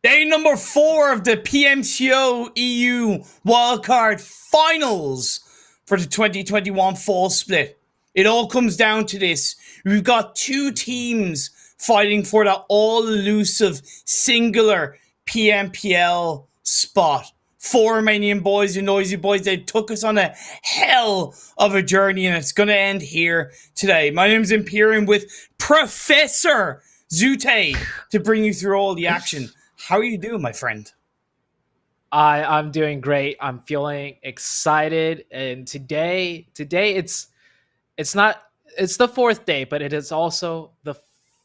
Day number 4 of the PMCO EU Wildcard Finals for the 2021 fall split. It all comes down to this. We've got two teams fighting for that all-elusive singular PMPL spot. 4 Romanian boys and noisy boys. They took us on a hell of a journey, and it's going to end here today. My name is Imperium with Professor Zute to bring you through all the action. How are you doing, my friend? I'm doing great. I'm feeling excited, and today it's the fourth day, but it is also the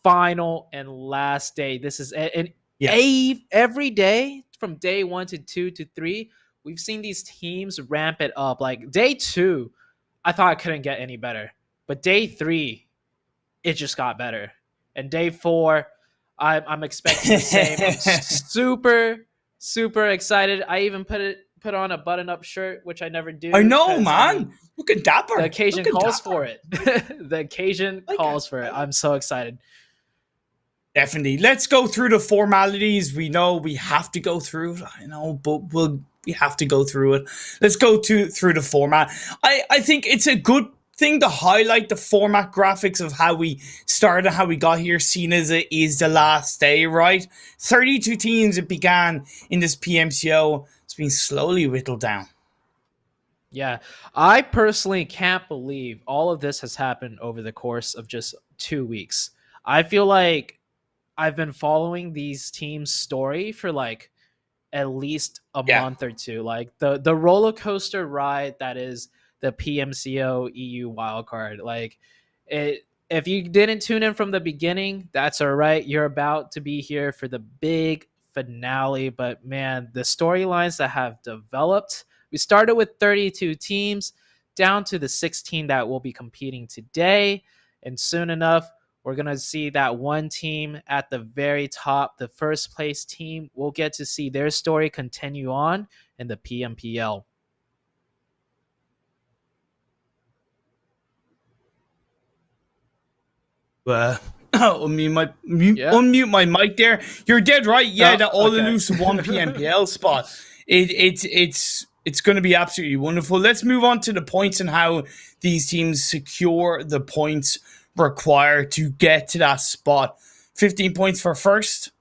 final and last day. This is every day from day 1 to 2 to 3. We've seen these teams ramp it up. Like day 2, I thought it couldn't get any better, but day 3, it just got better, and day 4. I'm expecting the same. I'm super excited. I even put it put on a button-up shirt, which I never do. I know, 'cause, man. I mean, Looking dapper. the occasion Looking calls dapper. for it. The occasion calls for it. I'm so excited. Definitely. Let's go through the formalities. We know we have to go through it. I know, but we have to go through it. Let's go through the format. I think it's a good thing to highlight the format graphics of how we started, how we got here, seen as it is the last day, right? 32 teams it began in this PMCO. It's been slowly whittled down. Yeah, I personally can't believe all of this has happened over the course of just 2 weeks. I feel like I've been following these teams' story for like at least a month or two. Like the roller coaster ride that is the PMCO EU wildcard. Like it, if you didn't tune in from the beginning, that's all right. You're about to be here for the big finale. But man, the storylines that have developed. We started with 32 teams down to the 16 that will be competing today, and soon enough we're going to see that one team at the very top, the first place team. We'll get to see their story continue on in the PMPL. Unmute my mic there. You're dead right. Yeah, that all okay. elusive one PMPL spot. It's going to be absolutely wonderful. Let's move on to the points and how these teams secure the points required to get to that spot. 15 points for first.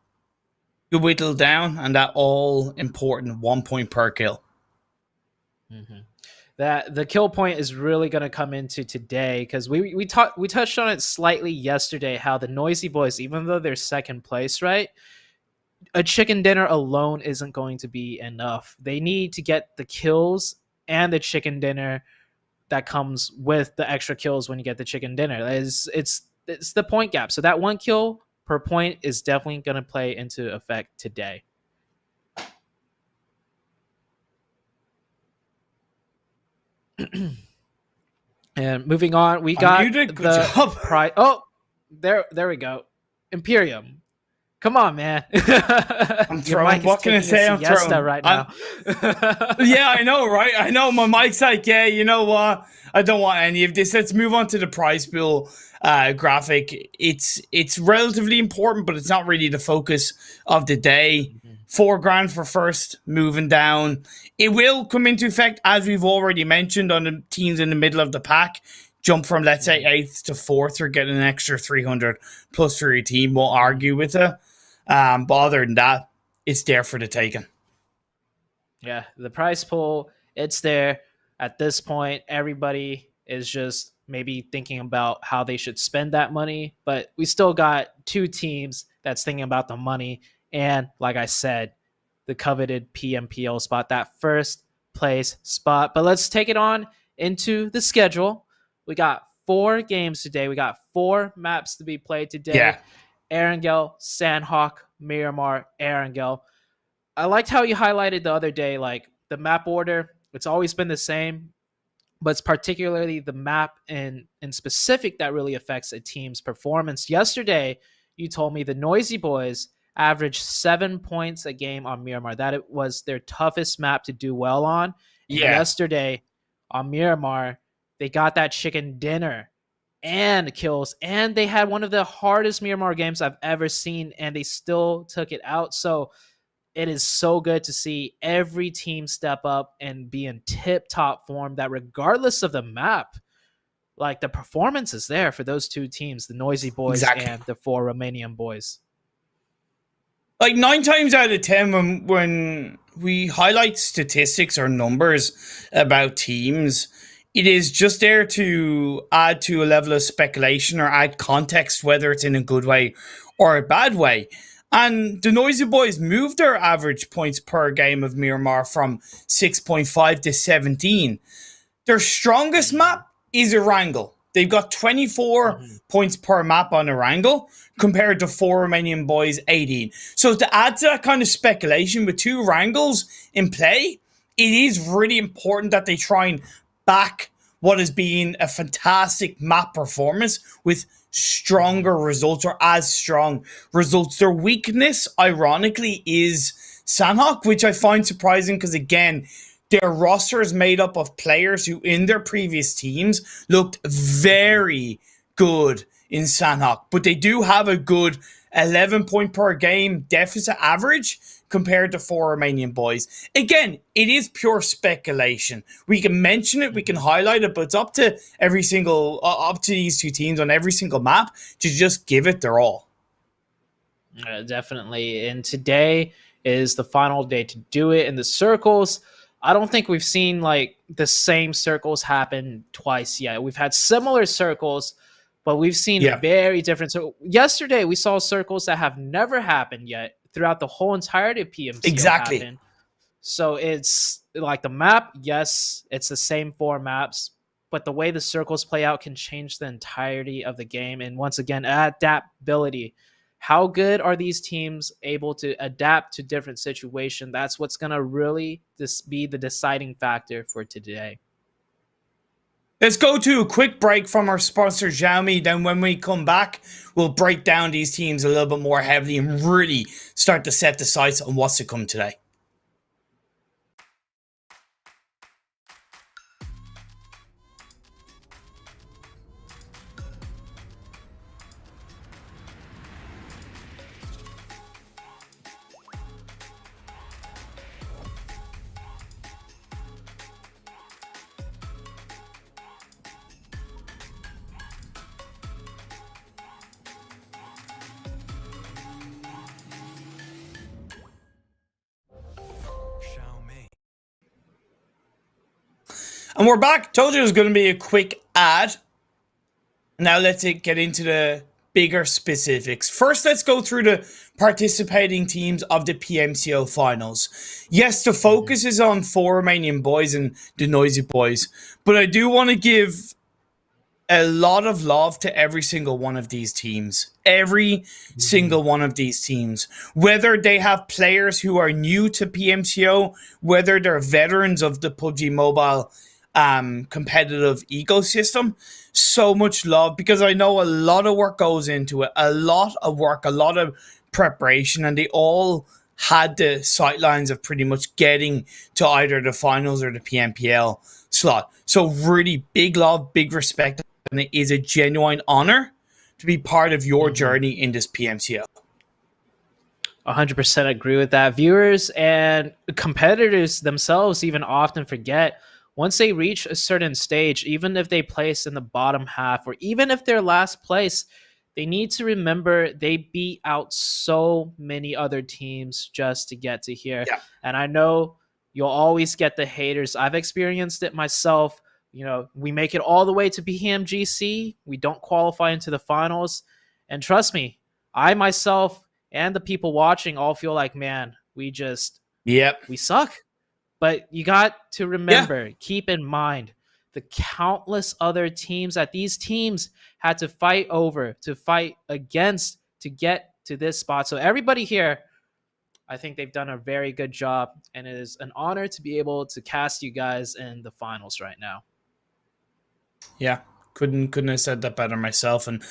You whittle down, and that all important 1 point per kill. Mm-hmm. That the kill point is really going to come into today, because we touched on it slightly yesterday, how the Noisy Boys, even though they're second place, right, a chicken dinner alone isn't going to be enough. They need to get the kills and the chicken dinner that comes with the extra kills when you get the chicken dinner. It's the point gap. So that 1 kill per point is definitely going to play into effect today. And moving on, we got the prize. Oh, there we go. Imperium. Come on, man. I'm throwing. What can I say? I'm throwing right now. Yeah, I know, right? I know. My mic's like, yeah, you know what? I don't want any of this. Let's move on to the prize pool graphic. It's relatively important, but it's not really the focus of the day. $4,000 for first, moving down. It will come into effect, as we've already mentioned, on the teams in the middle of the pack. Jump from, let's say, 8th to 4th, or get an extra 300 plus for your team. Won't argue with it. But other than that, it's there for the taking. Yeah, the prize pool, it's there. At this point, everybody is just maybe thinking about how they should spend that money. But we still got 2 teams that's thinking about the money. And like I said, the coveted PMPL spot, that first place spot. But let's take it on into the schedule. We got 4 games today. We got 4 maps to be played today. Yeah. Erangel, Sanhok, Miramar, Erangel. I liked how you highlighted the other day, like the map order. It's always been the same, but it's particularly the map in specific that really affects a team's performance. Yesterday, you told me the Noisy Boys averaged 7 points a game on Miramar. That it was their toughest map to do well on. Yeah. Yesterday on Miramar, they got that chicken dinner and kills, and they had one of the hardest Miramar games I've ever seen, and they still took it out. So it is so good to see every team step up and be in tip-top form, that regardless of the map, like the performance is there for those 2 teams, the Noisy Boys and the 4 Romanian Boys. Like 9 times out of 10 when we highlight statistics or numbers about teams, it is just there to add to a level of speculation or add context, whether it's in a good way or a bad way. And the Noisy Boys moved their average points per game of Miramar from 6.5 to 17. Their strongest map is Erangel. They've got 24 points per map on Erangel compared to 4 Romanian Boys, 18. So to add to that kind of speculation with 2 Erangels in play, it is really important that they try and back what has been a fantastic map performance with stronger results, or as strong results. Their weakness, ironically, is Sanhok, which I find surprising because, again, their roster is made up of players who in their previous teams looked very good in Sanhok, but they do have a good 11 point per game deficit average compared to 4 Romanian boys. Again, it is pure speculation. We can mention it, we can highlight it, but it's up to up to these two teams on every single map to just give it their all. Definitely. And today is the final day to do it in the circles. I don't think we've seen like the same circles happen twice yet. We've had similar circles, but we've seen very different. So yesterday we saw circles that have never happened yet throughout the whole entirety of PMCO. Exactly. Happen. So it's like the map, yes, it's the same 4 maps, but the way the circles play out can change the entirety of the game. And once again, adaptability. How good are these teams able to adapt to different situations? That's what's going to really be the deciding factor for today. Let's go to a quick break from our sponsor, Xiaomi. Then when we come back, we'll break down these teams a little bit more heavily and really start to set the sights on what's to come today. And we're back. Told you it was going to be a quick ad. Now let's get into the bigger specifics. First, let's go through the participating teams of the PMCO finals. Yes, the focus is on 4 Romanian boys and the Noisy Boys, but I do want to give a lot of love to every single one of these teams. Every single one of these teams. Whether they have players who are new to PMCO, whether they're veterans of the PUBG Mobile competitive ecosystem, so much love, because I know a lot of work goes into it, a lot of work, a lot of preparation, and they all had the sightlines of pretty much getting to either the finals or the PMPL slot. So really big love, big respect, and it is a genuine honor to be part of your journey in this PMCO. 100% agree with that. Viewers and competitors themselves even often forget, once they reach a certain stage, even if they place in the bottom half or even if they're last place, they need to remember they beat out so many other teams just to get to here. Yeah. And I know you'll always get the haters. I've experienced it myself. You know, we make it all the way to BMGC. We don't qualify into the finals. And trust me, I myself and the people watching all feel like, man, we suck. But you got to remember, keep in mind, the countless other teams that these teams had to fight over, to fight against to get to this spot. So everybody here, I think they've done a very good job, and it is an honor to be able to cast you guys in the finals right now. Yeah, couldn't have said that better myself. And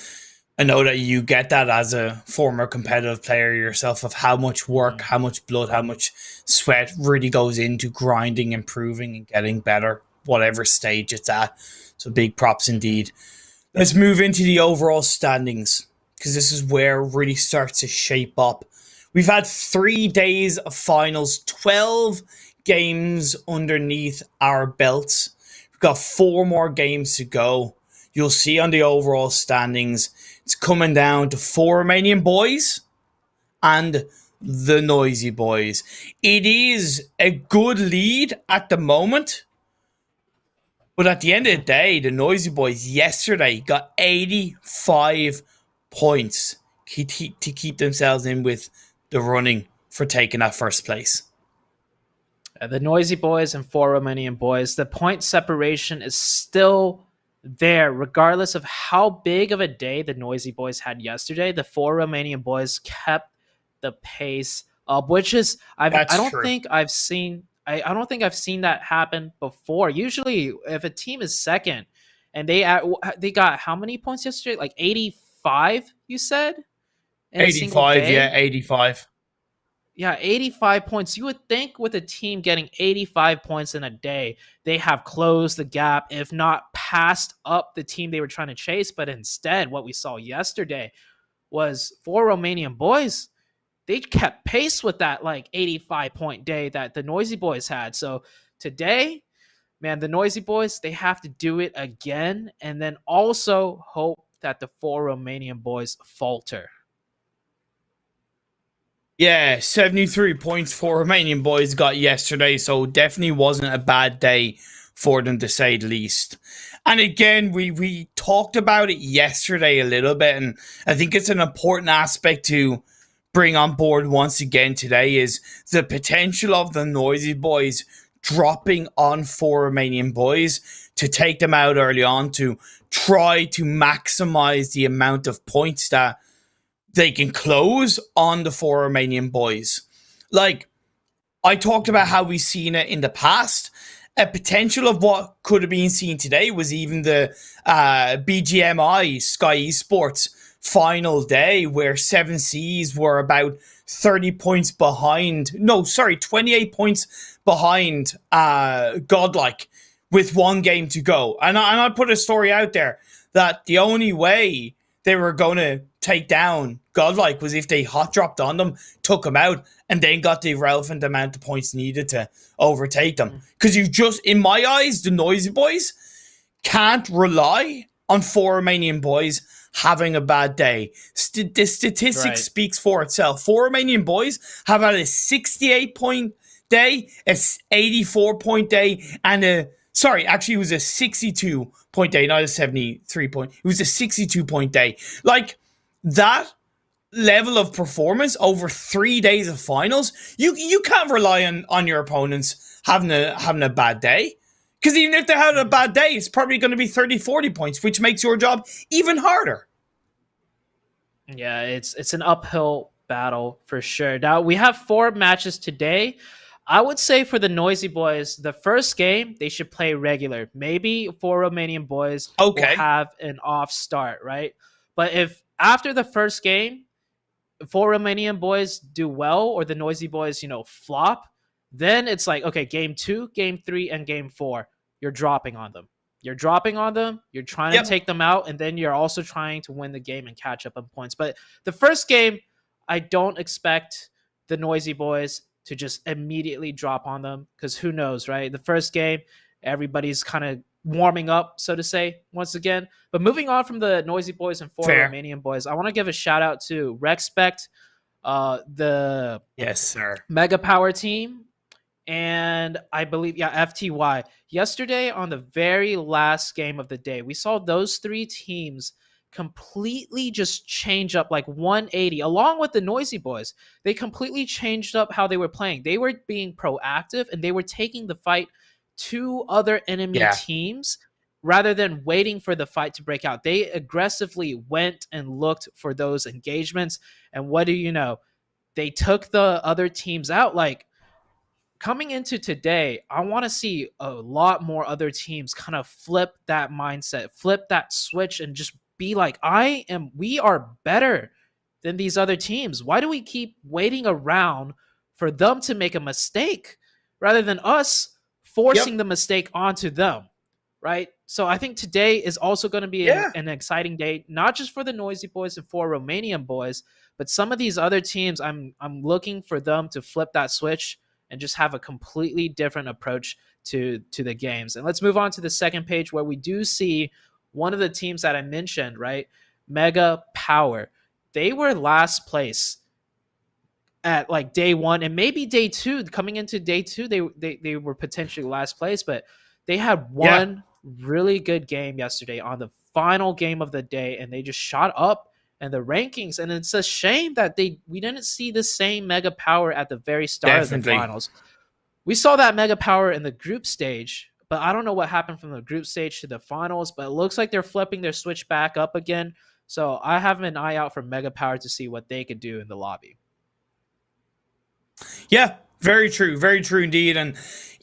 I know that you get that as a former competitive player yourself, of how much work, how much blood, how much sweat really goes into grinding, improving, and getting better, whatever stage it's at. So big props indeed. Let's move into the overall standings, because this is where it really starts to shape up. We've had 3 days of finals, 12 games underneath our belts. We've got 4 more games to go. You'll see on the overall standings, it's coming down to 4 Romanian boys and the Noisy Boys. It is a good lead at the moment, but at the end of the day, the Noisy Boys yesterday got 85 points to keep themselves in with the running for taking that first place. The Noisy Boys and 4 Romanian boys, the point separation is still there, regardless of how big of a day the Noisy Boys had yesterday. The 4 Romanian boys kept the pace up, which is I don't think I've seen that happen before. Usually, if a team is second and they got how many points yesterday? Like 85, you said? 85, yeah, 85. Yeah, 85 points. You would think with a team getting 85 points in a day, they have closed the gap, if not passed up the team they were trying to chase. But instead, what we saw yesterday was for Romanian Boys, they kept pace with that like 85 point day that the Noisy Boys had. So today, man, the Noisy Boys, they have to do it again, and then also hope that the four Romanian Boys falter. Yeah, 73 points for Romanian Boys got yesterday, so definitely wasn't a bad day for them, to say the least. And again, we talked about it yesterday a little bit, and I think it's an important aspect to bring on board once again today is the potential of the Noisy Boys dropping on four Romanian Boys to take them out early on, to try to maximize the amount of points that they can close on the four Romanian Boys. Like, I talked about how we've seen it in the past. A potential of what could have been seen today was even the BGMI Sky Esports final day, where 7Cs were about 30 points behind. No, sorry, 28 points behind Godlike with one game to go. And I put a story out there that the only way they were going to take down Godlike was if they hot dropped on them, took them out, and then got the relevant amount of points needed to overtake them. Because you just, in my eyes, the Noisy Boys can't rely on four Romanian Boys having a bad day. The statistics speaks for itself. Four Romanian Boys have had a 68 point day, a 84 point day, and actually it was a 62 point day, not a 73 point. It was a 62 point day. Like, that level of performance over 3 days of finals, you can't rely on your opponents having a bad day. Because even if they had a bad day, it's probably going to be 30, 40 points, which makes your job even harder. Yeah, it's an uphill battle for sure. Now, we have 4 matches today. I would say for the Noisy Boys, the first game, they should play regular. Maybe 4 Romanian Boys will have an off start, right? But if after the first game, 4 Romanian Boys do well, or the Noisy Boys, flop, then it's like, okay, game 2, game 3, and game 4, you're dropping on them. You're trying to take them out, and then you're also trying to win the game and catch up on points. But the first game, I don't expect the Noisy Boys to just immediately drop on them, because who knows, right? The first game, everybody's kind of warming up, so to say, once again. But moving on from the Noisy Boys and 4 Romanian Boys, I want to give a shout out to Rexpect, the Mega Power team, and I believe, FTY. Yesterday, on the very last game of the day, we saw those 3 teams completely just change up like 180, along with the Noisy Boys. They completely changed up how they were playing. They were being proactive, and they were taking the fight to other enemy teams rather than waiting for the fight to break out. They aggressively went and looked for those engagements, and what do you know? They took the other teams out. Like, coming into today, I want to see a lot more other teams kind of flip that mindset, flip that switch, and just be like, we are better than these other teams. Why do we keep waiting around for them to make a mistake rather than us forcing the mistake onto them, right? So I think today is also going to be an exciting day, not just for the Noisy Boys and 4 Romanian Boys, but some of these other teams. I'm looking for them to flip that switch and just have a completely different approach to the games. And let's move on to the second page, where we do see one of the teams that I mentioned, right? Mega Power. They were last place at like day 1 and maybe day 2. Coming into day 2, they were potentially last place, but they had one really good game yesterday on the final game of the day, and they just shot up in the rankings. And it's a shame that we didn't see the same Mega Power at the very start of the finals. We saw that Mega Power in the group stage, but I don't know what happened from the group stage to the finals, but it looks like they're flipping their switch back up again. So I have an eye out for Mega Power to see what they could do in the lobby. Yeah, very true indeed. And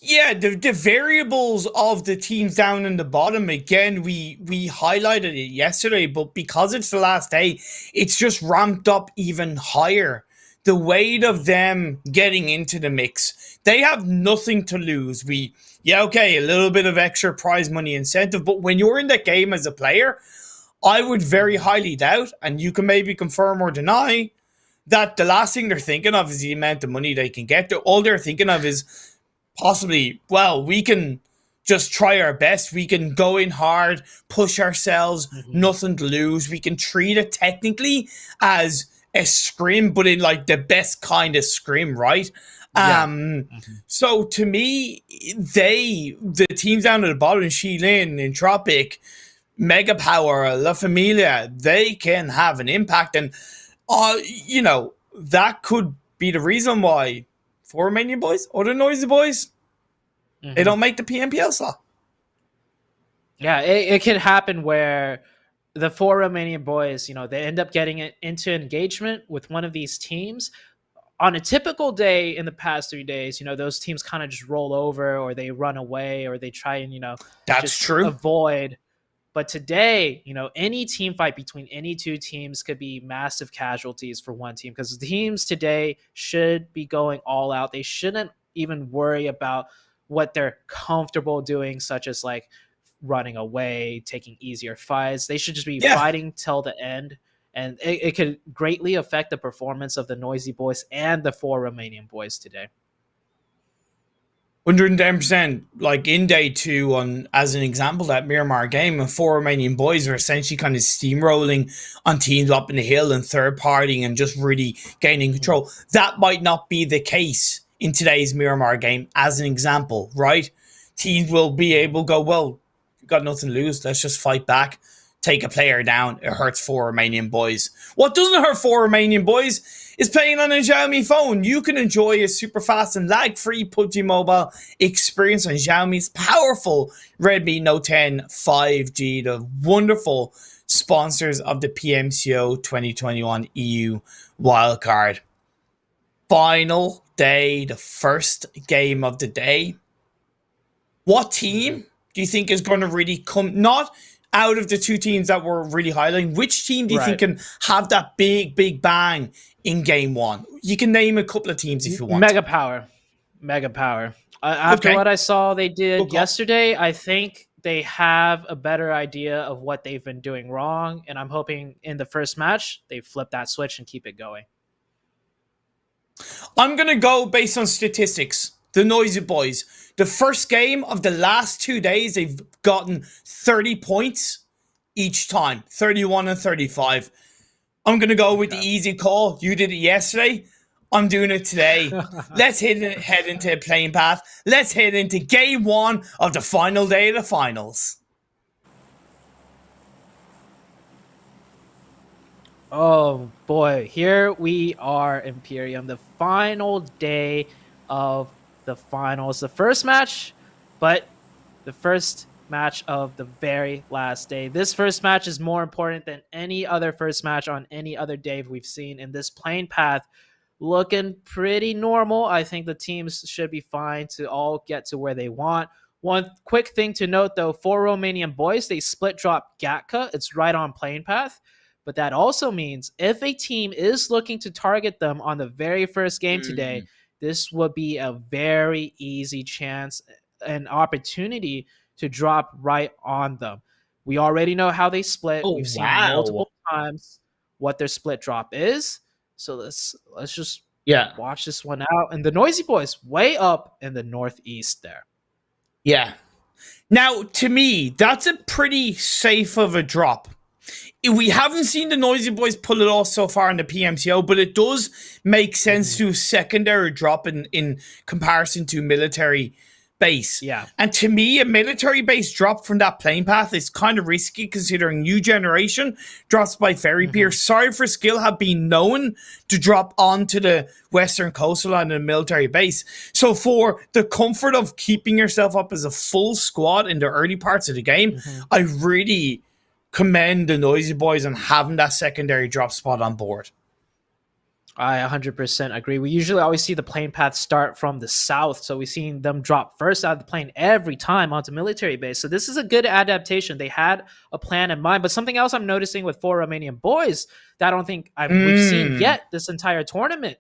the variables of the teams down in the bottom, again, we highlighted it yesterday, but because it's the last day, it's just ramped up even higher the weight of them getting into the mix, they have nothing to lose. Okay, a little bit of extra prize money incentive, but when you're in that game as a player, I would very highly doubt, and you can maybe confirm or deny, that the last thing they're thinking of is the amount of money they can get. All they're thinking of is possibly, well, we can just try our best. We can go in hard, push ourselves, nothing to lose. We can treat it technically as a scrim, but in like the best kind of scrim, right? Yeah. So to me, the teams down at the bottom, QILIN, ENTROPIQ, Mega Power, La Familia, they can have an impact. And, that could be the reason why 4 Romanian Boys or the Noisy Boys, they don't make the PMPL slot. Yeah, it could happen where the 4 Romanian Boys, they end up getting into engagement with one of these teams. On a typical day in the past 3 days, those teams kind of just roll over, or they run away, or they try and, That's just true. avoid. But today, any team fight between any two teams could be massive casualties for one team, because the teams today should be going all out. They shouldn't even worry about what they're comfortable doing, such as like running away, taking easier fights. They should just be fighting till the end. And it could greatly affect the performance of the Noisy Boys and the 4 Romanian Boys today. 110%. Like in day 2, as an example, that Miramar game, and 4 Romanian Boys are essentially kind of steamrolling on teams up in the hill and third partying and just really gaining control. That might not be the case in today's Miramar game, as an example, right? Teams will be able to go, well, we've got nothing to lose. Let's just fight back. Take a player down. It hurts 4 Romanian Boys. What doesn't hurt 4 Romanian Boys is playing on a Xiaomi phone. You can enjoy a super fast and lag-free Pubg mobile experience on Xiaomi's powerful Redmi Note 10 5G, the wonderful sponsors of the PMCO 2021 EU Wildcard. Final day, the first game of the day. What team do you think is going to really come, not out of the two teams that we're really highlighting, which team do you think can have that big bang in game 1? You can name a couple of teams if you want. Mega Power. After what I saw they did yesterday, I think they have a better idea of what they've been doing wrong, and I'm hoping in the first match they flip that switch and keep it going. I'm going to go based on statistics. The Noisy Boys. The first game of the last 2 days, they've gotten 30 points each time. 31 and 35. I'm going to go with the easy call. You did it yesterday. I'm doing it today. Let's head into a playing path. Let's head into game 1 of the final day of the finals. Oh boy, here we are, Imperium. The final day of the finals. The first match, but the first match of the very last day. This first match is more important than any other first match on any other day we've seen in this playing path. Looking pretty normal. I think the teams should be fine to all get to where they want. One quick thing to note, though, 4 Romanian Boys, they split drop Gatka. It's right on playing path. But that also means if a team is looking to target them on the very first game today, this would be a very easy chance, an opportunity to drop right on them. We already know how they split. We've seen multiple times what their split drop is. So let's just watch this one out. And the Noisy Boys way up in the northeast there. Yeah. Now, to me, that's a pretty safe of a drop. We haven't seen the Noisy Boys pull it off so far in the PMCO, but it does make sense to a secondary drop in comparison to military base. Yeah. And to me, a military base drop from that plane path is kind of risky, considering new generation drops by ferry pier. Sorry for Skill have been known to drop onto the western coastline in a military base. So for the comfort of keeping yourself up as a full squad in the early parts of the game, I really commend the Noisy Boys on having that secondary drop spot on board. I 100% agree. We usually always see the plane path start from the south, so we've seen them drop first out of the plane every time onto military base. So this is a good adaptation. They had a plan in mind, but something else I'm noticing with 4 Romanian Boys that I don't think we've seen yet this entire tournament.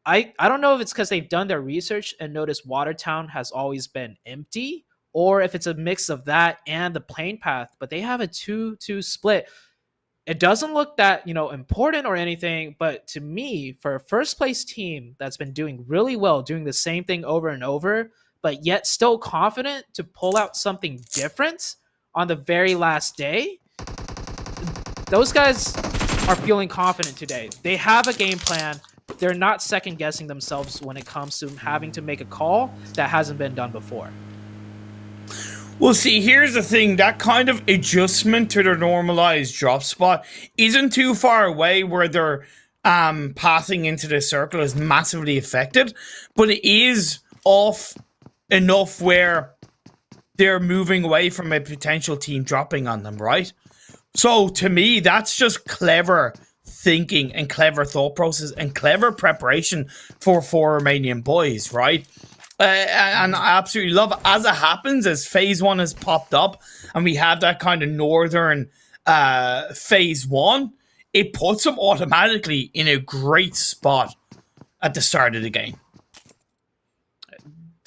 I don't know if it's because they've done their research and noticed Watertown has always been empty, or if it's a mix of that and the plane path, but they have a 2-2 split. It doesn't look that, important or anything, but to me, for a first place team that's been doing really well, doing the same thing over and over, but yet still confident to pull out something different on the very last day, those guys are feeling confident today. They have a game plan. They're not second guessing themselves when it comes to having to make a call that hasn't been done before. Well, see, here's the thing. That kind of adjustment to their normalized drop spot isn't too far away where their passing into the circle is massively affected, but it is off enough where they're moving away from a potential team dropping on them, right? So, to me, that's just clever thinking and clever thought process and clever preparation for Romanian boys, right? And I absolutely love it. As it happens, as phase 1 has popped up and we have that kind of northern phase 1, it puts them automatically in a great spot at the start of the game.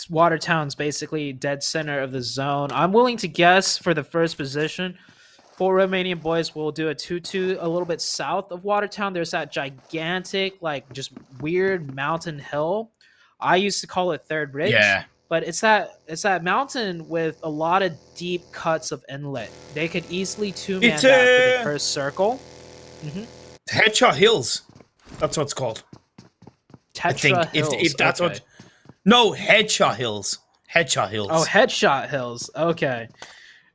Watertown's basically dead center of the zone. I'm willing to guess for the first position for Romanian boys, we'll do a 2-2 a little bit south of Watertown. There's that gigantic, just weird mountain hill. I used to call it Third Ridge. Yeah. But it's that mountain with a lot of deep cuts of inlet. They could easily two-man that for the first circle. Headshot Hills. That's what it's called. Tetra Hills. If that's what... No, Headshot Hills. Headshot Hills. Oh, Headshot Hills. Okay.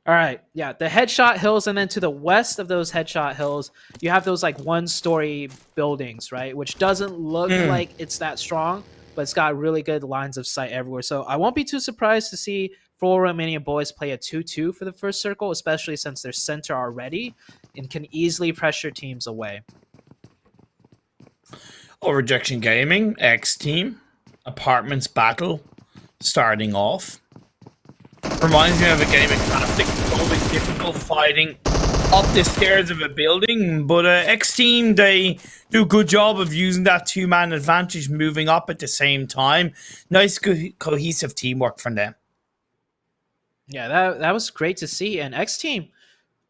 All right. Yeah, the Headshot Hills, and then to the west of those Headshot Hills, you have those one-story buildings, right? Which doesn't look like it's that strong, but it's got really good lines of sight everywhere. So I won't be too surprised to see Romanian boys play a 2-2 for the first circle, especially since they're center already and can easily pressure teams away. Oh, Rejection Gaming, XTEAM, Apartments Battle, starting off. Reminds me of a game of Classic. It's always difficult fighting up the stairs of a building, but XTEAM, they do a good job of using that two-man advantage, moving up at the same time. Nice cohesive teamwork from them. Yeah, that was great to see. And XTEAM,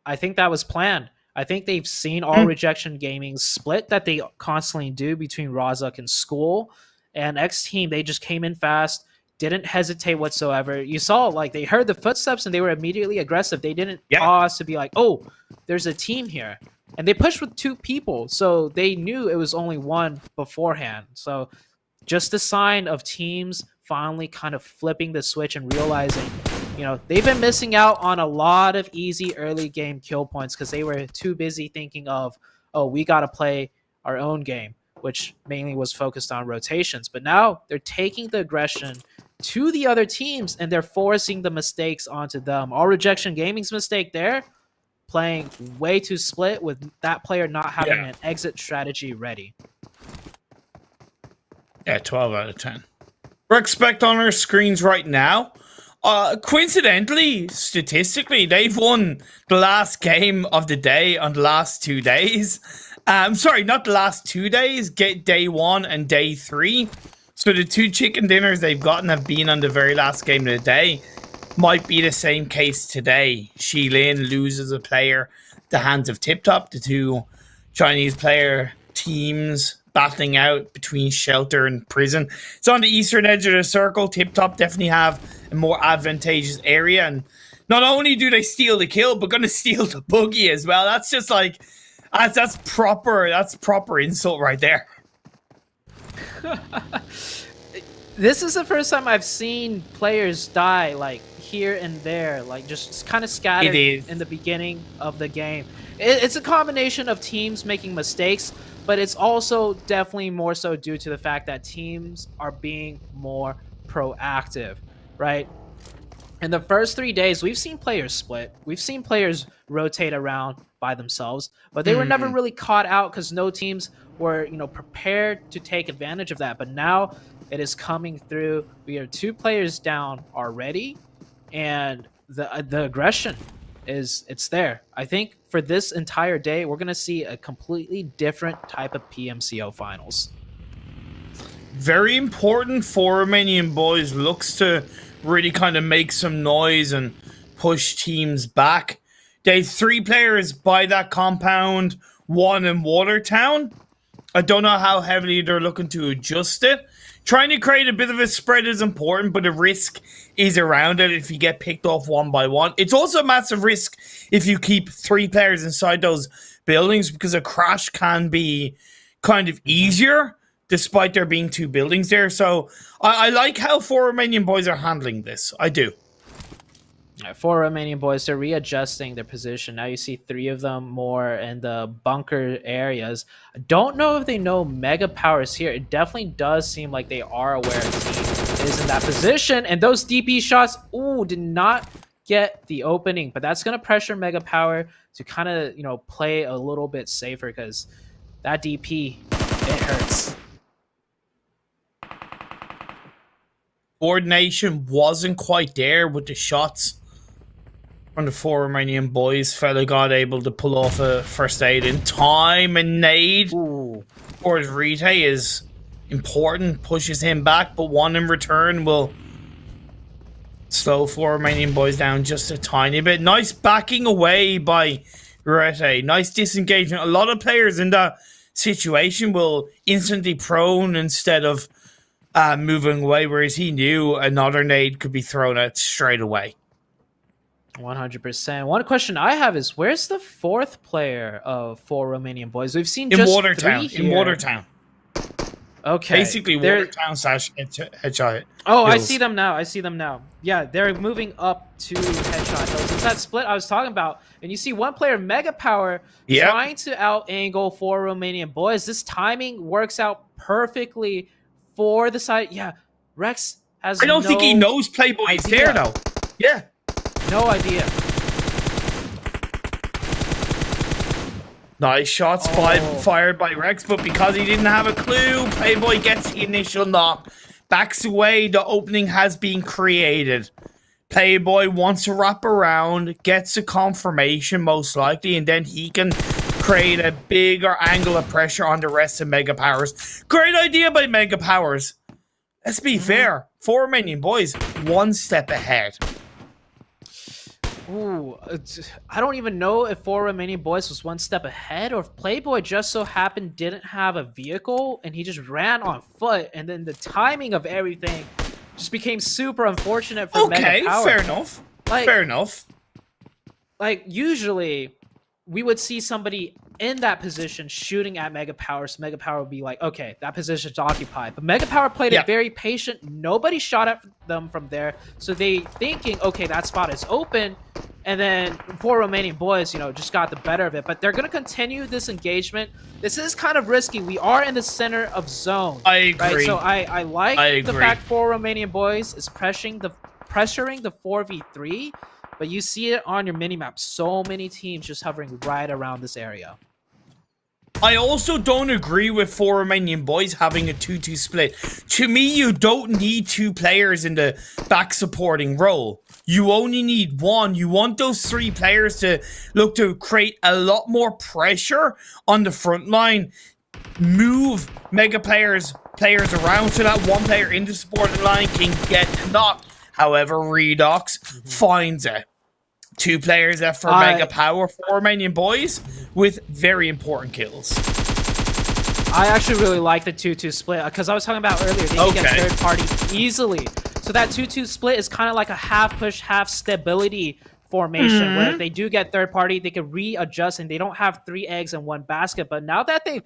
I think that was planned. I think they've seen all Rejection Gaming's split that they constantly do between Razak and School. And XTEAM, they just came in fast, didn't hesitate whatsoever. You saw, they heard the footsteps and they were immediately aggressive. They didn't pause to be like, oh, there's a team here. And they pushed with 2 people, so they knew it was only one beforehand. So just a sign of teams finally kind of flipping the switch and realizing, they've been missing out on a lot of easy early game kill points because they were too busy thinking of, oh, we got to play our own game, which mainly was focused on rotations. But now they're taking the aggression to the other teams and they're forcing the mistakes onto them. All Rejection Gaming's mistake there, playing way too split with that player not having an exit strategy ready. Yeah, 12 out of 10. Rexpect on our screens right now. Coincidentally, statistically, they've won the last game of the day on the last 2 days. Sorry, not the last 2 days, day 1 and day 3. So the 2 chicken dinners they've gotten have been on the very last game of the day. Might be the same case today. QILIN loses a player at the hands of TipTop, the 2 Chinese player teams battling out between Shelter and Prison. It's on the eastern edge of the circle. TipTop definitely have a more advantageous area, and not only do they steal the kill, but gonna steal the buggy as well. That's just that's proper insult right there. This is the first time I've seen players die here and there, just kind of scattered in the beginning of the game. It's a combination of teams making mistakes, but it's also definitely more so due to the fact that teams are being more proactive, right? In the first 3 days, we've seen players split. We've seen players rotate around by themselves, but they were never really caught out because no teams were, prepared to take advantage of that. But now it is coming through. We are 2 players down already, and the aggression it's there. I think for this entire day, we're going to see a completely different type of PMCO finals. Very important for Romanian Boys. Looks to really kind of make some noise and push teams back. They have 3 players by that compound, 1 in Watertown. I don't know how heavily they're looking to adjust it. Trying to create a bit of a spread is important, but the risk is around it if you get picked off 1 by 1. It's also a massive risk if you keep 3 players inside those buildings, because a crash can be kind of easier despite there being 2 buildings there. So I like how 4 Romanian Boys are handling this. I do. 4 Romanian Boys, they're readjusting their position. Now you see 3 of them more in the bunker areas. I don't know if they know Mega Powers here. It definitely does seem like they are aware a team is in that position. And those DP shots, ooh, did not get the opening. But that's going to pressure Mega Power to kind of, you know, play a little bit safer, because that DP, it hurts. Coordination wasn't quite there with the shots from the 4 Romanian Boys. Fella got able to pull off a first aid in time, and nade for his Rite is important, pushes him back, but 1 in return will slow 4 Romanian Boys down just a tiny bit. Nice backing away by Rite. Nice disengagement. A lot of players in that situation will instantly prone instead of moving away, whereas he knew another nade could be thrown out straight away. 100%. One question I have is, where's the 4th player of 4 Romanian Boys? We've seen in just Watertown. 3 here. In Watertown. Okay. Basically, Watertown / Headshot. Oh, Hills. I see them now. I see them now. Yeah, they're moving up to Headshot Hills. It's that split I was talking about. And you see one player, Mega Power, trying to out-angle 4 Romanian Boys. This timing works out perfectly for the side. Yeah, Rex has I don't think he knows Playboy is there, though. Yeah. No idea. Nice shots fired by Rex, but because he didn't have a clue, Playboy gets the initial knock. Backs away, the opening has been created. Playboy wants to wrap around, gets a confirmation most likely, and then he can create a bigger angle of pressure on the rest of Mega Powers. Great idea by Mega Powers. Let's be fair. 4 Romanian Boys, 1 step ahead. Ooh, I don't even know if 4 Romanian Boys was 1 step ahead, or if Playboy just so happened didn't have a vehicle and he just ran on foot, and then the timing of everything just became super unfortunate for Mega Power. Fair enough. Fair enough. Like, usually we would see somebody in that position shooting at Mega Power, so Mega Power would be like, okay, that position's occupied. But Mega Power played it very patient. Nobody shot at them from there, so they thinking, okay, that spot is open. And then 4 Romanian Boys, you know, just got the better of it. But they're going to continue this engagement. This is kind of risky. We are in the center of zone. I agree. Right? So I like the fact 4 Romanian Boys is pressuring the 4v3. But you see it on your minimap. So many teams just hovering right around this area. I also don't agree with 4 Romanian Boys having a 2-2 split. To me, you don't need 2 players in the back supporting role. You only need 1. You want those 3 players to look to create a lot more pressure on the front line. Move Mega players around so that 1 player in the supporting line can get knocked. However, Redox finds it. 2 players there for Mega Power, 4 Romanian Boys with very important kills. I actually really like the 2-2 split, because I was talking about earlier, they can get third party easily. So that 2-2 split is kind of like a half push, half stability formation, where if they do get third party, they can readjust and they don't have 3 eggs in 1 basket. But now that they've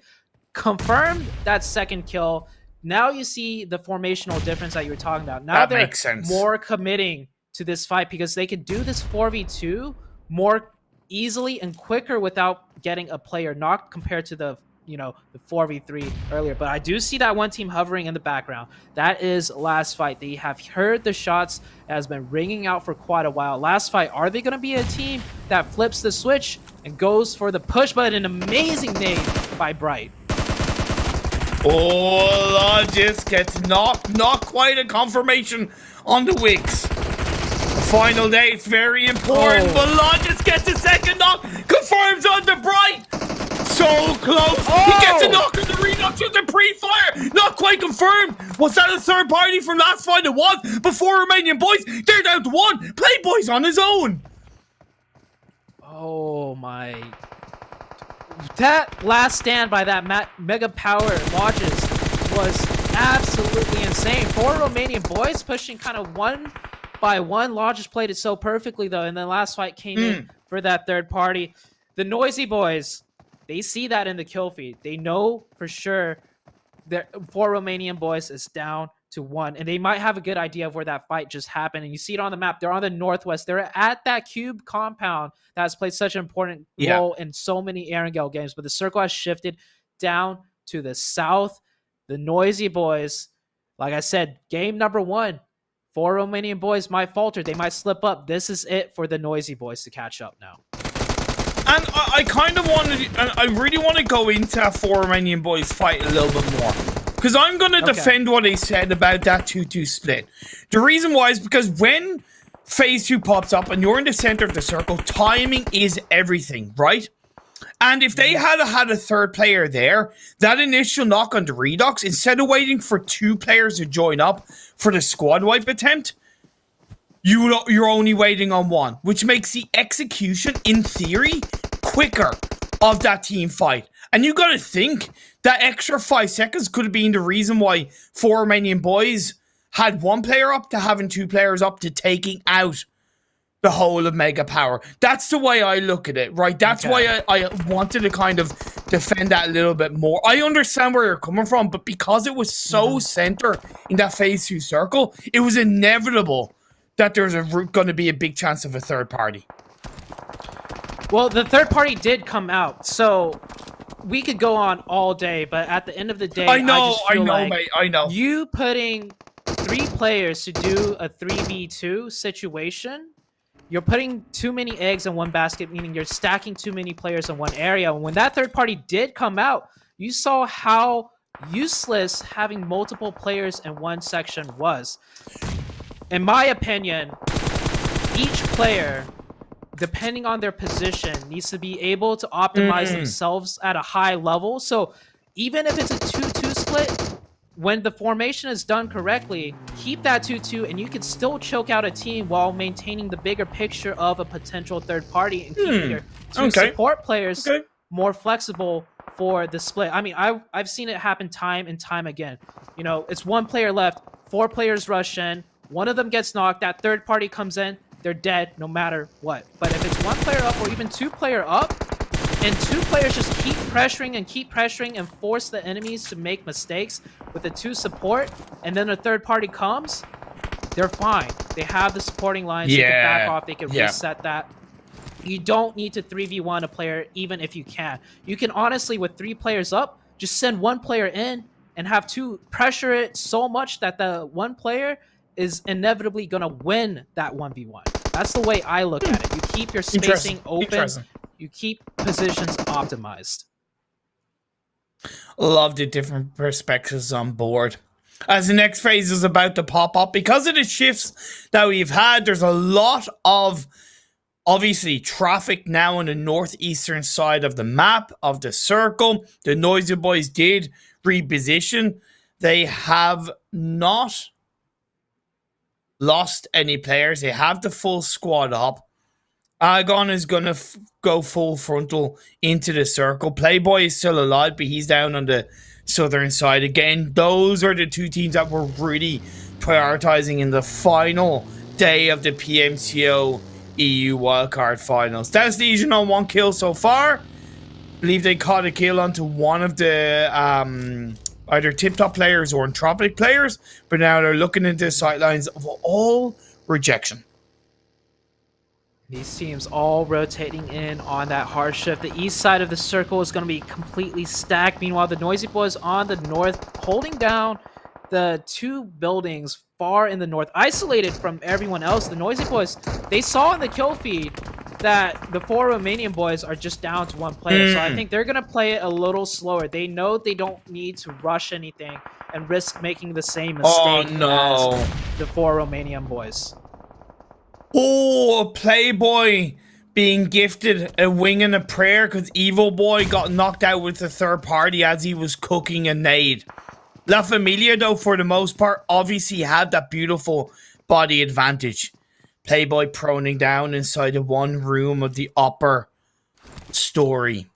confirmed that second kill, now you see the formational difference that you were talking about. Now they're more committing to this fight, because they can do this 4v2 more easily and quicker without getting a player knocked compared to the 4v3 earlier. But I do see that 1 team hovering in the background. That is Last Fight. They have heard the shots that has been ringing out for quite a while. Last Fight, are they going to be a team that flips the switch and goes for the push? But an amazing nade by Bright. Oh, Logis gets knocked. Not quite a confirmation on the Wicks. Final day, it's very important, but Logis gets a second knock, confirms on the Bright. So close. He gets a knock on the Redox with the pre-fire. Not quite confirmed. Was that a third party from last fight? It was. Before Romanian Boys, they're down to 1. Playboy's on his own. Oh my. That last stand by that Mega Power Lodges was absolutely insane. 4 Romanian Boys pushing kind of 1 by 1. Lodges played it so perfectly though, and then last fight came in for that third party. The Noisy Boys, they see that in the kill feed. They know for sure that 4 Romanian Boys is down to 1, and they might have a good idea of where that fight just happened. And you see it on the map. They're on the northwest. They're at that cube compound that has played such an important role in so many Erangel games. But the circle has shifted down to the south. The Noisy Boys, like I said, game number 1. 4 Romanian Boys might falter. They might slip up. This is it for the Noisy Boys to catch up now. And I kind of wanted, and I really want to go into that 4 Romanian Boys fight a little bit more. Because I'm going to defend what I said about that 2-2 split. The reason why is because when phase 2 pops up and you're in the center of the circle, timing is everything, right? And if they had had a third player there, that initial knock on the Redux, instead of waiting for 2 players to join up for the squad wipe attempt, you're only waiting on 1, which makes the execution, in theory, quicker of that team fight. And you gotta think, that extra 5 seconds could have been the reason why 4 Romanian Boys had 1 player up to having 2 players up to taking out the whole of Mega Power. That's the way I look at it, right? That's why I wanted to kind of defend that a little bit more. I understand where you're coming from, but because it was so center in that phase 2 circle, it was inevitable that there's going to be a big chance of a third party. Well, the third party did come out, so we could go on all day, but at the end of the day, I know, mate, I know. You putting 3 players to do a 3v2 situation, you're putting too many eggs in one basket, meaning you're stacking too many players in one area. And when that third party did come out, you saw how useless having multiple players in one section was. In my opinion, each player, depending on their position, needs to be able to optimize themselves at a high level. So even if it's a 2-2 split, when the formation is done correctly, keep that 2-2 and you can still choke out a team while maintaining the bigger picture of a potential third party and keeping your 2 support players more flexible for the split. I mean, I've seen it happen time and time again. You know, it's 1 player left, 4 players rush in, 1 of them gets knocked, that third party comes in, they're dead no matter what. But if it's 1 player up or even 2 player up, and 2 players just keep pressuring and force the enemies to make mistakes with the 2 support, and then a third party comes, they're fine. They have the supporting lines, they can back off, they can reset that. You don't need to 3v1 a player even if you can. You can honestly, with 3 players up, just send 1 player in and have 2 pressure it so much that the 1 player is inevitably going to win that 1v1. That's the way I look at it. You keep your spacing open. You keep positions optimized. Love the different perspectives on board. As the next phase is about to pop up, because of the shifts that we've had, there's a lot of, obviously, traffic now on the northeastern side of the map, of the circle. The Noisy Boys did reposition. They have not lost any players. They have the full squad up. Agon is going to go full frontal into the circle. Playboy is still alive, but he's down on the southern side. Again, those are the 2 teams that we're really prioritizing in the final day of the PMCO EU Wildcard Finals. Daos Legion on 1 kill so far. I believe they caught a kill onto one of the either TipTop players or ENTROPIQ players, but now they're looking into the sidelines of all Rejection. These teams all rotating in on that hard shift. The east side of the circle is going to be completely stacked. Meanwhile, the Noisy Boys on the north, holding down the 2 buildings far in the north, isolated from everyone else. The Noisy Boys, they saw in the kill feed that the 4 Romanian Boys are just down to 1 player. So I think they're going to play it a little slower. They know they don't need to rush anything and risk making the same mistake as the 4 Romanian Boys. Oh, a Playboy being gifted a wing and a prayer because Evil Boy got knocked out with the third party as he was cooking a nade. La Familia, though, for the most part, obviously had that beautiful body advantage. Playboy proning down inside the one room of the upper story.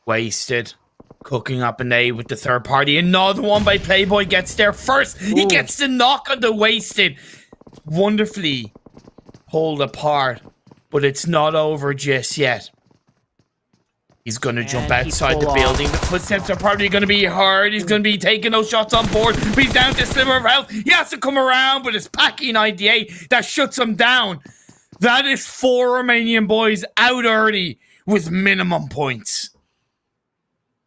Wasted. Cooking up an A with the third party. Another one by Playboy gets there first. Ooh. He gets the knock on the Wasted. Wonderfully pulled apart. But it's not over just yet. He's going to jump outside the building. The footsteps are probably going to be hard. He's going to be taking those shots on board. But he's down to a sliver of health. He has to come around, but it's Paki 98 that shuts him down. That is 4 Romanian boys out early with minimum points.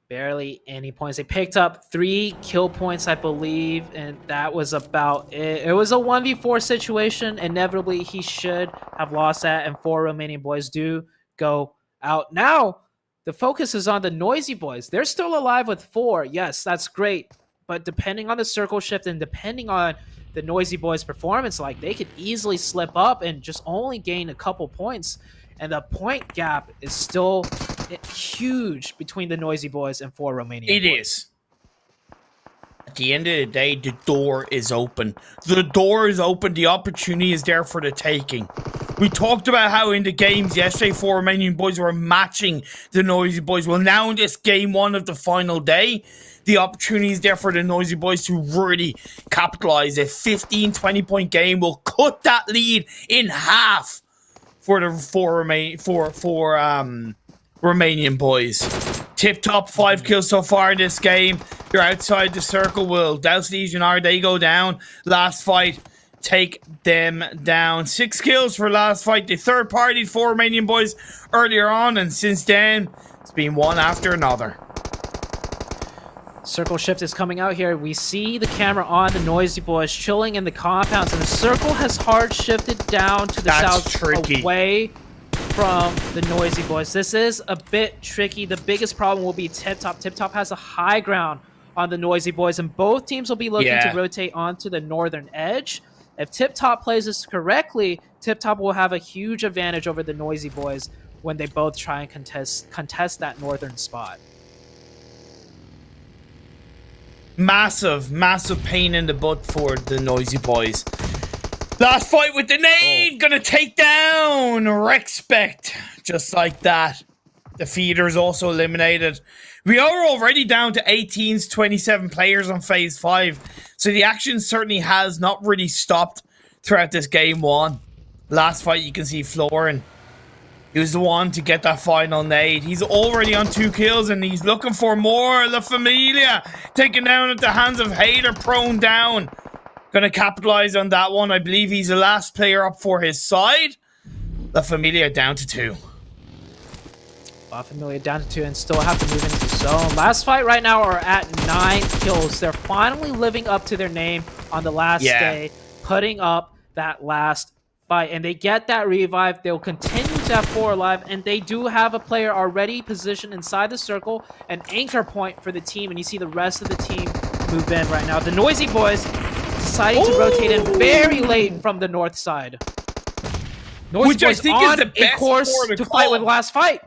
Barely any points. They picked up 3 kill points, I believe, and that was about it. It was a 1v4 situation. Inevitably, he should have lost that, and 4 Romanian boys do go out. Now, the focus is on the Noisy Boys. They're still alive with 4. Yes, that's great. But depending on the circle shift and depending on the Noisy Boys' performance, like, they could easily slip up and just only gain a couple points. And the point gap is still huge between the Noisy Boys and 4 Romanian boys. It is. At the end of the day, the door is open. The door is open. The opportunity is there for the taking. We talked about how in the games yesterday, 4 Romanian boys were matching the Noisy Boys. Well, now in this game 1 of the final day, the opportunity is there for the Noisy Boys to really capitalize. A 15-20 point game will cut that lead in half for the 4 Romanian boys. Tip-top 5 kills so far in this game. You're outside the circle. Will Daos Legion they go down? Last fight, take them down. 6 kills for last fight. The third party, 4 Romanian boys earlier on, and since then, it's been one after another. Circle shift is coming out here. We see the camera on the Noisy Boys chilling in the compounds, and the circle has hard shifted down to the south, away from the Noisy Boys. This is a bit tricky. The biggest problem will be TipTop. TipTop has a high ground on the Noisy Boys, and both teams will be looking to rotate onto the northern edge. If TipTop plays this correctly, TipTop will have a huge advantage over the Noisy Boys when they both try and contest that northern spot. Massive pain in the butt for the Noisy Boys. Last fight with the nade, gonna take down Rexpect, just like that. The feeder's also eliminated. We are already down to 18s, 27 players on phase 5, so the action certainly has not really stopped throughout this game 1. Last fight, you can see Florin. He was the one to get that final nade. He's already on 2 kills, and he's looking for more. La Familia taken down at the hands of Hater, prone down. Gonna capitalize on that one. I believe he's the last player up for his side. La Familia down to 2. La Familia down to 2 and still have to move into zone. Last fight right now are at 9 kills. They're finally living up to their name on the last day, putting up that last fight, and they get that revive. They'll continue to have 4 alive, and they do have a player already positioned inside the circle, an anchor point for the team, and you see the rest of the team move in right now. The Noisy Boys deciding to rotate in very late from the north side. Noisy Boys on a course to fight with last fight.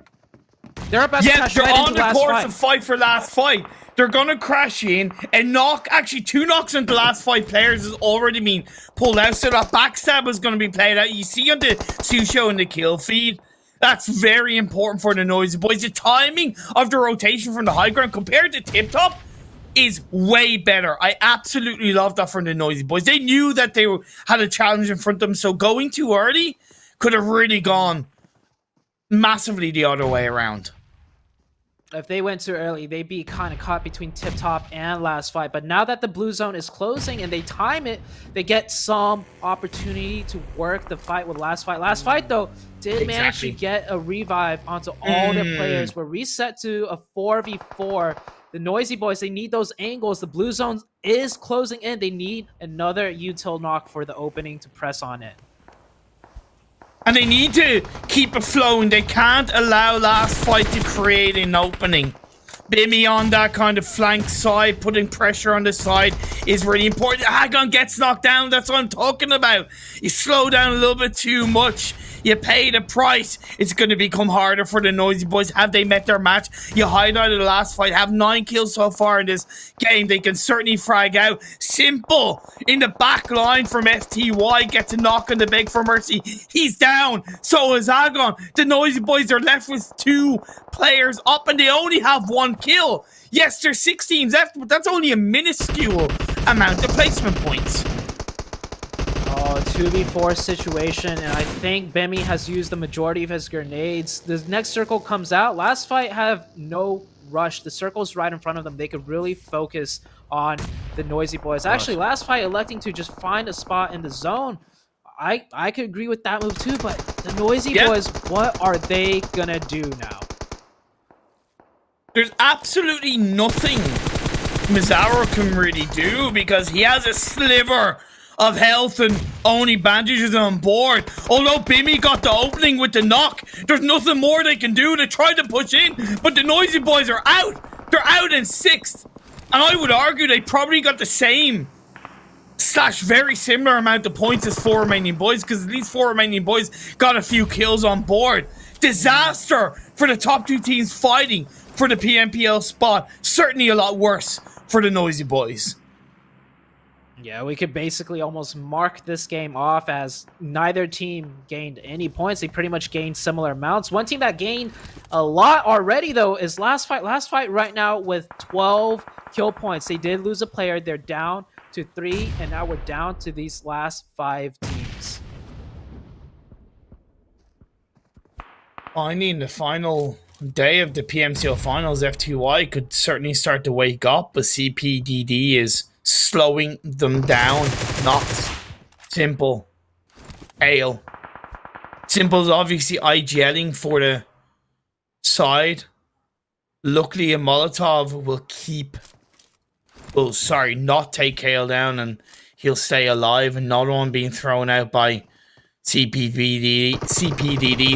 They're about to crash right into last fight. They're on the course to fight for last fight. They're gonna crash in and knock, actually 2 knocks on the last 5 players has already been pulled out, so that backstab is gonna be played out. You see on the Susho and the kill feed, that's very important for the Noisy Boys. The timing of the rotation from the high ground compared to TipTop is way better. I absolutely love that from the Noisy Boys. They knew that they had a challenge in front of them, so going too early could have really gone massively the other way around. If they went too early, they'd be kind of caught between TipTop and last fight. But now that the blue zone is closing and they time it, they get some opportunity to work the fight with last fight. Last fight, though, did manage to get a revive onto all their players. We're reset to a 4v4. The Noisy Boys, they need those angles. The blue zone is closing in. They need another util knock for the opening to press on it. And they need to keep it flowing. They can't allow last fight to create an opening. Bimmy on that kind of flank side, putting pressure on the side is really important. Hagon gets knocked down. That's what I'm talking about. You slow down a little bit too much. You pay the price. It's going to become harder for the Noisy Boys. Have they met their match? You highlighted the last fight. Have 9 kills so far in this game. They can certainly frag out. Simple in the back line from FTY. Gets a knock on the beg for mercy. He's down. So is Agon. The Noisy Boys are left with 2 players up and they only have 1 kill. Yes, there's 6 teams left, but that's only a minuscule amount of placement points. Oh, 2v4 situation, and I think Bemi has used the majority of his grenades. The next circle comes out. Last fight have no rush. The circle's right in front of them. They could really focus on the Noisy Boys. Actually, last fight electing to just find a spot in the zone. I could agree with that move too, but the Noisy Boys, what are they gonna do now? There's absolutely nothing Mizzaro can really do because he has a sliver of health and only bandages on board. Although Bimmy got the opening with the knock, there's nothing more they can do to try to push in, but the Noisy Boys are out. They're out in 6th. And I would argue they probably got the same / very similar amount of points as 4 Romanian Boys because at least 4 Romanian Boys got a few kills on board. Disaster for the top 2 teams fighting for the PMPL spot. Certainly a lot worse for the Noisy Boys. Yeah, we could basically almost mark this game off as neither team gained any points. They pretty much gained similar amounts. One team that gained a lot already, though, is Last Fight. Last Fight right now with 12 kill points. They did lose a player. They're down to 3, and now we're down to these last 5 teams. Finding the final day of the PMCO finals, FTY could certainly start to wake up, but CPDD is slowing them down. Not Simple. Ale. Simple's obviously IGLing for the side. Luckily, a Molotov will keep... Oh, sorry, not take Kale down, and he'll stay alive. Another one being thrown out by CPDD.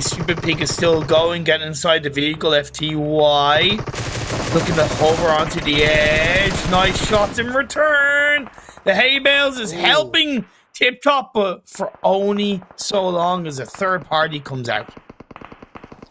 Stupid Pig is still going, getting inside the vehicle. FTY looking to hover onto the edge. Nice shots in return. The hay bales is helping TipTop, but for only so long as a third party comes out.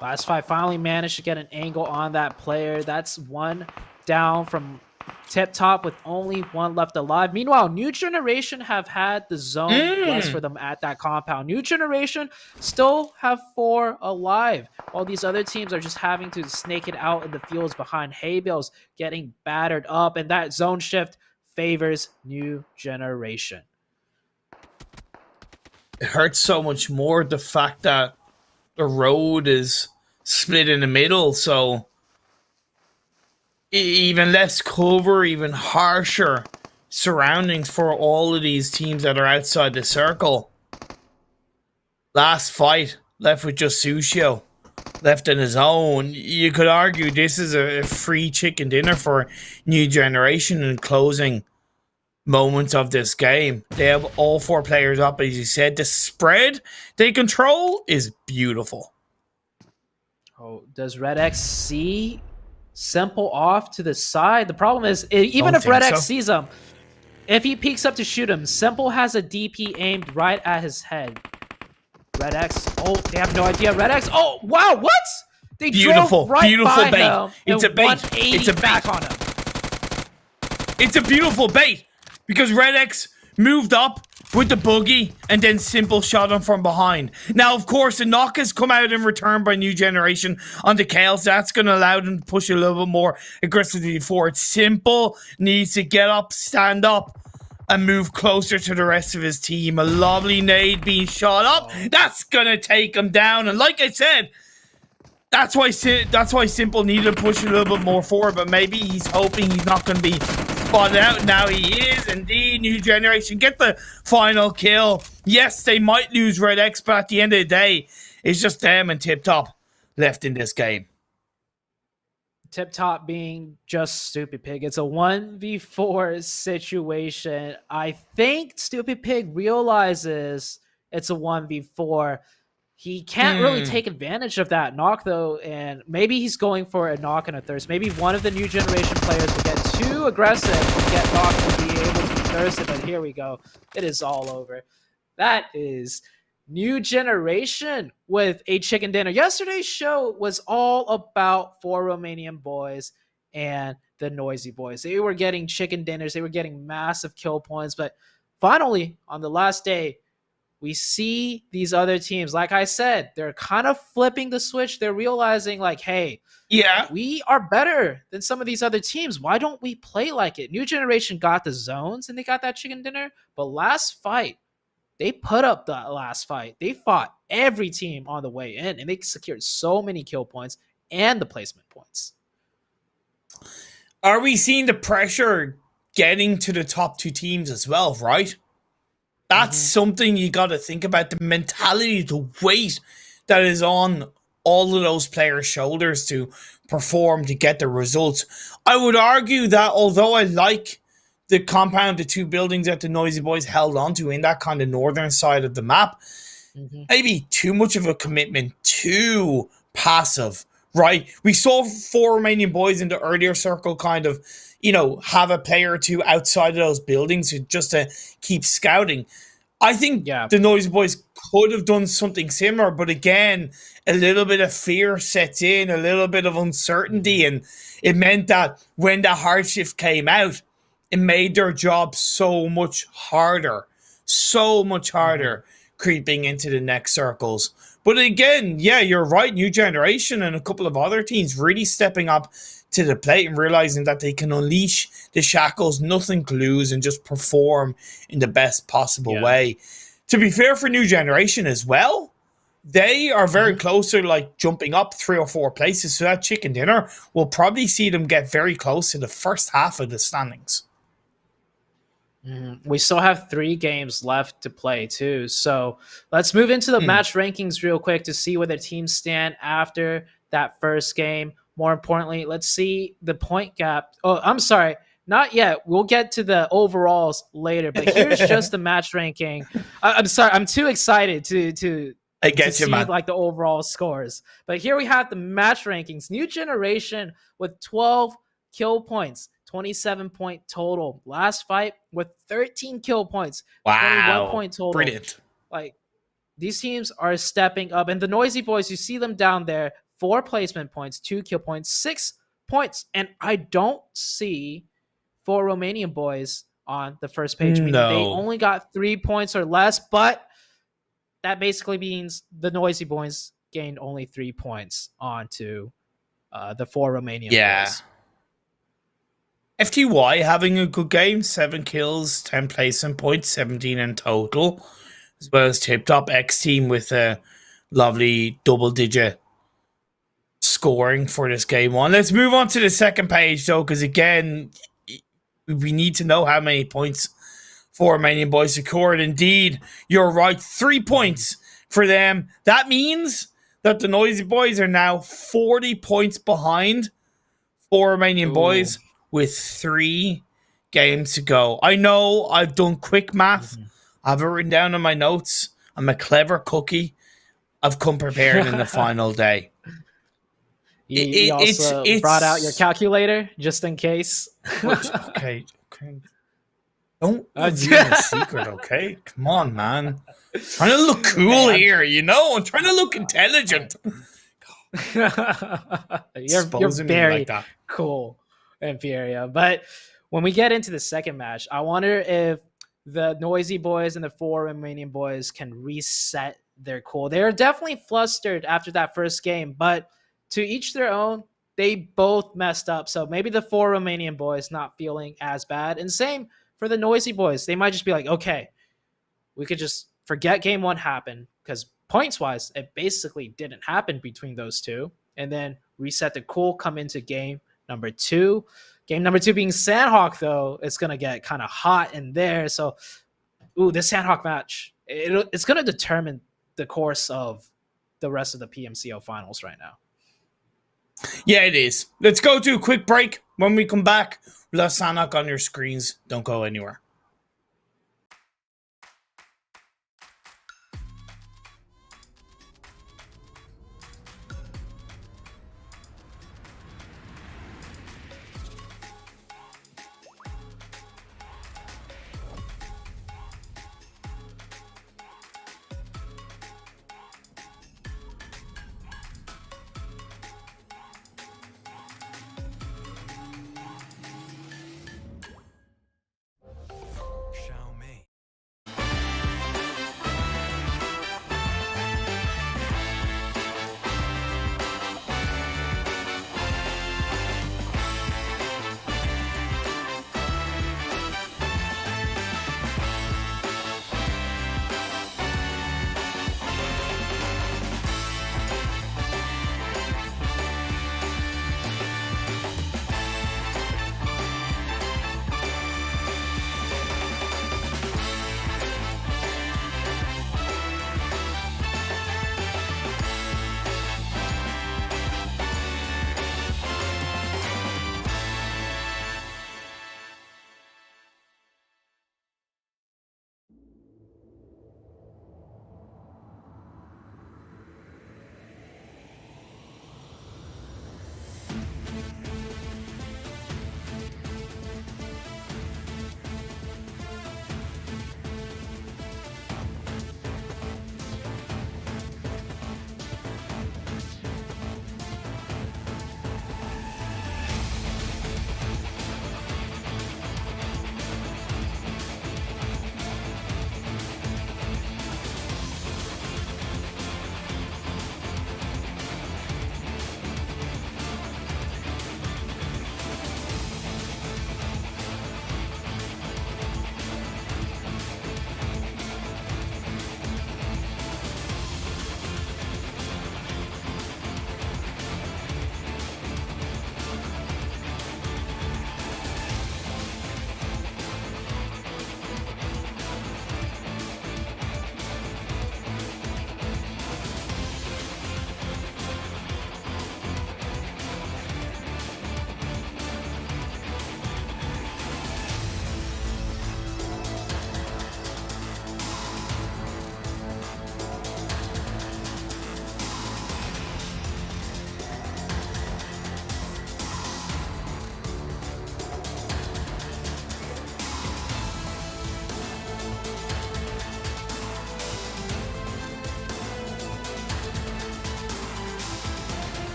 Last Fight finally managed to get an angle on that player. That's 1 down from TipTop with only 1 left alive. Meanwhile, New Generation have had the zone blessed for them at that compound. New Generation still have 4 alive, while these other teams are just having to snake it out in the fields behind hay bales, getting battered up, and that zone shift favors New Generation. It hurts so much more the fact that the road is split in the middle, so even less cover, even harsher surroundings for all of these teams that are outside the circle. Last fight, left with just Sushio, left in his own. You could argue this is a free chicken dinner for New Generation in closing moments of this game. They have all 4 players up, as you said. The spread they control is beautiful. Oh, does Red X see Simple off to the side? The problem is, even if Red X sees him, if he peeks up to shoot him, Simple has a DP aimed right at his head. Red X, oh, they have no idea. Red X, oh, wow, what? They drove right by bait. him. It's a bait. It's a back bait on him. It's a beautiful bait because Red X moved up with the boogie and then Simple shot him from behind. Now, of course, the knock has come out in return by New Generation on the Kales. That's going to allow them to push a little bit more aggressively forward. Simple needs to get up, stand up, and move closer to the rest of his team. A lovely nade being shot up. That's going to take him down. And like I said, that's why Simple needed to push a little bit more forward, but maybe he's hoping he's not going to be spotted out. Now he is indeed. New Generation get the final kill. Yes, they might lose Red X, but at the end of the day, it's just them and TipTop left in this game. TipTop being just Stupid Pig. It's a 1v4 situation. I think Stupid Pig realizes it's a 1v4. He can't really take advantage of that knock, though, and maybe he's going for a knock and a thirst. Maybe one of the New Generation players will get too aggressive and get knocked to be able to thirst it, but here we go. It is all over. That is New Generation with a chicken dinner. Yesterday's show was all about 4 Romanian boys and the Noisy Boys. They were getting chicken dinners. They were getting massive kill points. But finally, on the last day, we see these other teams. Like I said, they're kind of flipping the switch. They're realizing like, hey, Yeah. we are better than some of these other teams. Why don't we play like it? New Generation got the zones and they got that chicken dinner. But last fight, they put up the last fight. They fought every team on the way in, and they secured so many kill points and the placement points. Are we seeing the pressure getting to the top 2 teams as well, right? That's something you got to think about. The mentality, the weight that is on all of those players' shoulders to perform, to get the results. I would argue that although I like the compound, the 2 buildings that the Noisy Boys held onto in that kind of northern side of the map, maybe too much of a commitment, too passive, right? We saw 4 Romanian boys in the earlier circle kind of, have a player or 2 outside of those buildings just to keep scouting. I think the Noisy Boys could have done something similar, but again, a little bit of fear sets in, a little bit of uncertainty, and it meant that when the hard shift came out, it made their job so much harder creeping into the next circles. But again, yeah, you're right. New Generation and a couple of other teams really stepping up to the plate and realizing that they can unleash the shackles, nothing to lose, and just perform in the best possible way. To be fair for New Generation as well, they are very close to like jumping up 3 or 4 places. So that chicken dinner will probably see them get very close to the first half of the standings. We still have 3 games left to play too. So let's move into the match rankings real quick to see where the teams stand after that first game. More importantly, let's see the point gap. Oh, I'm sorry. Not yet. We'll get to the overalls later, but here's just the match ranking. I'm sorry. I'm too excited to see like the overall scores. But here we have the match rankings. New Generation with 12 kill points. 27 point total. Last fight with 13 kill points. Wow. 21 point total. Brilliant. Like, these teams are stepping up. And the Noisy Boys, you see them down there. 4 placement points, 2 kill points, 6 points. And I don't see 4 Romanian Boys on the first page. Meaning they only got 3 points or less. But that basically means the Noisy Boys gained only 3 points onto the 4 Romanian Boys. FTY having a good game, 7 kills, 10 placement points, 17 in total, as well as TipTop XTEAM with a lovely double-digit scoring for this game 1. Let's move on to the second page, though, because again, we need to know how many points 4 Romanian Boys secured. Indeed, you're right, 3 points for them. That means that the Noisy Boys are now 40 points behind 4 Romanian Boys, with 3 games to go. I know I've done quick math. I've it written down in my notes. I'm a clever cookie. I've come prepared in the final day. You also brought out your calculator just in case. Okay. Don't reveal the secret, okay? Come on, man. I'm trying to look cool here, I'm trying to look intelligent. You're very cool, Inferior. But when we get into the second match, I wonder if the Noisy Boys and the 4 Romanian Boys can reset their cool. They're definitely flustered after that first game, but to each their own. They both messed up. So maybe the 4 Romanian Boys not feeling as bad. And same for the Noisy Boys. They might just be like, okay, we could just forget game 1 happened, because points-wise, it basically didn't happen between those 2. And then reset the cool, come into game number 2. Game number 2 being Sanhok, though, it's going to get kind of hot in there. So, this Sanhok match, it's going to determine the course of the rest of the PMCO finals right now. Yeah, it is. Let's go to a quick break. When we come back, we'll have Sanhok on your screens. Don't go anywhere.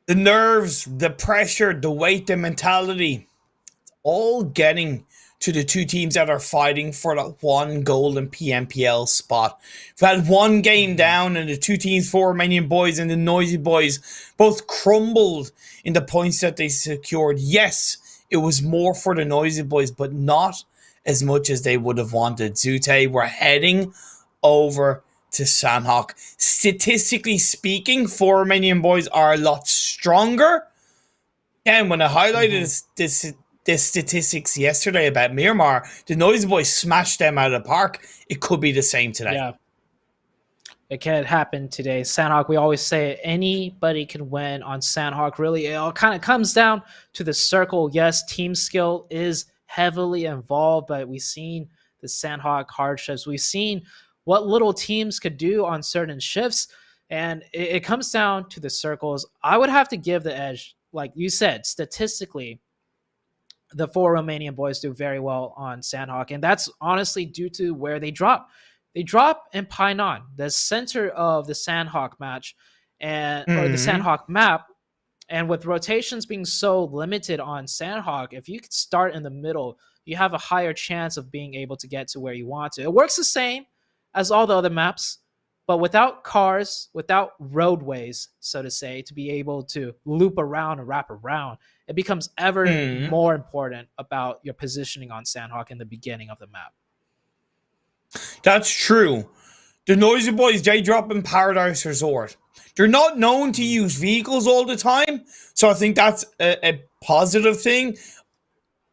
The nerves, the pressure, the weight, the mentality, all getting to the two teams that are fighting for that one golden PMPL spot. We've had one game down, and the two teams, for Romanian Boys and the Noisy Boys, both crumbled in the points that they secured. Yes, it was more for the Noisy Boys, but not as much as they would have wanted. Zute were heading over to Sanhok. Statistically speaking, four Romanian Boys are a lot stronger. And when I highlighted the statistics yesterday about Miramar, the Noisy Boys smashed them out of the park. It could be the same today. Yeah. It can happen today. Sanhok, we always say anybody can win on Sanhok. Really, it all kind of comes down to the circle. Yes, team skill is heavily involved, but we've seen the Sanhok hardships. We've seen what little teams could do on certain shifts, and it comes down to the circles. I would have to give the edge, like you said, statistically, the four Romanian boys do very well on Sanhok, and that's honestly due to where they drop. They drop in Painan, the center of the Sanhok match, or the Sanhok map. And with rotations being so limited on Sanhok, if you could start in the middle, you have a higher chance of being able to get to where you want to. It works the same as all the other maps, but without cars, without roadways, so to say, to be able to loop around and wrap around, it becomes ever more important about your positioning on Sanhok in the beginning of the map. That's true. The Noisy Boys, they drop in Paradise Resort. They're not known to use vehicles all the time, so I think that's a positive thing.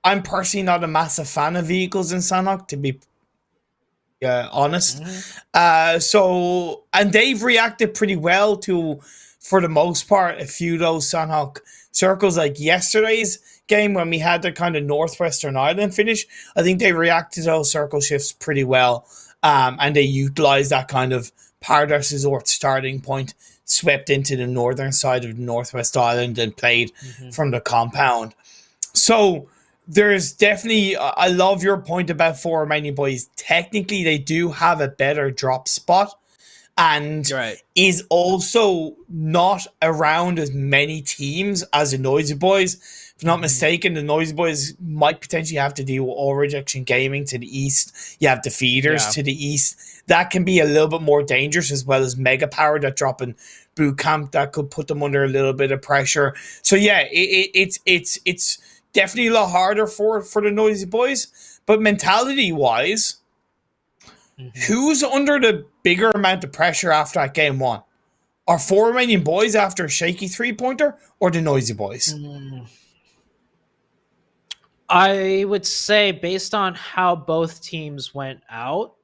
I'm personally not a massive fan of vehicles in Sanhok, to be honest. And they've reacted pretty well to, for the most part, a few of those Sanhok circles, like yesterday's game when we had the kind of Northwestern Island finish. I think they reacted to those circle shifts pretty well, and they utilized that kind of Paradise Resort starting point, swept into the northern side of the Northwest Island and played from the compound. So there's definitely, I love your point about four Romanian Boys. Technically, they do have a better drop spot, and is also not around as many teams as the Noisy Boys. If I'm not mistaken, the Noisy Boys might potentially have to deal with all Rejection Gaming to the east. You have the feeders to the east. That can be a little bit more dangerous, as well as Mega Power that drop in boot camp that could put them under a little bit of pressure. So yeah, it's definitely a lot harder for the Noisy Boys. But mentality wise, who's under the bigger amount of pressure after that game one? Are four Romanian Boys after a shaky 3-pointer, or the Noisy Boys? I would say, based on how both teams went out,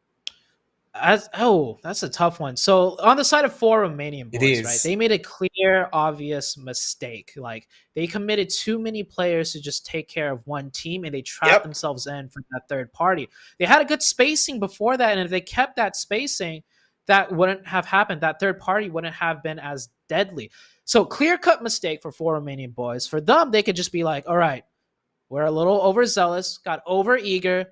that's a tough one. So on the side of four Romanian Boys, right, they made a clear, obvious mistake. Like, they committed too many players to just take care of one team, and they trapped themselves in for that third party. They had a good spacing before that, and if they kept that spacing, that wouldn't have happened. That third party wouldn't have been as deadly. So clear-cut mistake for four Romanian Boys. For them, they could just be like, all right, we're a little overzealous, got over-eager.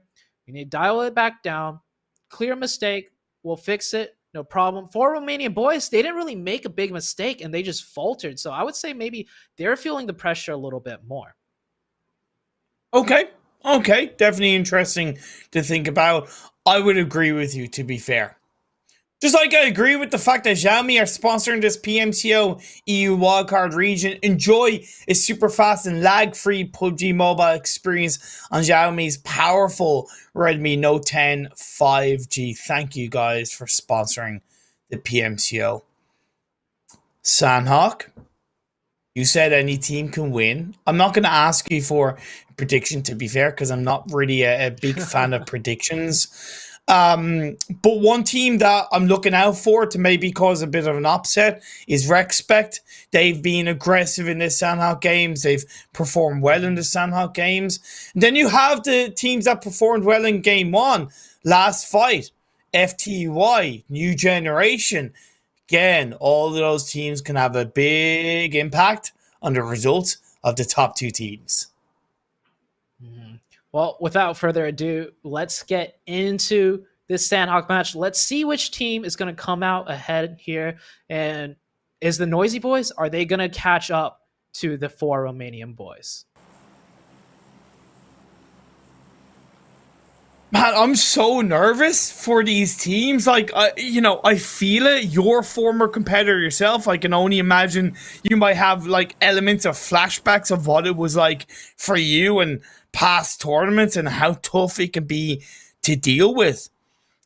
We need to dial it back down. Clear mistake. We'll fix it. No problem. For Romanian Boys, they didn't really make a big mistake, and they just faltered. So I would say maybe they're feeling the pressure a little bit more. Okay. Definitely interesting to think about. I would agree with you, to be fair. Just like I agree with the fact that Xiaomi are sponsoring this PMCO EU Wildcard region. Enjoy a super fast and lag-free PUBG mobile experience on Xiaomi's powerful Redmi Note 10 5G. Thank you guys for sponsoring the PMCO. Sanhok, you said any team can win. I'm not going to ask you for a prediction, to be fair, because I'm not really a big fan of predictions. But one team that I'm looking out for to maybe cause a bit of an upset is Rexpect. They've been aggressive in the Sanhok games. They've performed well in the Sanhok games. And then you have the teams that performed well in game one. Last fight, FTY, New Generation. Again, all of those teams can have a big impact on the results of the top two teams. Well, without further ado, let's get into this Sanhok match. Let's see which team is going to come out ahead here. And is the Noisy Boys, are they going to catch up to the 4 Romanian boys? Man, I'm so nervous for these teams. Like, I feel it. You're a former competitor yourself. I can only imagine you might have like elements of flashbacks of what it was like for you and past tournaments and how tough it can be to deal with.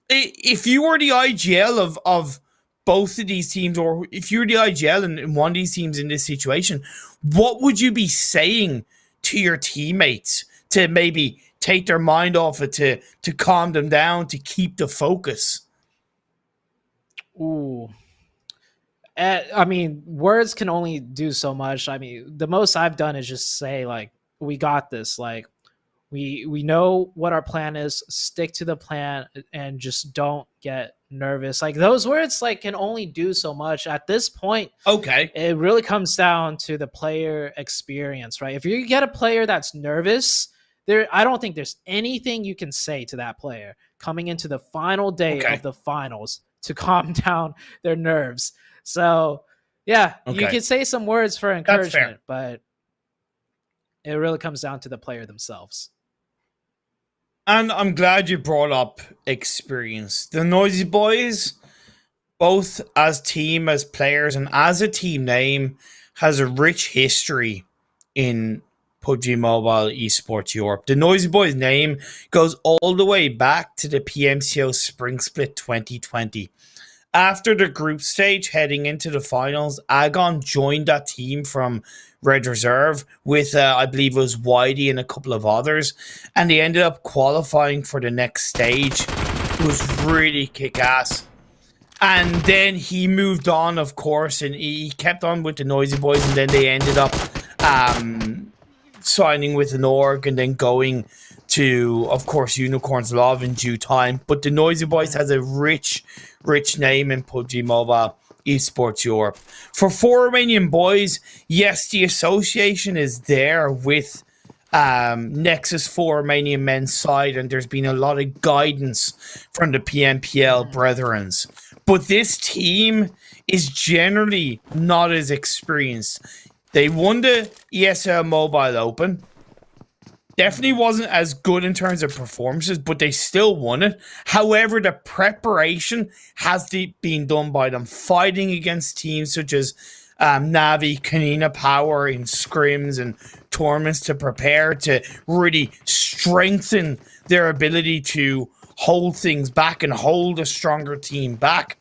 If you were the IGL of both of these teams, or if you're the IGL in one of these teams in this situation, what would you be saying to your teammates to maybe take their mind off it, to calm them down, to keep the focus? Ooh. I mean, words can only do so much. I mean, the most I've done is just say, like, we got this. Like, we know what our plan is. Stick to the plan and just don't get nervous. Like, those words like can only do so much at this point. Okay. It really comes down to the player experience, right? If you get a player that's nervous, I don't think there's anything you can say to that player coming into the final day of the finals to calm down their nerves. So, yeah, you can say some words for encouragement, but it really comes down to the player themselves. And I'm glad you brought up experience. The Noisy Boys, both as team, as players, and as a team name, has a rich history in PUBG Mobile Esports Europe. The Noisy Boys name goes all the way back to the PMCO Spring Split 2020. After the group stage, heading into the finals, Agon joined that team from Red Reserve with, I believe it was Whitey and a couple of others, and they ended up qualifying for the next stage. It was really kick-ass. And then he moved on, of course, and he kept on with the Noisy Boys, and then they ended up signing with an org and then going to, of course, Unicorns Love in due time. But the Noisy Boys has a rich name in PUBG Mobile Esports Europe. For 4 Romanian Boys, yes, the association is there with Nexus 4 Romanian men's side, and there's been a lot of guidance from the PMPL brethrens. But this team is generally not as experienced. They won the ESL Mobile Open. Definitely wasn't as good in terms of performances, but they still won it. However, the preparation has been done by them, fighting against teams such as Navi, Kanina Power in scrims and tournaments to prepare to really strengthen their ability to hold things back and hold a stronger team back.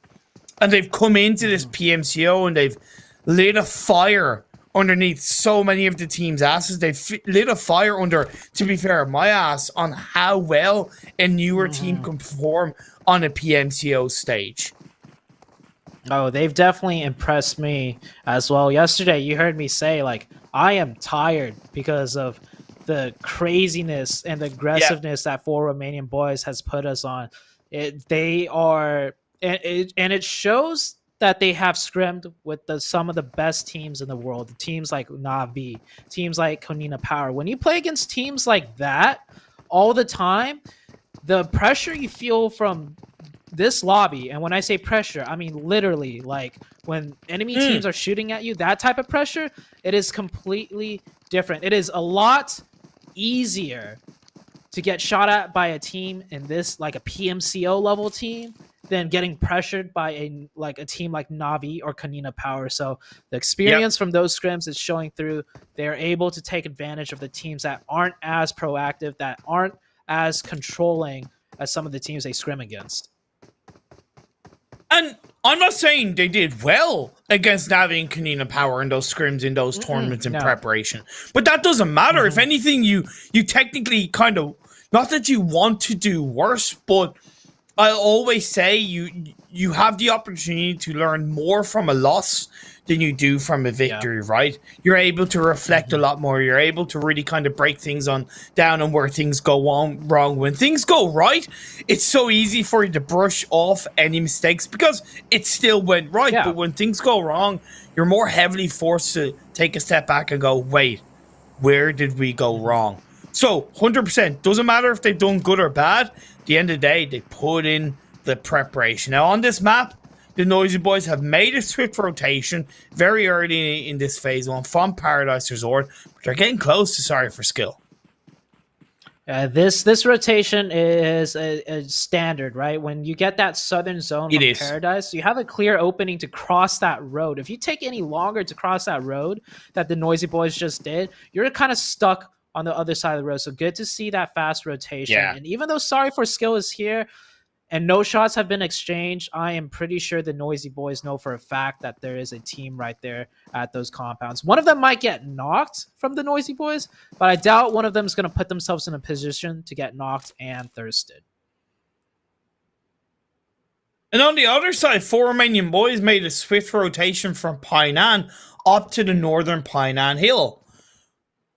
And they've come into this PMCO and they've lit a fire underneath so many of the team's asses. They've lit a fire under, to be fair, my ass on how well a newer team can perform on a PMCO stage. Oh, they've definitely impressed me as well. Yesterday, you heard me say, like, I am tired because of the craziness and the aggressiveness that 4 Romanian Boys has put us on. They are, and it shows that they have scrimmed with some of the best teams in the world. Teams like Navi, teams like Kanina Power. When you play against teams like that all the time, the pressure you feel from this lobby, and when I say pressure, I mean literally, like when enemy teams are shooting at you, that type of pressure, it is completely different. It is a lot easier to get shot at by a team in this, like a PMCO level team, than getting pressured by a team like Navi or Kanina Power. So the experience from those scrims is showing through. They're able to take advantage of the teams that aren't as proactive, that aren't as controlling as some of the teams they scrim against. And I'm not saying they did well against Navi and Kanina Power in those scrims, in those tournaments in preparation. But that doesn't matter. If anything, you technically kind of, not that you want to do worse, but I always say you have the opportunity to learn more from a loss than you do from a victory, right? You're able to reflect a lot more. You're able to really kind of break things down on where things go wrong. When things go right, it's so easy for you to brush off any mistakes because it still went right. But when things go wrong, you're more heavily forced to take a step back and go, wait, where did we go wrong? So 100%, doesn't matter if they've done good or bad. At the end of the day, they put in the preparation. Now on this map, the Noisy Boys have made a swift rotation very early in this phase 1 from Paradise Resort, but they're getting close to Sorry for Skill. This rotation is a standard, right? When you get that southern zone from Paradise, you have a clear opening to cross that road. If you take any longer to cross that road that the Noisy Boys just did, you're kind of stuck on the other side of the road. So good to see that fast rotation. Yeah. And even though Sorry for Skill is here and no shots have been exchanged, I am pretty sure the Noisy Boys know for a fact that there is a team right there at those compounds. One of them might get knocked from the Noisy Boys, but I doubt one of them is going to put themselves in a position to get knocked and thirsted. And on the other side, 4 Romanian Boys made a swift rotation from Painan up to the northern Painan Hill.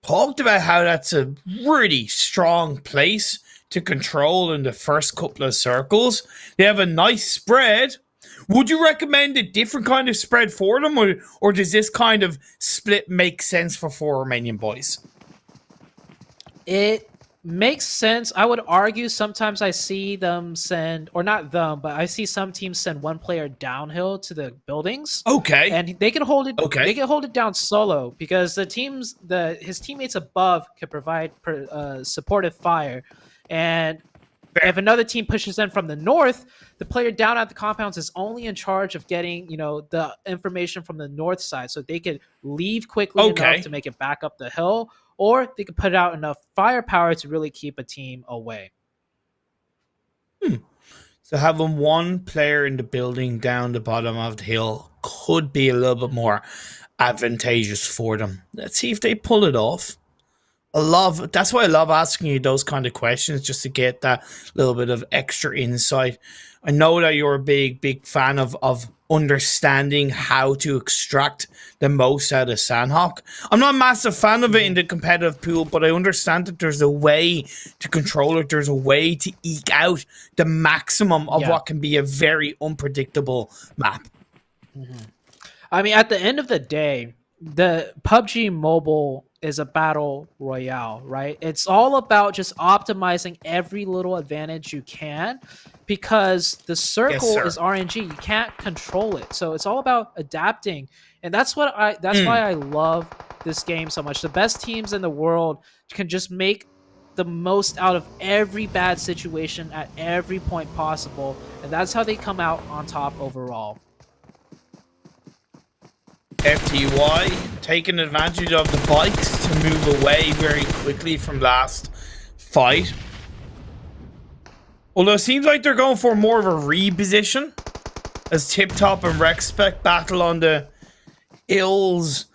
Talked about how that's a really strong place to control in the first couple of circles. They have a nice spread. Would you recommend a different kind of spread for them, or does this kind of split make sense for 4 Romanian Boys? It makes sense. I would argue sometimes I see them send, or not them, but I see some teams send one player downhill to the buildings. Okay. And they can hold it. Okay. They can hold it down solo because his teammates above can provide supportive fire. And if another team pushes in from the north, the player down at the compounds is only in charge of getting, the information from the north side. So they could leave quickly enough to make it back up the hill, or they could put out enough firepower to really keep a team away. So having one player in the building down the bottom of the hill could be a little bit more advantageous for them. Let's see if they pull it off. That's why I love asking you those kind of questions, just to get that little bit of extra insight. I know that you're a big fan of understanding how to extract the most out of Sanhok. I'm not a massive fan of it in the competitive pool, but I understand that there's a way to control it. There's a way to eke out the maximum of what can be a very unpredictable map. I mean, at the end of the day, the PUBG Mobile is a battle royale, right? It's all about just optimizing every little advantage you can, because the circle is RNG. You can't control it. So it's all about adapting. And that's why I love this game so much. The best teams in the world can just make the most out of every bad situation at every point possible. And that's how they come out on top overall. FTY taking advantage of the bikes to move away very quickly from last fight. Although it seems like they're going for more of a reposition as TipTop and Rexpect battle on the hills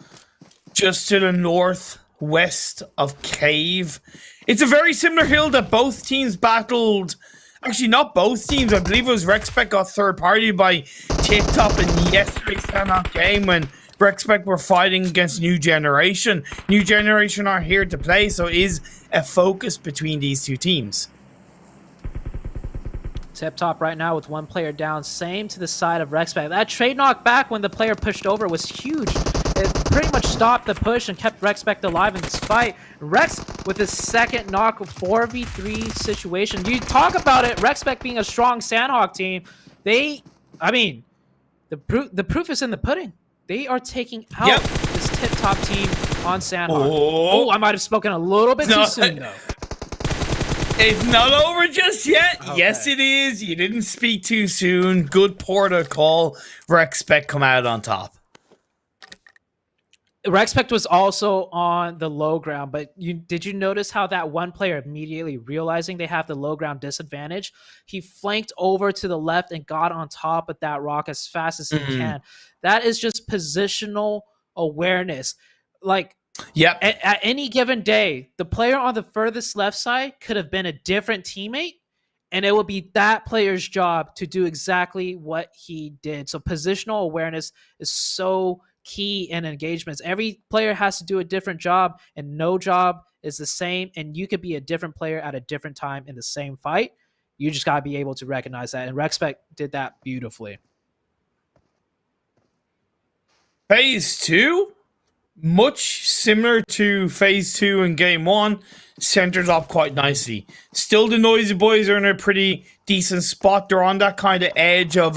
just to the northwest of Cave. It's a very similar hill that both teams battled. Actually, not both teams. I believe it was Rexpect got third party by TipTop in yesterday's Sanhok game when Rexpect were fighting against New Generation. New Generation are here to play, so it is a focus between these two teams. TipTop right now with one player down. Same to the side of Rexpect. That trade knock back when the player pushed over was huge. It pretty much stopped the push and kept Rexpect alive in this fight. Rex with his second knock, 4v3 situation. You talk about it, Rexpect being a strong Sanhok team. The proof is in the pudding. They are taking out this TipTop team on Sanhok. Oh, I might have spoken a little bit too soon, though. It's not over just yet. Okay. Yes, it is. You didn't speak too soon. Good protocol. Rexpect come out on top. Rexpect was also on the low ground, but did you notice how that one player immediately realizing they have the low ground disadvantage, he flanked over to the left and got on top of that rock as fast as he can. That is just positional awareness. Like, at any given day, the player on the furthest left side could have been a different teammate, and it would be that player's job to do exactly what he did. So positional awareness is so key in engagements. Every player has to do a different job, and no job is the same, and you could be a different player at a different time in the same fight. You just got to be able to recognize that, and Rexpect did that beautifully. Phase 2, much similar to Phase 2 in Game 1, centers up quite nicely. Still, the Noisy Boys are in a pretty decent spot. They're on that kind of edge of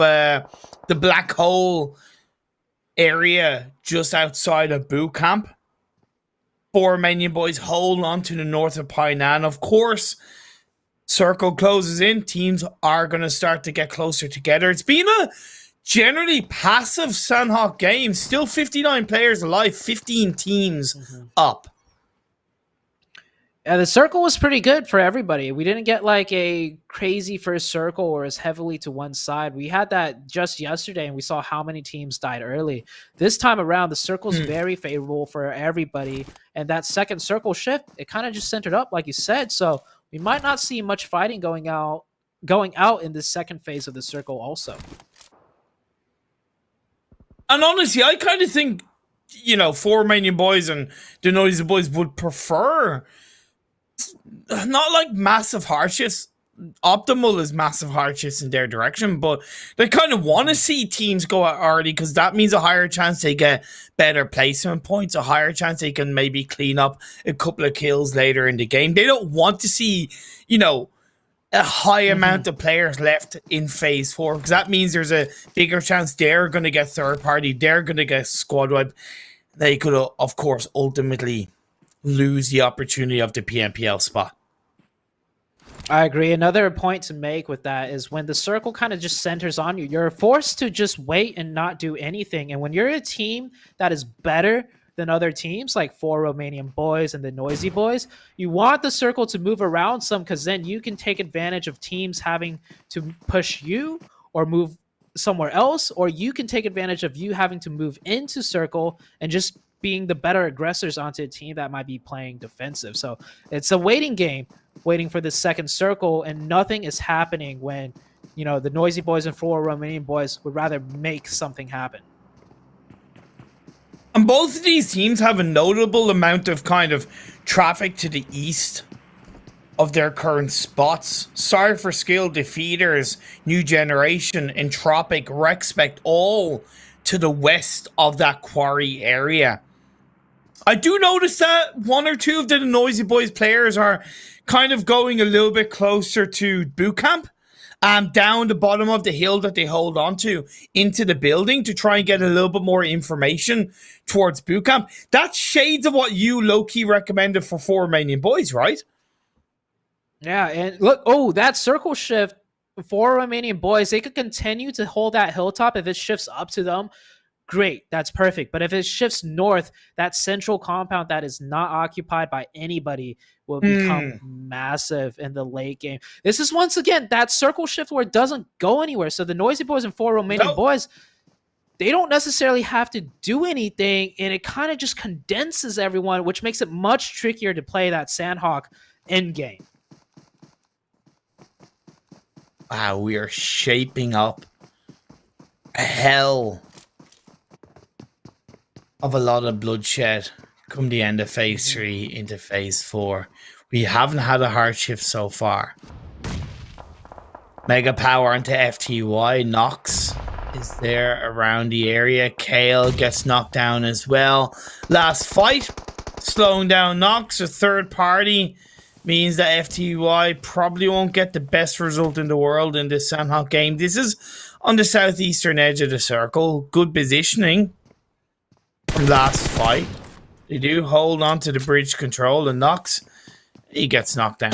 the black hole area just outside of boot camp. 4 Romanian Boys hold on to the north of Painan. Of course, circle closes in. Teams are going to start to get closer together. It's been a generally passive Sanhok game. Still 59 players alive, 15 teams up. Yeah, the circle was pretty good for everybody. We didn't get like a crazy first circle or as heavily to one side. We had that just yesterday, and we saw how many teams died early. This time around, the circle's very favorable for everybody. And that second circle shift, it kind of just centered up, like you said. So we might not see much fighting going out in the second phase of the circle also. And honestly, I kind of think, 4 Romanian Boys and the Noisy Boys would prefer not like massive hardships. Optimal is massive hardships in their direction, but they kind of want to see teams go out early because that means a higher chance they get better placement points, a higher chance they can maybe clean up a couple of kills later in the game. They don't want to see, a high amount of players left in phase 4 because that means there's a bigger chance they're going to get third party, they're going to get squad wipe. They could, of course, ultimately lose the opportunity of the PMPL spot. I agree. Another point to make with that is when the circle kind of just centers on you, you're forced to just wait and not do anything. And when you're a team that is better than other teams, like 4 Romanian Boys and the Noisy Boys, you want the circle to move around some because then you can take advantage of teams having to push you or move somewhere else, or you can take advantage of you having to move into circle and just being the better aggressors onto a team that might be playing defensive. So it's a waiting game, waiting for the second circle, and nothing is happening when, the Noisy Boys and 4 Romanian Boys would rather make something happen. And both of these teams have a notable amount of kind of traffic to the east of their current spots. Sorry for Skill, Defeaters, New Generation, ENTROPIQ, Rexpect, all to the west of that quarry area. I do notice that 1 or 2 of the Noisy Boys players are kind of going a little bit closer to boot camp, down the bottom of the hill that they hold on to into the building to try and get a little bit more information towards boot camp. That's shades of what you low-key recommended for 4 Romanian Boys, right? Yeah, and look, that circle shift for Romanian Boys, they could continue to hold that hilltop. If it shifts up to them, great, that's perfect. But if it shifts north, that central compound that is not occupied by anybody will become massive in the late game. This is, once again, that circle shift where it doesn't go anywhere. So the Noisy Boys and 4 Romanian Boys, they don't necessarily have to do anything, and it kind of just condenses everyone, which makes it much trickier to play that Sanhok end game. Wow, we are shaping up a hell of a lot of bloodshed come the end of phase 3 into phase 4. We haven't had a hard shift so far. Mega power into FTY. Nox is there around the area. Kale gets knocked down as well. Last fight, slowing down Nox. A third party means that FTY probably won't get the best result in the world in this Sanhok game. This is on the southeastern edge of the circle. Good positioning from last fight. They do hold on to the bridge control, and Nox, he gets knocked down.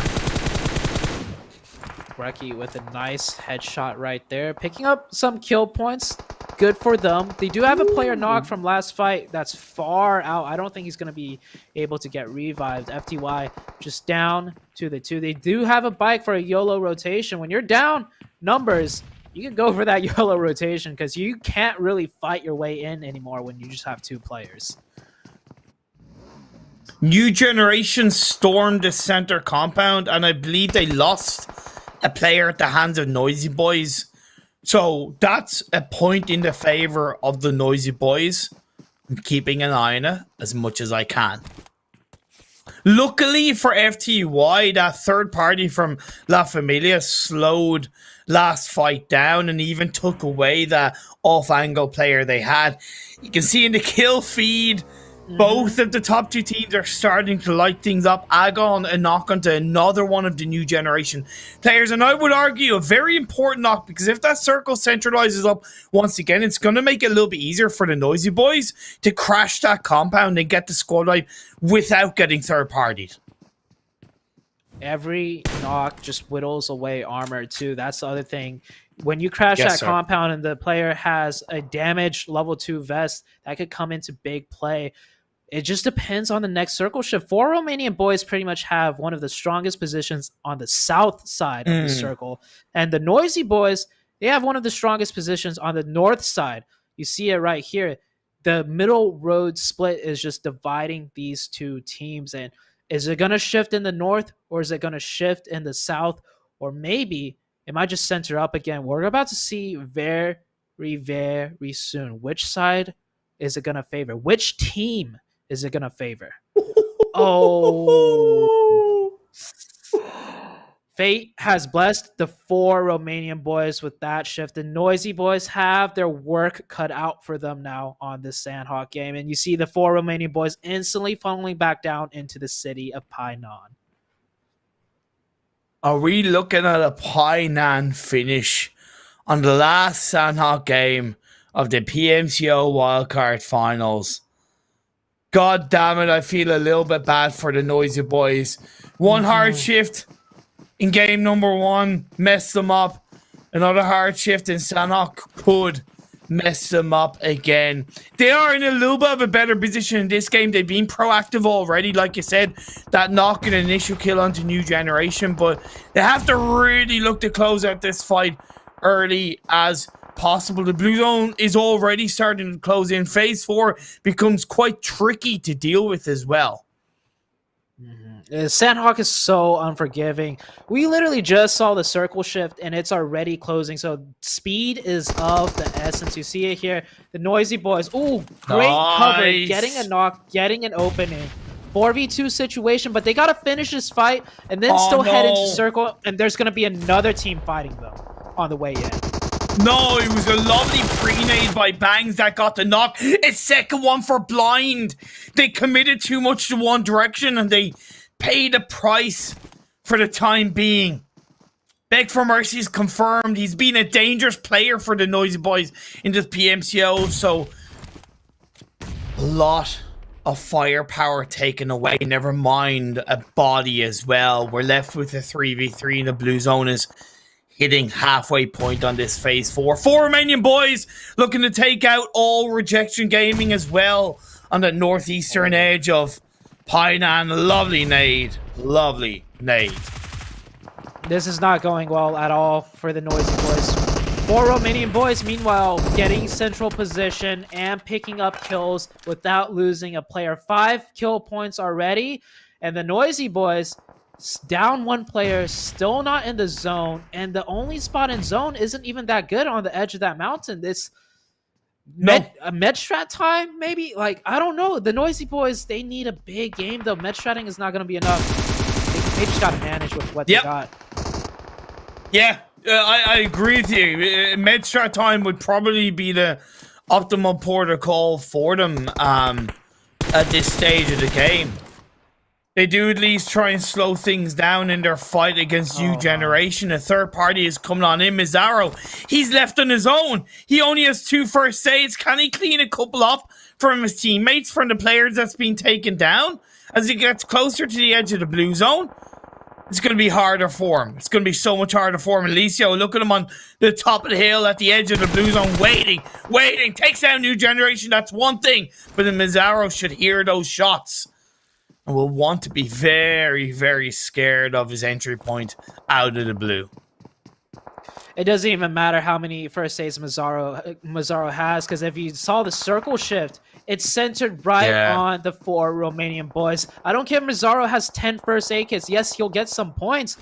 Reki with a nice headshot right there, picking up some kill points. Good for them. They do have a player knock from last fight that's far out. I don't think he's going to be able to get revived. FTY just down to the 2. They do have a bike for a YOLO rotation. When you're down numbers, you can go for that YOLO rotation because you can't really fight your way in anymore when you just have 2 players. New Generation stormed the center compound, and I believe they lost a player at the hands of Noisy Boys. So that's a point in the favor of the Noisy Boys. I'm keeping an eye on it as much as I can. Luckily for FTY, that third party from La Familia slowed last fight down and even took away that off-angle player they had. You can see in the kill feed, Both of the top two teams are starting to light things up. Agon and knock onto another one of the new generation players. And I would argue a very important knock, because if that circle centralizes up once again, it's going to make it a little bit easier for the Noisy Boys to crash that compound and get the squad wipe without getting third-partied. Every knock just whittles away armor too. That's the other thing. When you crash that compound and the player has a damaged level 2 vest, that could come into big play. It just depends on the next circle shift. 4 Romanian Boys pretty much have one of the strongest positions on the south side of the circle. And the Noisy Boys, they have one of the strongest positions on the north side. You see it right here. The middle road split is just dividing these two teams. And is it going to shift in the north, or is it going to shift in the south? Or maybe it might just center up again. We're about to see very, very soon. Which side is it going to favor? Which team is it going to favor? Oh. Fate has blessed the 4 Romanian Boys with that shift. The Noisy Boys have their work cut out for them now on this Sanhok game. And you see the 4 Romanian Boys instantly funneling back down into the city of Painan. Are we looking at a Painan finish on the last Sanhok game of the PMCO Wildcard Finals? God damn it, I feel a little bit bad for the Noisy Boys. One hard shift in game number 1 messed them up. Another hard shift in Sanhok could mess them up again. They are in a little bit of a better position in this game. They've been proactive already, like you said, that knock an initial kill onto new generation, but they have to really look to close out this fight early as possible. The blue zone is already starting to close in. Phase 4 becomes quite tricky to deal with as well. Sanhok is so unforgiving. We literally just saw the circle shift and it's already closing. So speed is of the essence. You see it here. The Noisy Boys. Ooh, great cover. Getting a knock, getting an opening. 4v2 situation, but they got to finish this fight and then head into circle. And there's going to be another team fighting them on the way in. No, it was a lovely pre-nade by Bangs that got the knock. It's second one for Blind. They committed too much to one direction and they paid the price for the time being. Beg for Mercy is confirmed. He's been a dangerous player for the Noisy Boys in this PMCO, so a lot of firepower taken away. Never mind a body as well. We're left with a 3v3 and the blue zone is hitting halfway point on this phase 4. 4 Romanian Boys looking to take out all Rejection Gaming as well on the northeastern edge of Painan. Lovely nade. Lovely nade. This is not going well at all for the Noisy Boys. 4 Romanian Boys, meanwhile, getting central position and picking up kills without losing a player. 5 kill points already. And the Noisy Boys down 1 player, still not in the zone, and the only spot in zone isn't even that good on the edge of that mountain. This a med strat time, maybe? Like, I don't know. The Noisy Boys, they need a big game, though. Med stratting is not going to be enough. They just got to manage with what they got. Yeah, I agree with you. Med strat time would probably be the optimal protocol for them at this stage of the game. They do at least try and slow things down in their fight against new generation. A third party is coming on in. Mizzaro, he's left on his own. He only has 2 first aids. Can he clean a couple up from his teammates, from the players that's been taken down? As he gets closer to the edge of the blue zone, it's going to be harder for him. It's going to be so much harder for him. Alicio, look at him on the top of the hill at the edge of the blue zone, waiting. Takes down new generation. That's one thing. But the Mizzaro should hear those shots and will want to be very, very scared of his entry point out of the blue. It doesn't even matter how many first aids Mizzaro has, because if you saw the circle shift, it's centered right on the 4 Romanian Boys. I don't care if Mizzaro has 10 first aid kits. Yes, he'll get some points,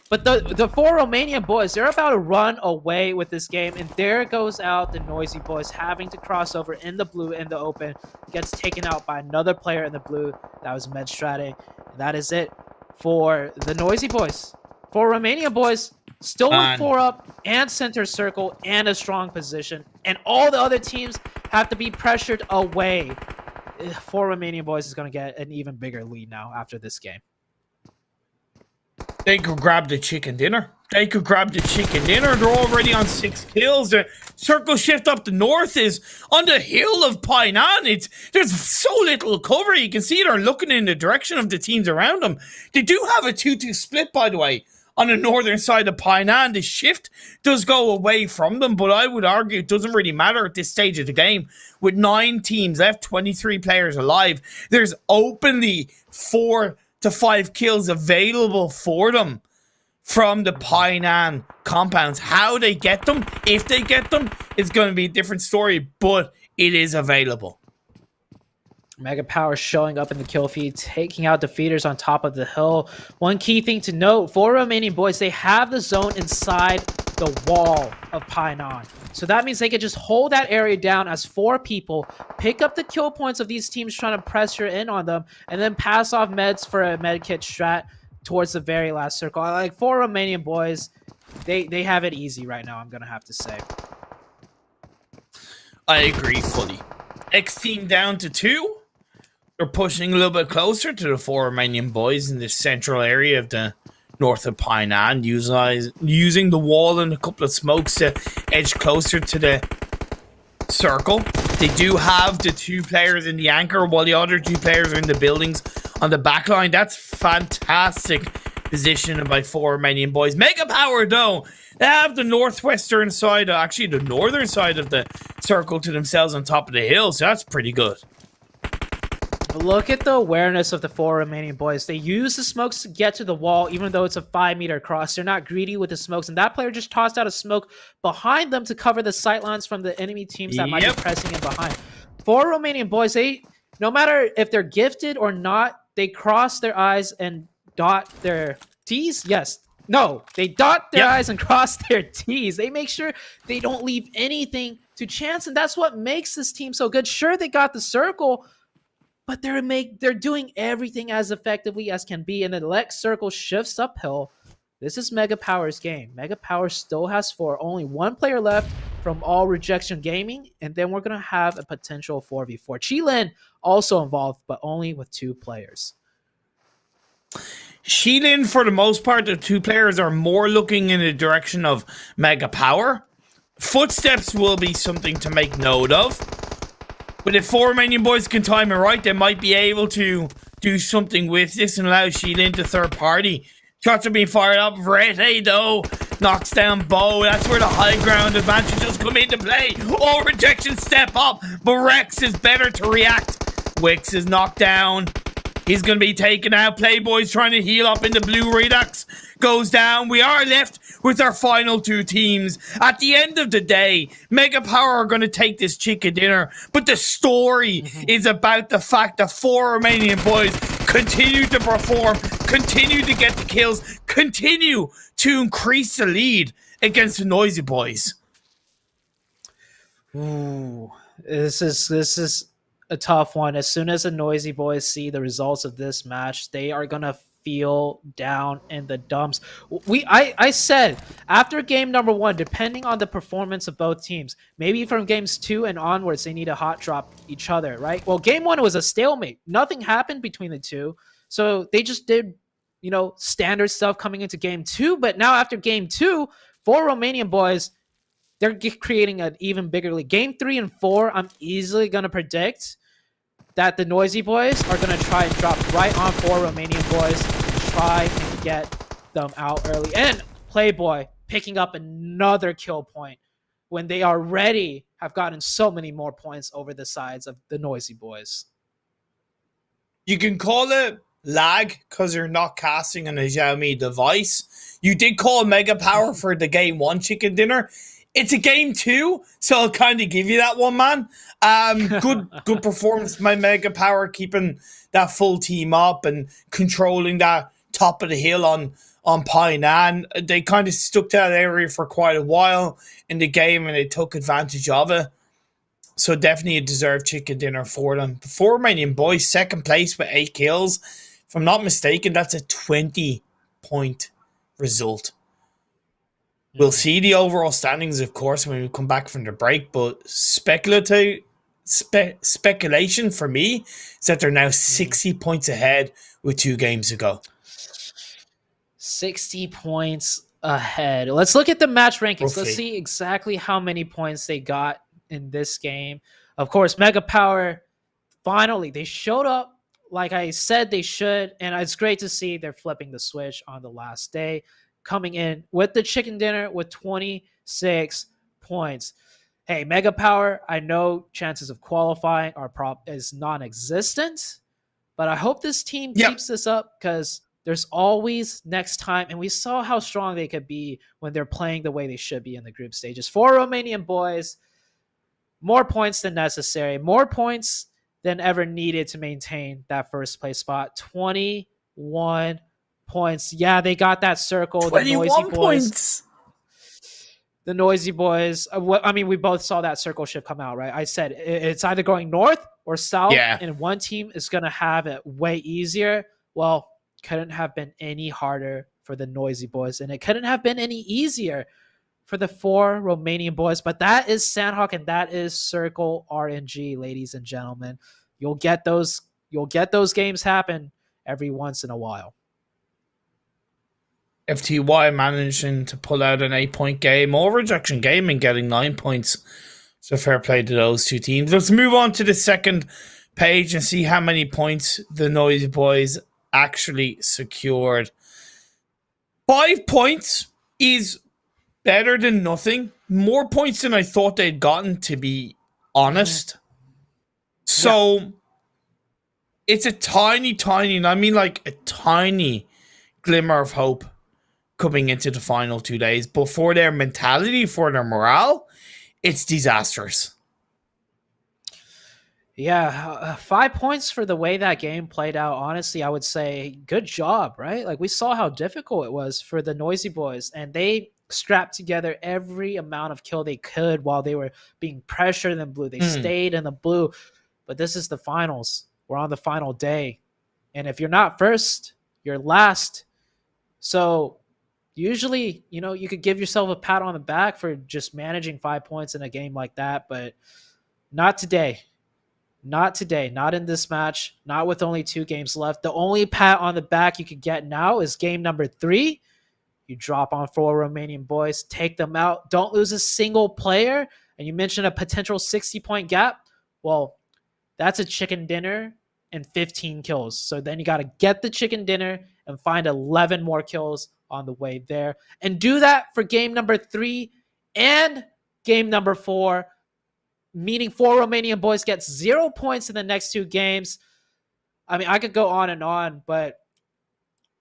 but the 4 Romanian Boys, they're about to run away with this game, and there goes out the Noisy Boys having to cross over in the blue in the open. Gets taken out by another player in the blue. That was med stratting. And that is it for the Noisy Boys. 4 Romanian Boys still with 4 up and center circle and a strong position. And all the other teams have to be pressured away. four Romanian Boys is going to get an even bigger lead now after this game. They could grab the chicken dinner. They're already on 6 kills. The circle shift up the north is on the hill of Painan. There's so little cover. You can see they're looking in the direction of the teams around them. They do have a 2-2 split, by the way, on the northern side of Painan. The shift does go away from them, but I would argue it doesn't really matter at this stage of the game. With 9 teams left, 23 players alive, there's openly 4 to 5 kills available for them from the Painan compounds. How they get them, if they get them, is going to be a different story, but it is available. Mega Power showing up in the kill feed, taking out defeaters on top of the hill. One key thing to note, for Romanian Boys, they have the zone inside the wall of Painan. So that means they could just hold that area down as 4 people, pick up the kill points of these teams trying to pressure in on them, and then pass off meds for a medkit strat towards the very last circle. Like, for Romanian Boys, they have it easy right now, I'm going to have to say. I agree fully. XTEAM down to 2. They're pushing a little bit closer to the 4 Romanian Boys in the central area of the north of Painan, using the wall and a couple of smokes to edge closer to the circle. They do have the 2 players in the anchor, while the other 2 players are in the buildings on the back line. That's fantastic positioning by 4 Romanian Boys. Mega Power, though, they have the northwestern side, actually the northern side of the circle to themselves on top of the hill, so that's pretty good. Look at the awareness of the 4 Romanian Boys. They use the smokes to get to the wall, even though it's a 5-meter cross. They're not greedy with the smokes, and that player just tossed out a smoke behind them to cover the sightlines from the enemy teams that might be pressing in behind. 4 Romanian Boys, they, no matter if they're gifted or not, they cross their eyes and dot their T's. Yes. No, they dot their eyes and cross their T's. They make sure they don't leave anything to chance, and that's what makes this team so good. Sure, they got the circle, but they're doing everything as effectively as can be, and the next circle shifts uphill. This is Mega Power's game. Mega Power still has 4. Only 1 player left from all Rejection Gaming, and then we're going to have a potential 4v4. QILIN also involved, but only with 2 players. QILIN, for the most part, the 2 players are more looking in the direction of Mega Power. Footsteps will be something to make note of. But if 4 Romanian Boys can time it right, they might be able to do something with this and allow QILIN to third party. Shots are being fired up. Rete, though, knocks down Bo. That's where the high ground advantages come into play. All Rejection step up, but Rex is better to react. Wix is knocked down. He's going to be taken out. Playboy's trying to heal up in the blue. Redux goes down. We are left with our final 2 teams. At the end of the day, Mega Power are going to take this chicken dinner. But the story is about the fact that 4 Romanian Boys continue to perform, continue to get the kills, continue to increase the lead against the Noisy Boys. Ooh, this is a tough one. As soon as the Noisy Boys see the results of this match, they are gonna feel down in the dumps. I said after game number 1, depending on the performance of both teams, maybe from games 2 and onwards, they need to hot drop each other, right? Well, game 1 was a stalemate. Nothing happened between the 2, so they just did, standard stuff coming into game 2. But now after game 2, 4 Romanian Boys, they're creating an even bigger lead. Game 3 and 4, I'm easily going to predict that the Noisy Boys are going to try and drop right on 4 Romanian Boys and try and get them out early. And Playboy picking up another kill point when they already have gotten so many more points over the sides of the Noisy Boys. You can call it lag because you're not casting on a Xiaomi device. You did call Mega Power for the game 1 chicken dinner. It's a game 2, so I'll kind of give you that one, man. Good performance by Mega Power, keeping that full team up and controlling that top of the hill on Painan. They kind of stuck to that area for quite a while in the game, and they took advantage of it. So definitely a deserved chicken dinner for them. The 4 Romanian Boys, second place with 8 kills. If I'm not mistaken, that's a 20-point result. We'll see the overall standings, of course, when we come back from the break, but speculatively, speculation for me is that they're now 60 points ahead with 2 games to go. 60 points ahead. Let's look at the match rankings. Roughly. Let's see exactly how many points they got in this game. Of course, Mega Power, finally, they showed up like I said they should, and it's great to see they're flipping the switch on the last day, coming in with the chicken dinner with 26 points. Hey, Mega Power, I know chances of qualifying is non-existent, but I hope this team keeps this up because there's always next time, and we saw how strong they could be when they're playing the way they should be in the group stages. For Romanian Boys, more points than necessary, more points than ever needed to maintain that first place spot. 21 points. Yeah, they got that circle. 21 points. The Noisy Boys. I mean, we both saw that circle shift come out, right? I said it's either going north or south, and one team is going to have it way easier. Well, couldn't have been any harder for the Noisy Boys, and it couldn't have been any easier for the 4 Romanian Boys. But that is Sanhok, and that is Circle RNG, ladies and gentlemen. You'll get those games happen every once in a while. FTY managing to pull out an 8-point game, or Rejection Gaming getting 9 points. So fair play to those 2 teams. Let's move on to the second page and see how many points the Noisy Boys actually secured. 5 points is better than nothing. More points than I thought they'd gotten, to be honest. So it's a tiny, I mean like a tiny glimmer of hope coming into the final 2 days. But for their mentality, for their morale, it's disastrous. Yeah, 5 points for the way that game played out. Honestly, I would say good job, right? Like, we saw how difficult it was for the Noisy Boys, and they strapped together every amount of kill they could while they were being pressured in blue. They stayed in the blue, but this is the finals. We're on the final day, and if you're not first, you're last. So usually, you could give yourself a pat on the back for just managing 5 points in a game like that, but not today. Not today, not in this match, not with only 2 games left. The only pat on the back you could get now is game number 3. You drop on 4 Romanian Boys, take them out, don't lose a single player, and you mentioned a potential 60-point gap. Well, that's a chicken dinner and 15 kills. So then you got to get the chicken dinner and find 11 more kills on the way there. And do that for game number 3 and game number 4. Meaning 4 Romanian Boys gets 0 points in the next 2 games. I mean, I could go on, but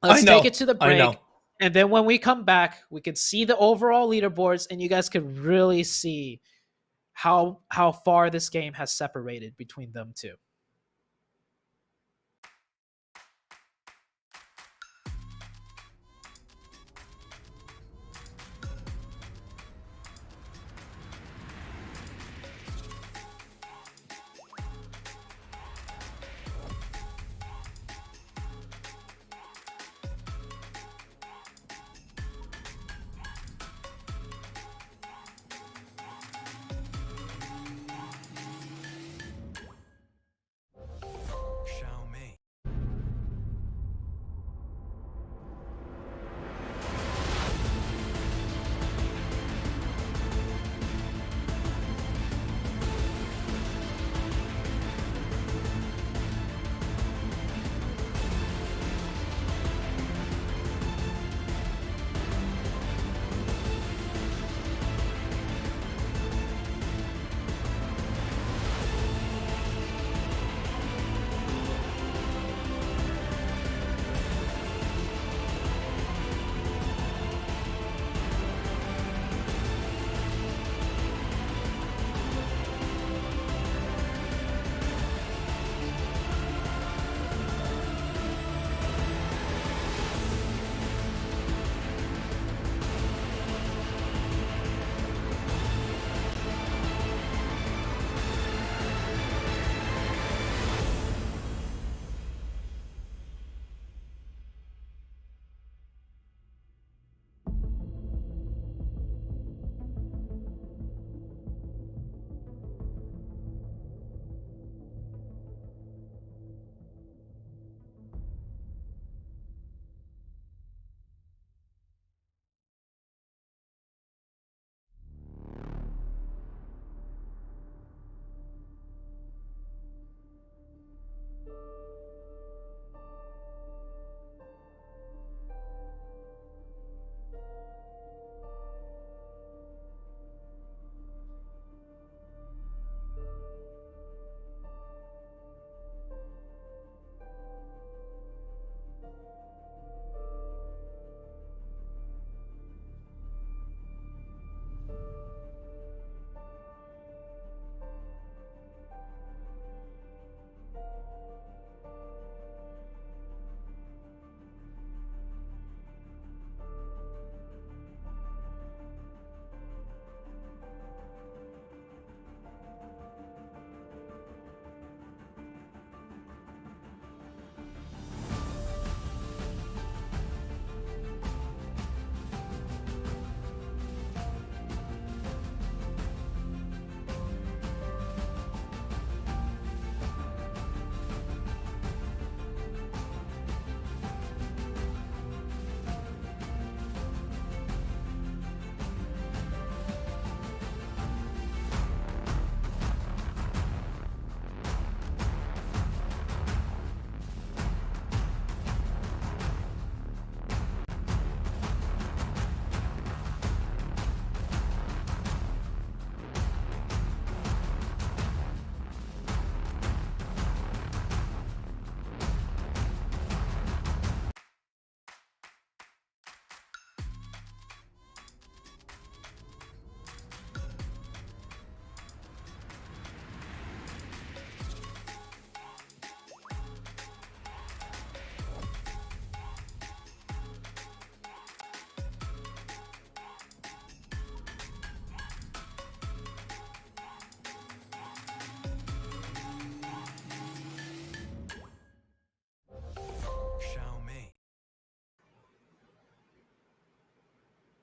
let's take it to the break. And then when we come back, we could see the overall leaderboards, and you guys could really see how far this game has separated between them 2.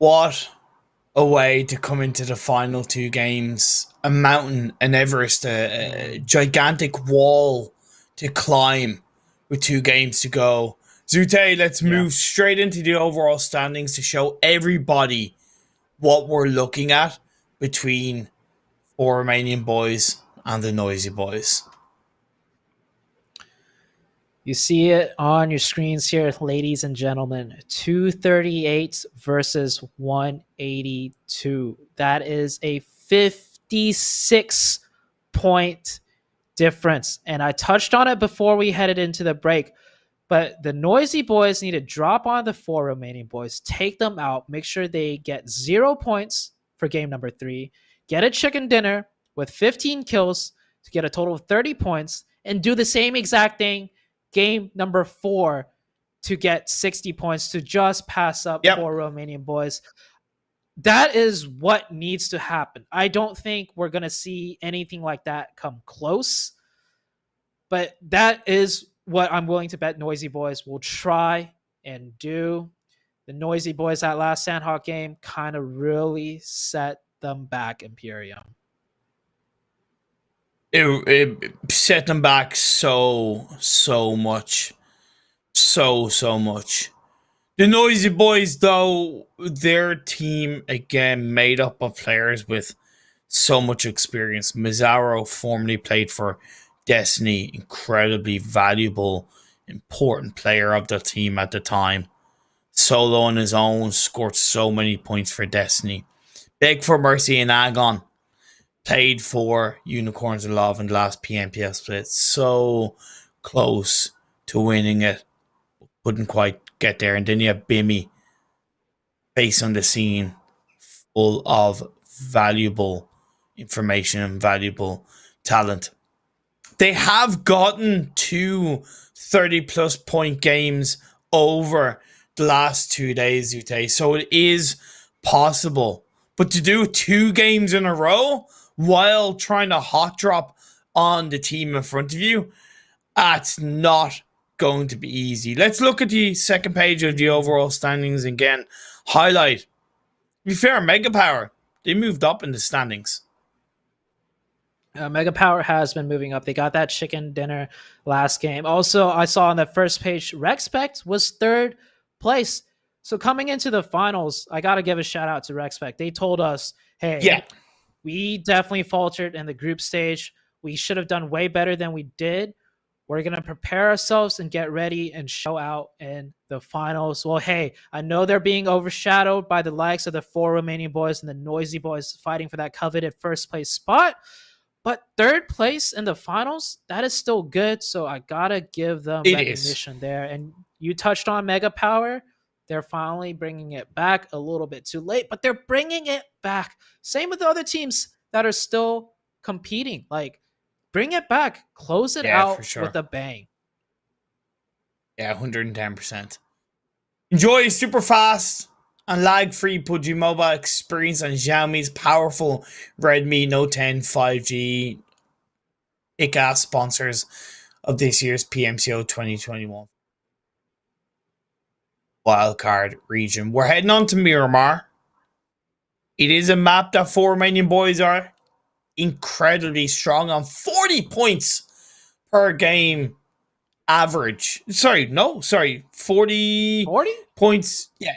What a way to come into the final two games. A mountain, an Everest, a gigantic wall to climb with 2 games to go. Zute, let's move straight into the overall standings to show everybody what we're looking at between 4 Romanian boys and the Noisy Boys. You see it on your screens here, ladies and gentlemen. 238 versus 182. That is a 56 point difference. And I touched on it before we headed into the break. But the Noisy Boys need to drop on the 4 Romanian boys, take them out, make sure they get 0 points for game number 3, get a chicken dinner with 15 kills to get a total of 30 points, and do the same exact thing game number 4 to get 60 points to just pass up 4 Romanian boys. That is what needs to happen. I don't think we're going to see anything like that come close, but that is what I'm willing to bet Noisy Boys will try and do. The Noisy Boys, that last Sanhok game, kind of really set them back, Imperium. It set them back so much. So much. The Noisy Boys, though, their team, again, made up of players with so much experience. Mazzaro formerly played for Destiny, incredibly valuable, important player of the team at the time. Solo on his own, scored so many points for Destiny. Beg for Mercy and Agon played for Unicorns of Love in the last PMPL split. So close to winning it. Couldn't quite get there. And then you have Bimmy face on the scene, full of valuable information and valuable talent. They have gotten 2 30-plus point games over the last 2 days, Ute. So it is possible. But to do 2 games in a row while trying to hot drop on the team in front of you, that's not going to be easy. Let's look at the second page of the overall standings again. Highlight. To be fair, Mega Power, they moved up in the standings. Mega Power has been moving up. They got that chicken dinner last game. Also, I saw on the first page, Rexpect was 3rd place. So coming into the finals, I got to give a shout out to Rexpect. They told us, hey, we definitely faltered in the group stage. We should have done way better than we did. We're going to prepare ourselves and get ready and show out in the finals. Well, hey, I know they're being overshadowed by the likes of the 4 Romanian boys and the Noisy Boys fighting for that coveted first place spot. But 3rd place in the finals, that is still good. So I got to give them recognition there. And you touched on Mega Power. They're finally bringing it back, a little bit too late, but they're bringing it back. Same with the other teams that are still competing. Like, bring it back. Close it out with a bang. Yeah, 110%. Enjoy super fast and lag-free Pubg mobile experience on Xiaomi's powerful Redmi Note 10 5G. Kick-ass sponsors of this year's PMCO 2021 Wildcard region. We're heading on to Miramar. It is a map that 4 Romanian boys are incredibly strong on. 40 points per game average. 40 points. Yeah,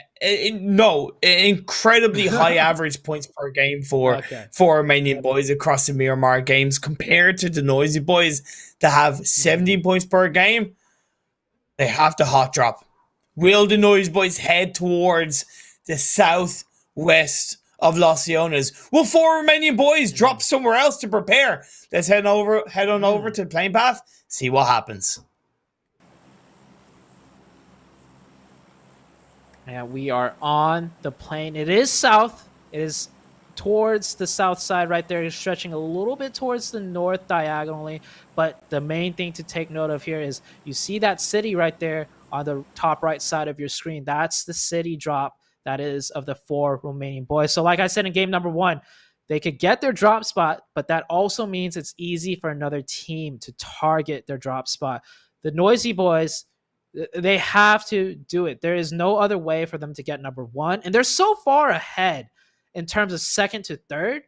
incredibly high average points per game for 4 Romanian boys across the Miramar games compared to the Noisy Boys that have 17 points per game. They have to hot drop. Will the Noisy Boys head towards the southwest of Los Leones? Will 4 Romanian boys drop somewhere else to prepare? Let's head on over to the plane path, see what happens. And we are on the plane. It is south. It is towards the south side right there. It's stretching a little bit towards the north diagonally. But the main thing to take note of here is you see that city right there on the top right side of your screen. That's the city drop that is of the 4 Romanian boys. So like I said in game number 1, they could get their drop spot, but that also means it's easy for another team to target their drop spot. The Noisy Boys, They have to do it. There is no other way for them to get number one. And they're so far ahead in terms of second to third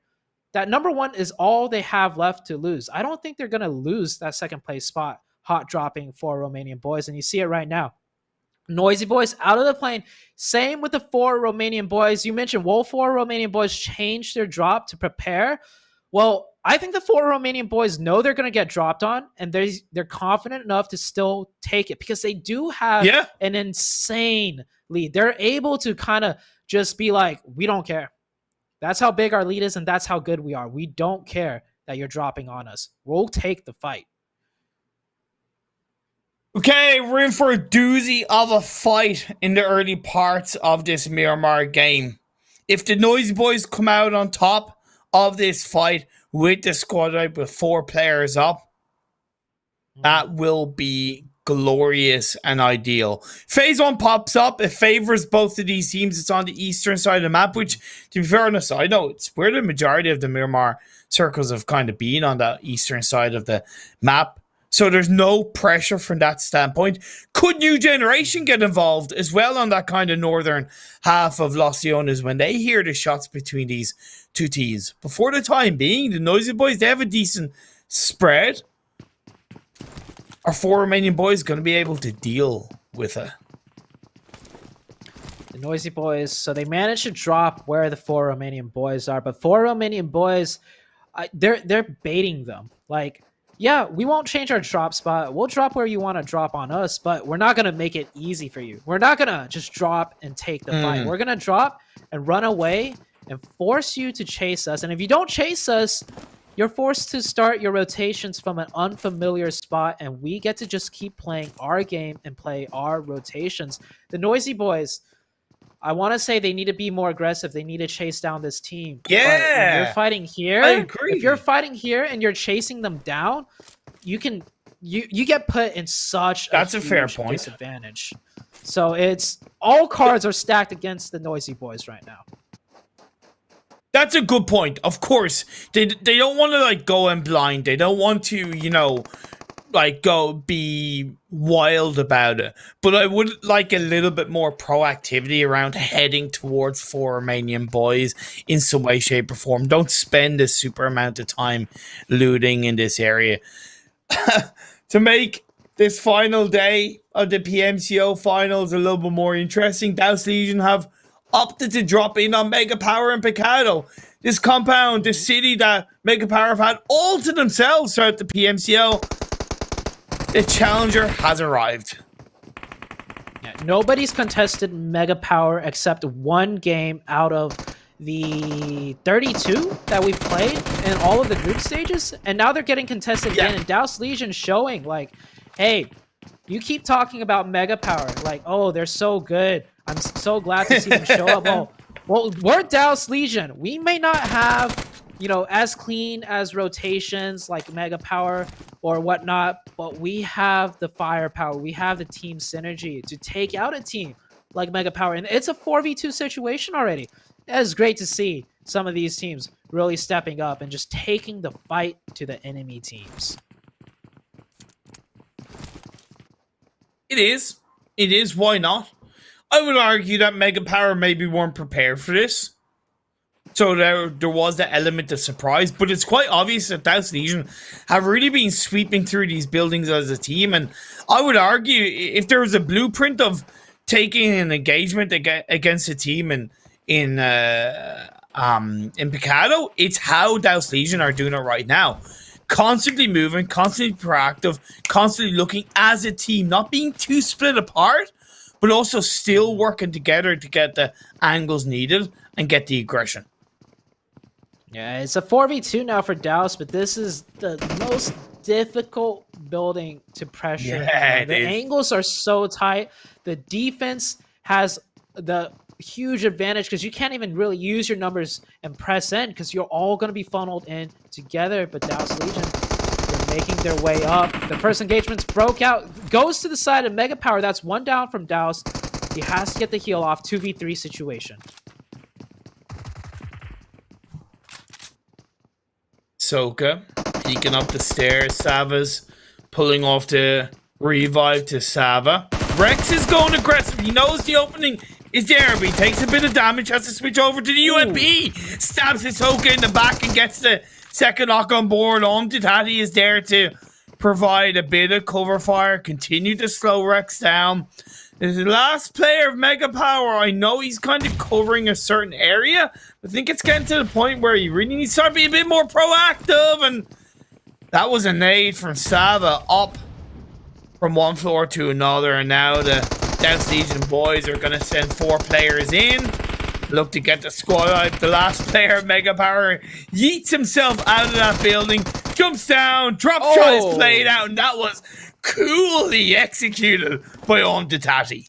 that number one is all they have left to lose. I don't think they're going to lose that second place spot, hot dropping for Romanian Boys. And you see it right now. Noisy Boys out of the plane. Same with the 4 Romanian Boys. You mentioned, will 4 Romanian Boys change their drop to prepare? Well, I think the 4 Romanian Boys know they're going to get dropped on, and they're confident enough to still take it because they do have an insane lead. They're able to kind of just be like, we don't care. That's how big our lead is, and that's how good we are. We don't care that you're dropping on us. We'll take the fight. Okay, we're in for a doozy of a fight in the early parts of this Miramar game. If the Noisy Boys come out on top of this fight with the squad out with 4 players up, that will be glorious and ideal. Phase 1 pops up. It favors both of these teams. It's on the eastern side of the map, which, to be fair on the side note, it's where the majority of the Miramar circles have kind of been, on the eastern side of the map. So there's no pressure from that standpoint. Could New Generation get involved as well on that kind of northern half of Los Leones when they hear the shots between these two teams? But for the time being, the Noisy Boys, they have a decent spread. Are 4 Romanian Boys going to be able to deal with it? The Noisy Boys, so they managed to drop where the 4 Romanian Boys are, but 4 Romanian Boys, they're baiting them. Like, yeah, we won't change our drop spot. We'll drop where you want to drop on us, but we're not going to make it easy for you. We're not going to just drop and take the fight. We're going to drop and run away and force you to chase us. And if you don't chase us, you're forced to start your rotations from an unfamiliar spot, and we get to just keep playing our game and play our rotations. The Noisy Boys, I want to say they need to be more aggressive. They need to chase down this team. Yeah. But when you're fighting here, I agree. If you're fighting here and you're chasing them down, you get put in such a fair point. Disadvantage. So it's all cards are stacked against the Noisy Boys right now. That's a good point. Of course, they don't want to like go in blind. They don't want to, like go be wild about it. But I would like a little bit more proactivity around heading towards 4 Romanian Boys in some way, shape, or form. Don't spend a super amount of time looting in this area. To make this final day of the PMCO finals a little bit more interesting, Daos Legion have opted to drop in on Mega Power and Picado. This compound, this city that Mega Power have had all to themselves throughout the PMCO. The challenger has arrived. Yeah, nobody's contested Mega Power except one game out of the 32 that we've played in all of the group stages, and now they're getting contested again. And Daos Legion showing like, hey, you keep talking about Mega Power, like, oh, they're so good. I'm so glad to see them show up. Well, we're Daos Legion. We may not have, as clean as rotations like Mega Power or whatnot, but we have the firepower. We have the team synergy to take out a team like Mega Power. And it's a 4v2 situation already. It is great to see some of these teams really stepping up and just taking the fight to the enemy teams. It is. It is. Why not? I would argue that Mega Power maybe weren't prepared for this. So there was the element of surprise, but it's quite obvious that Daos Legion have really been sweeping through these buildings as a team. And I would argue if there was a blueprint of taking an engagement against a team in Picado, it's how Daos Legion are doing it right now. Constantly moving, constantly proactive, constantly looking as a team, not being too split apart, but also still working together to get the angles needed and get the aggression. Yeah, it's a 4v2 now for Daos, but this is the most difficult building to pressure. Yeah, the angles are so tight. The defense has the huge advantage because you can't even really use your numbers and press in because you're all going to be funneled in together. But Daos Legion, they're making their way up. The first engagement's broke out. Goes to the side of Mega Power. That's one down from Daos. He has to get the heal off. 2v3 situation. Soka peeking up the stairs. Sava's pulling off the revive to Sava. Rex is going aggressive. He knows the opening is there, but he takes a bit of damage, has to switch over to the UMP. Stabs his Hoka in the back and gets the second knock on board. Tati is there to provide a bit of cover fire, continue to slow Rex down. The last player of Mega Power, I know he's kind of covering a certain area. I think it's getting to the point where he really needs to start being a bit more proactive, and that was a nade from Sava up from one floor to another, and now the Daos Legion boys are going to send 4 players in. Look to get the squad out. The last player of Mega Power yeets himself out of that building, jumps down, drop shot is played out, and that was coolly executed by Tati.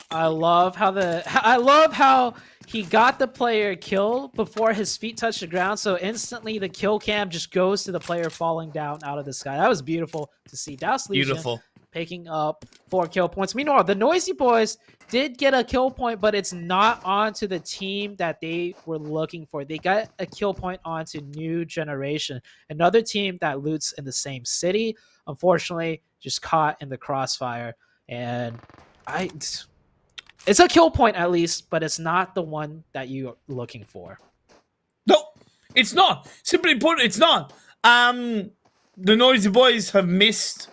I love how he got the player killed before his feet touched the ground, so instantly the kill cam just goes to the player falling down out of the sky. That was beautiful to see. Daos Legion picking up 4 kill points. Meanwhile, the Noisy Boys did get a kill point, but it's not onto the team that they were looking for. They got a kill point onto New Generation, another team that loots in the same city. Unfortunately, just caught in the crossfire, and it's a kill point at least, but it's not the one that you're looking for. No, it's not. Simply put, it's not. The Noisy Boys have missed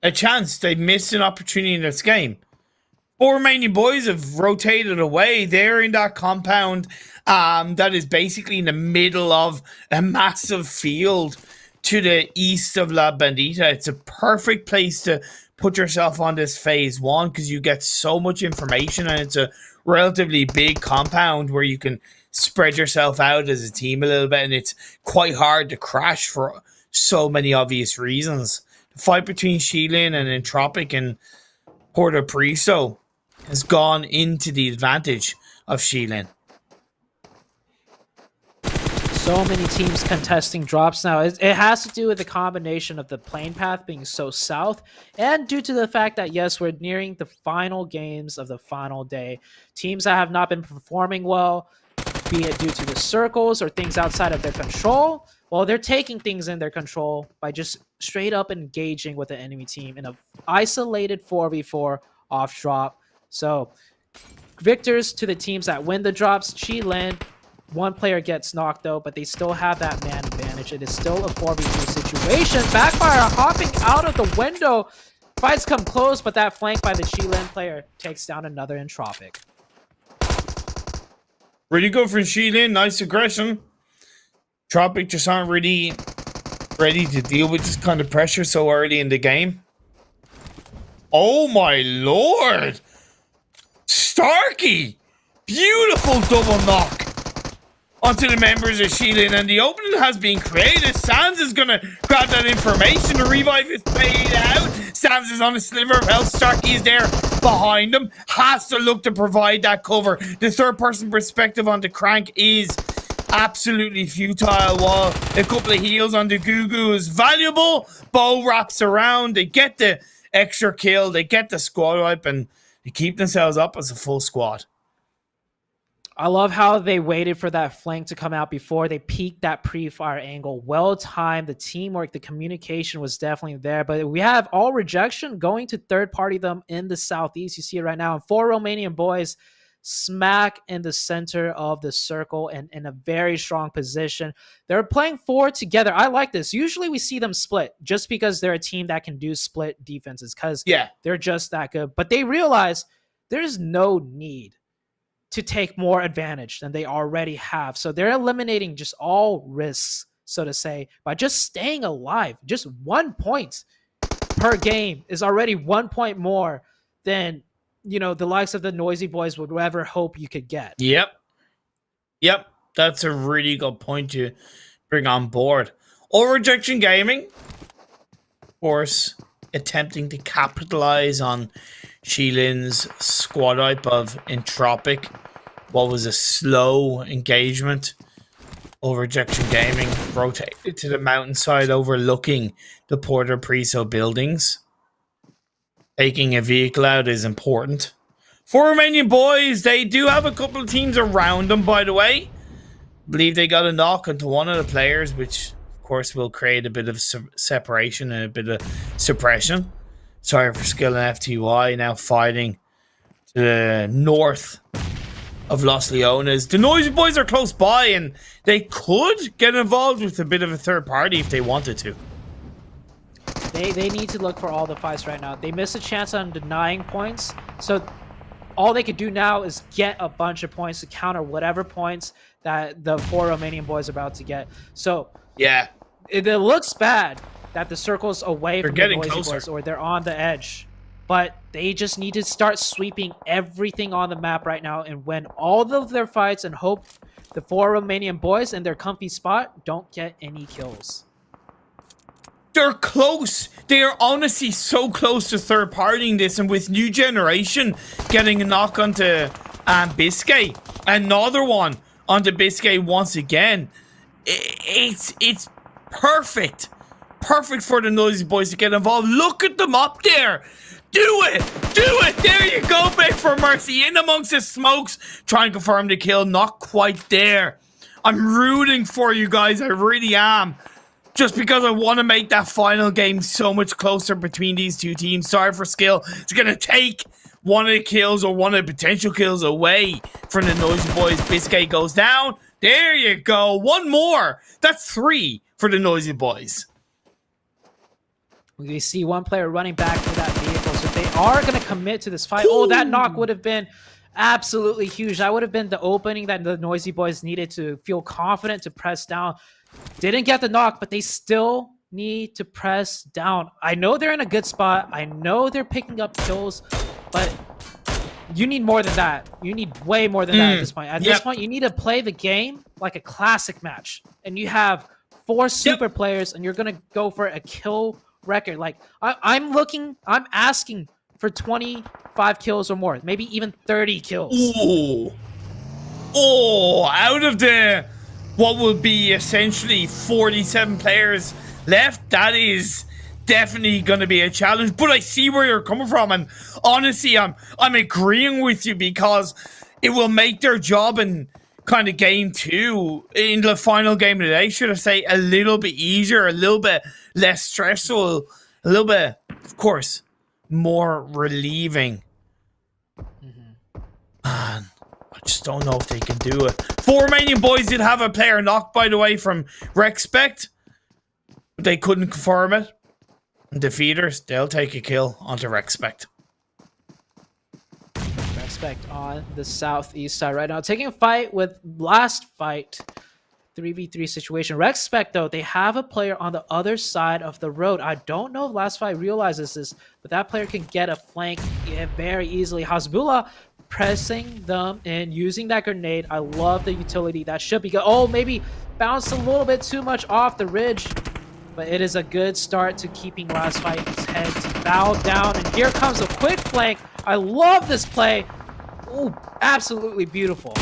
a chance. They've missed an opportunity in this game. 4 Romanian Boys have rotated away. They're in that compound that is basically in the middle of a massive field to the east of La Bandita. It's a perfect place to put yourself on this phase 1 because you get so much information, and it's a relatively big compound where you can spread yourself out as a team a little bit, and it's quite hard to crash for so many obvious reasons. The fight between QILIN and ENTROPIQ and Porto Priso has gone into the advantage of QILIN. So many teams contesting drops now. It has to do with the combination of the plane path being so south, and due to the fact that, yes, we're nearing the final games of the final day. Teams that have not been performing well, be it due to the circles or things outside of their control, well, they're taking things in their control by just straight up engaging with the enemy team in an isolated 4v4 off drop. So, victors to the teams that win the drops. QILIN, 1 player gets knocked though, but they still have that man advantage. It is still a 4v2 situation. Backfire hopping out of the window. Fights come close, but that flank by the QILIN player takes down another ENTROPIQ. Really good for QILIN. Nice aggression. ENTROPIQ just aren't really ready to deal with this kind of pressure so early in the game. Oh my lord! Starkey! Beautiful double knock onto the members of QILIN, and the opening has been created. Sans is going to grab that information. The revive is paid out. Sans is on a sliver of health. Starkey is there behind him. Has to look to provide that cover. The third-person perspective on the crank is absolutely futile, while a couple of heals on the Gugu is valuable. Bo wraps around. They get the extra kill. They get the squad wipe, and they keep themselves up as a full squad. I love how they waited for that flank to come out before they peeked that pre-fire angle. Well timed, the teamwork, the communication was definitely there. But we have all Rejection going to third party them in the southeast. You see it right now. And 4 Romanian Boys smack in the center of the circle and in a very strong position. They're playing 4 together. I like this. Usually we see them split just because they're a team that can do split defenses because they're just that good. But they realize there's no need to take more advantage than they already have. So they're eliminating just all risks, so to say, by just staying alive. Just 1 point per game is already 1 point more than, you know, the likes of the Noisy Boys would ever hope you could get. Yep. That's a really good point to bring on board. All Rejection Gaming, of course, attempting to capitalize on QILIN's squad wipe of ENTROPIQ. What was a slow engagement. All Rejection Gaming rotated to the mountainside overlooking the Porto Priso buildings. Taking a vehicle out is important. 4 Romanian Boys, they do have a couple of teams around them, by the way. I believe they got a knock onto one of the players, which, of course, will create a bit of separation and a bit of suppression. Sorry for Skill and FTY now fighting to the north of Los Leones. The Noisy Boys are close by and they could get involved with a bit of a third party if they wanted to. They need to look for all the fights right now. They missed a chance on denying points, so all they could do now is get a bunch of points to counter whatever points that the 4 Romanian boys are about to get. So yeah, it looks bad that the circle's away from the Noisy closer. Boys or they're on the edge. But they just need to start sweeping everything on the map right now and win all of their fights and hope the 4 Romanian boys in their comfy spot don't get any kills. They're close. They are honestly so close to third partying this, and with New Generation getting a knock onto Biscay, another one onto Biscay once again, it's perfect. Perfect for the Noisy Boys to get involved. Look at them up there. Do it! Do it! There you go, Big for Mercy. In amongst the smokes. Try and confirm the kill. Not quite there. I'm rooting for you guys. I really am. Just because I want to make that final game so much closer between these two teams. Sorry for Skill. It's going to take one of the kills or one of the potential kills away from the Noisy Boys. Biscay goes down. There you go. One more. That's 3 for the Noisy Boys. We see one player running back to that vehicle, so they are going to commit to this fight. Ooh. Oh, that knock would have been absolutely huge. That would have been the opening that the Noisy Boys needed to feel confident to press down. Didn't get the knock, but they still need to press down. I know they're in a good spot. I know they're picking up kills, but you need more than that. You need way more than that at this point. At this point, you need to play the game like a classic match. And you have 4 super players, and you're going to go for a kill record. Like, I'm asking for 25 kills or more, maybe even 30 kills. Ooh. Oh, out of the what will be essentially 47 players left, that is definitely going to be a challenge. But I see where you're coming from, and honestly, I'm agreeing with you, because it will make their job in kind of game 2, in the final game of the day, should I say, a little bit easier, a little bit less stressful, a little bit, of course, more relieving. Man, I just don't know if they can do it. 4 Romanian boys did have a player knocked, by the way, from Rexpect. They couldn't confirm it. Defeaters, they'll take a kill onto Rexpect. Rexpect on the southeast side right now, taking a fight with last fight 3v3 situation. Rexpect, though, they have a player on the other side of the road. I don't know if last fight realizes this, but that player can get a flank very easily. Hasbullah pressing them and using that grenade. I love the utility. That should be good. Oh, maybe bounced a little bit too much off the ridge, but it is a good start to keeping last fight's head to bow down. And here comes a quick flank. I love this play. Ooh, absolutely beautiful.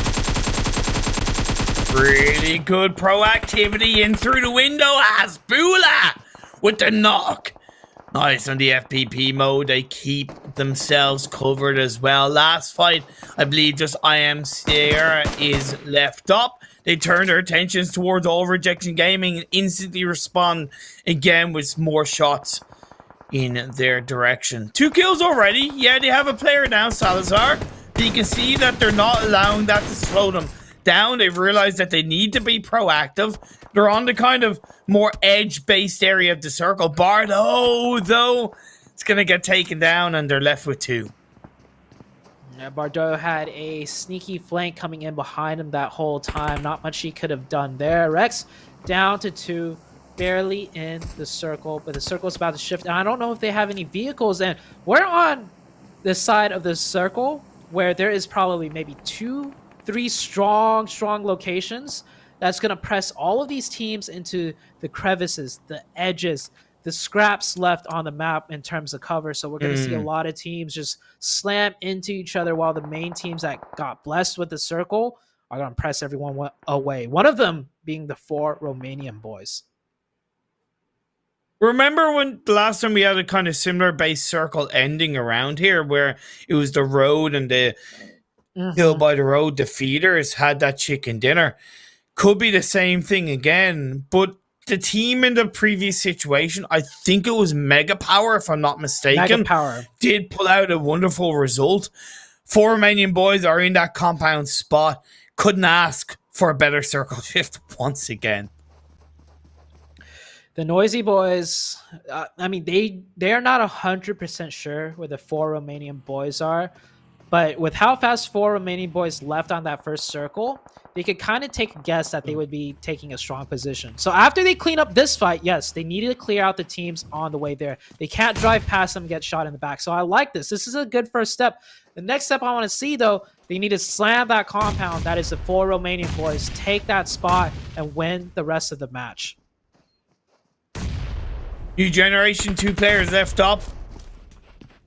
Really good proactivity in through the window. Hasbullah with the knock. Nice on the FPP mode. They keep themselves covered as well. Last fight, I believe just IM Sierra is left up. They turn their attentions towards all Rejection Gaming and instantly respond again with more shots in their direction. 2 kills already. Yeah, they have a player down, Salazar. But you can see that they're not allowing that to slow them down. They've realized that they need to be proactive. They're on the kind of more edge-based area of the circle. Bardo, though, it's going to get taken down, and they're left with 2. Yeah, Bardo had a sneaky flank coming in behind him that whole time. Not much he could have done there. Rex down to 2, barely in the circle, but the circle's about to shift. And I don't know if they have any vehicles, and we're on the side of the circle where there is probably maybe 2, 3 strong locations that's going to press all of these teams into the crevices, the edges, the scraps left on the map in terms of cover. So we're going to see a lot of teams just slam into each other, while the main teams that got blessed with the circle are going to press everyone away. One of them being the 4 Romanian boys. Remember when the last time we had a kind of similar base circle ending around here, where it was the road and the hill by the road, the feeders had that chicken dinner? Could be the same thing again, but the team in the previous situation, I think it was Mega Power, if I'm not mistaken, Mega Power did pull out a wonderful result. 4 Romanian boys are in that compound spot. Couldn't ask for a better circle shift once again. The Noisy Boys, I mean, they are not 100% sure where the 4 Romanian boys are, but with how fast 4 Romanian boys left on that first circle, they could kind of take a guess that they would be taking a strong position. So after they clean up this fight, yes, they needed to clear out the teams on the way there. They can't drive past them and get shot in the back. So I like this. This is a good first step. The next step I want to see, though, they need to slam that compound. That is the 4 Romanian boys. Take that spot and win the rest of the match. New generation, 2 players left up.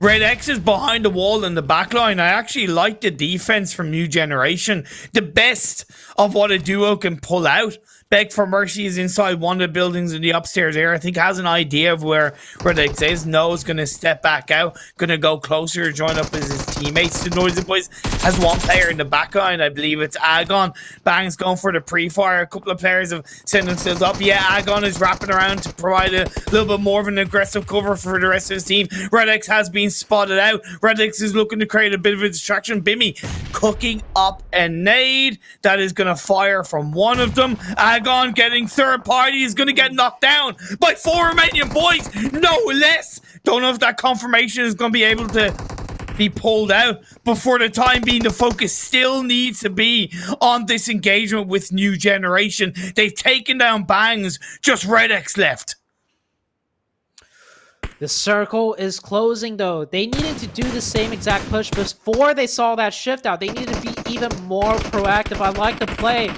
Red X is behind the wall in the back line. I actually like the defense from New Generation. The best of what a duo can pull out. Beg for Mercy is inside one of the buildings in the upstairs area. I think has an idea of where Red X is. Noah's going to step back out. Going to go closer to join up as his teammates. The Noisy Boys has 1 player in the back line. I believe it's Agon. Bang's going for the pre-fire. A couple of players have sent themselves up. Yeah, Agon is wrapping around to provide a little bit more of an aggressive cover for the rest of his team. Red X has been spotted out. Red X is looking to create a bit of a distraction. Bimmy cooking up a nade that is going to fire from one of them. Agon getting third party is going to get knocked down by 4 Romanian boys, no less. Don't know if that confirmation is going to be able to be pulled out, but for the time being, the focus still needs to be on this engagement with New Generation. They've taken down Bangs, just Red X left. The circle is closing, though. They needed to do the same exact push before they saw that shift out. They needed to be even more proactive. I like the play,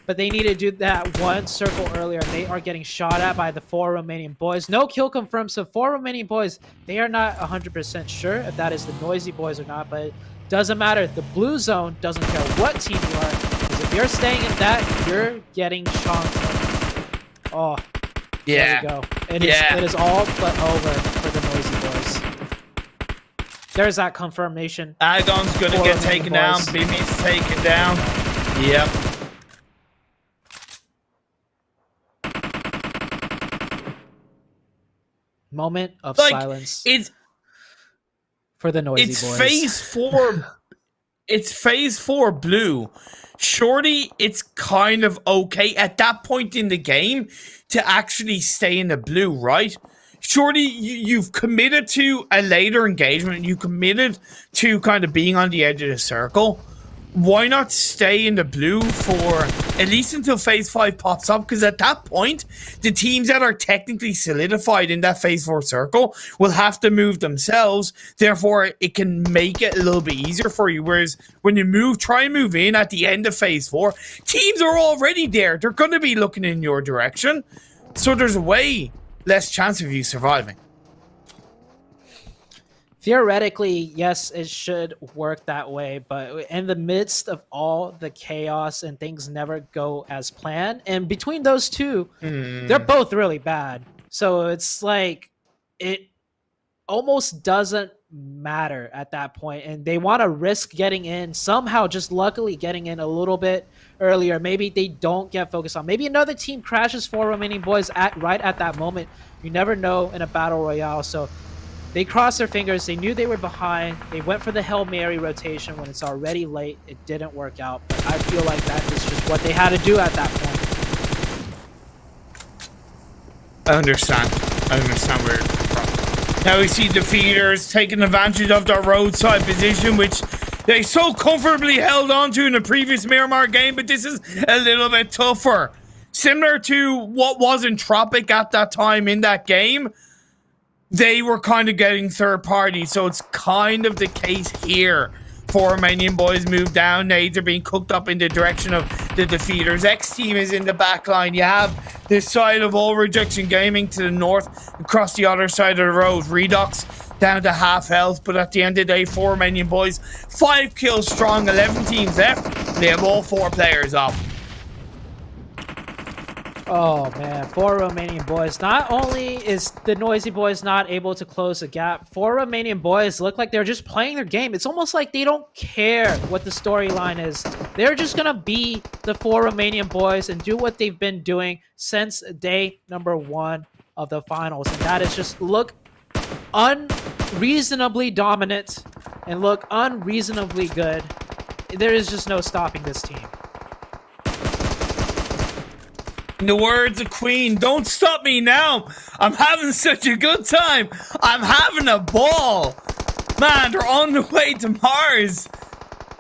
but they need to do that one circle earlier. They are getting shot at by the 4 Romanian boys. No kill confirmed, so 4 Romanian boys, they are not 100% sure if that is the Noisy Boys or not, but it doesn't matter. The blue zone doesn't care what team you are, because if you're staying in that, you're getting chonked. Oh, yeah. There we go. It is all but over for the Noisy Boys. There's that confirmation. Agon's going to get taken down. Bimmy's taken down. Yep. Moment of silence for the Noisy Boys. It's phase 4 blue. Shorty, it's kind of okay at that point in the game to actually stay in the blue, right? Shorty, you've committed to a later engagement. You committed to kind of being on the edge of the circle. Why not stay in the blue for at least until phase 5 pops up? Because at that point, the teams that are technically solidified in that phase 4 circle will have to move themselves. Therefore, it can make it a little bit easier for you. Whereas when you try and move in at the end of phase 4, teams are already there. They're going to be looking in your direction. So there's a way less chance of you surviving. Theoretically, yes, it should work that way, but in the midst of all the chaos and things never go as planned, and between those two, they're both really bad. So it's like, it almost doesn't matter at that point, and they want to risk getting in, somehow just luckily getting in a little bit earlier. Maybe they don't get focused on. Maybe another team crashes 4 Romanian boys right at that moment. You never know in a battle royale, so they crossed their fingers. They knew they were behind. They went for the Hail Mary rotation when it's already late. It didn't work out. But I feel like that is just what they had to do at that point. I understand where you're coming from. Now we see defeaters taking advantage of their roadside position, which they so comfortably held on to in the previous Miramar game, but this is a little bit tougher. Similar to what was ENTROPIQ at that time in that game, they were kind of getting third party, so it's kind of the case here. 4 Romanian boys move down. Nades are being cooked up in the direction of the defeaters. XTEAM is in the back line. You have this side of all Rejection Gaming to the north, across the other side of the road. Redux down to half health, but at the end of the day, 4 Romanian boys, 5 kills strong, 11 teams left. They have all 4 players up. Oh man, four Romanian boys. Not only is the Noisy Boys not able to close the gap, four Romanian boys look like they're just playing their game. It's almost like they don't care what the storyline is. They're just gonna be the four Romanian boys and do what they've been doing since day number 1 of the finals. And that is just look unreasonably dominant and look unreasonably good. There is just no stopping this team. In the words of Queen, don't stop me now. I'm having such a good time. I'm having a ball. Man, they're on the way to Mars.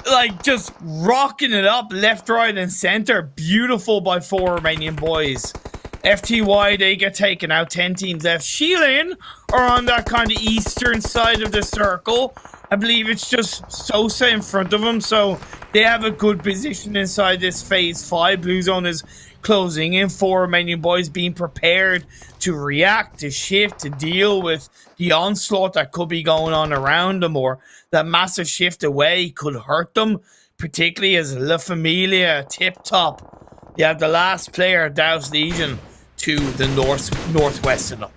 Like, just rocking it up left, right, and center. Beautiful by four Romanian boys. FTY, they get taken out. 10 teams left. QILIN are on that kind of eastern side of the circle. I believe it's just Sosa in front of them, so they have a good position inside this phase 5. Blue Zone is closing in. Four Romanian boys being prepared to react, to shift, to deal with the onslaught that could be going on around them, or that massive shift away could hurt them, particularly as La Familia, Tip Top. You have the last player, Daos Legion, to the northwest of them.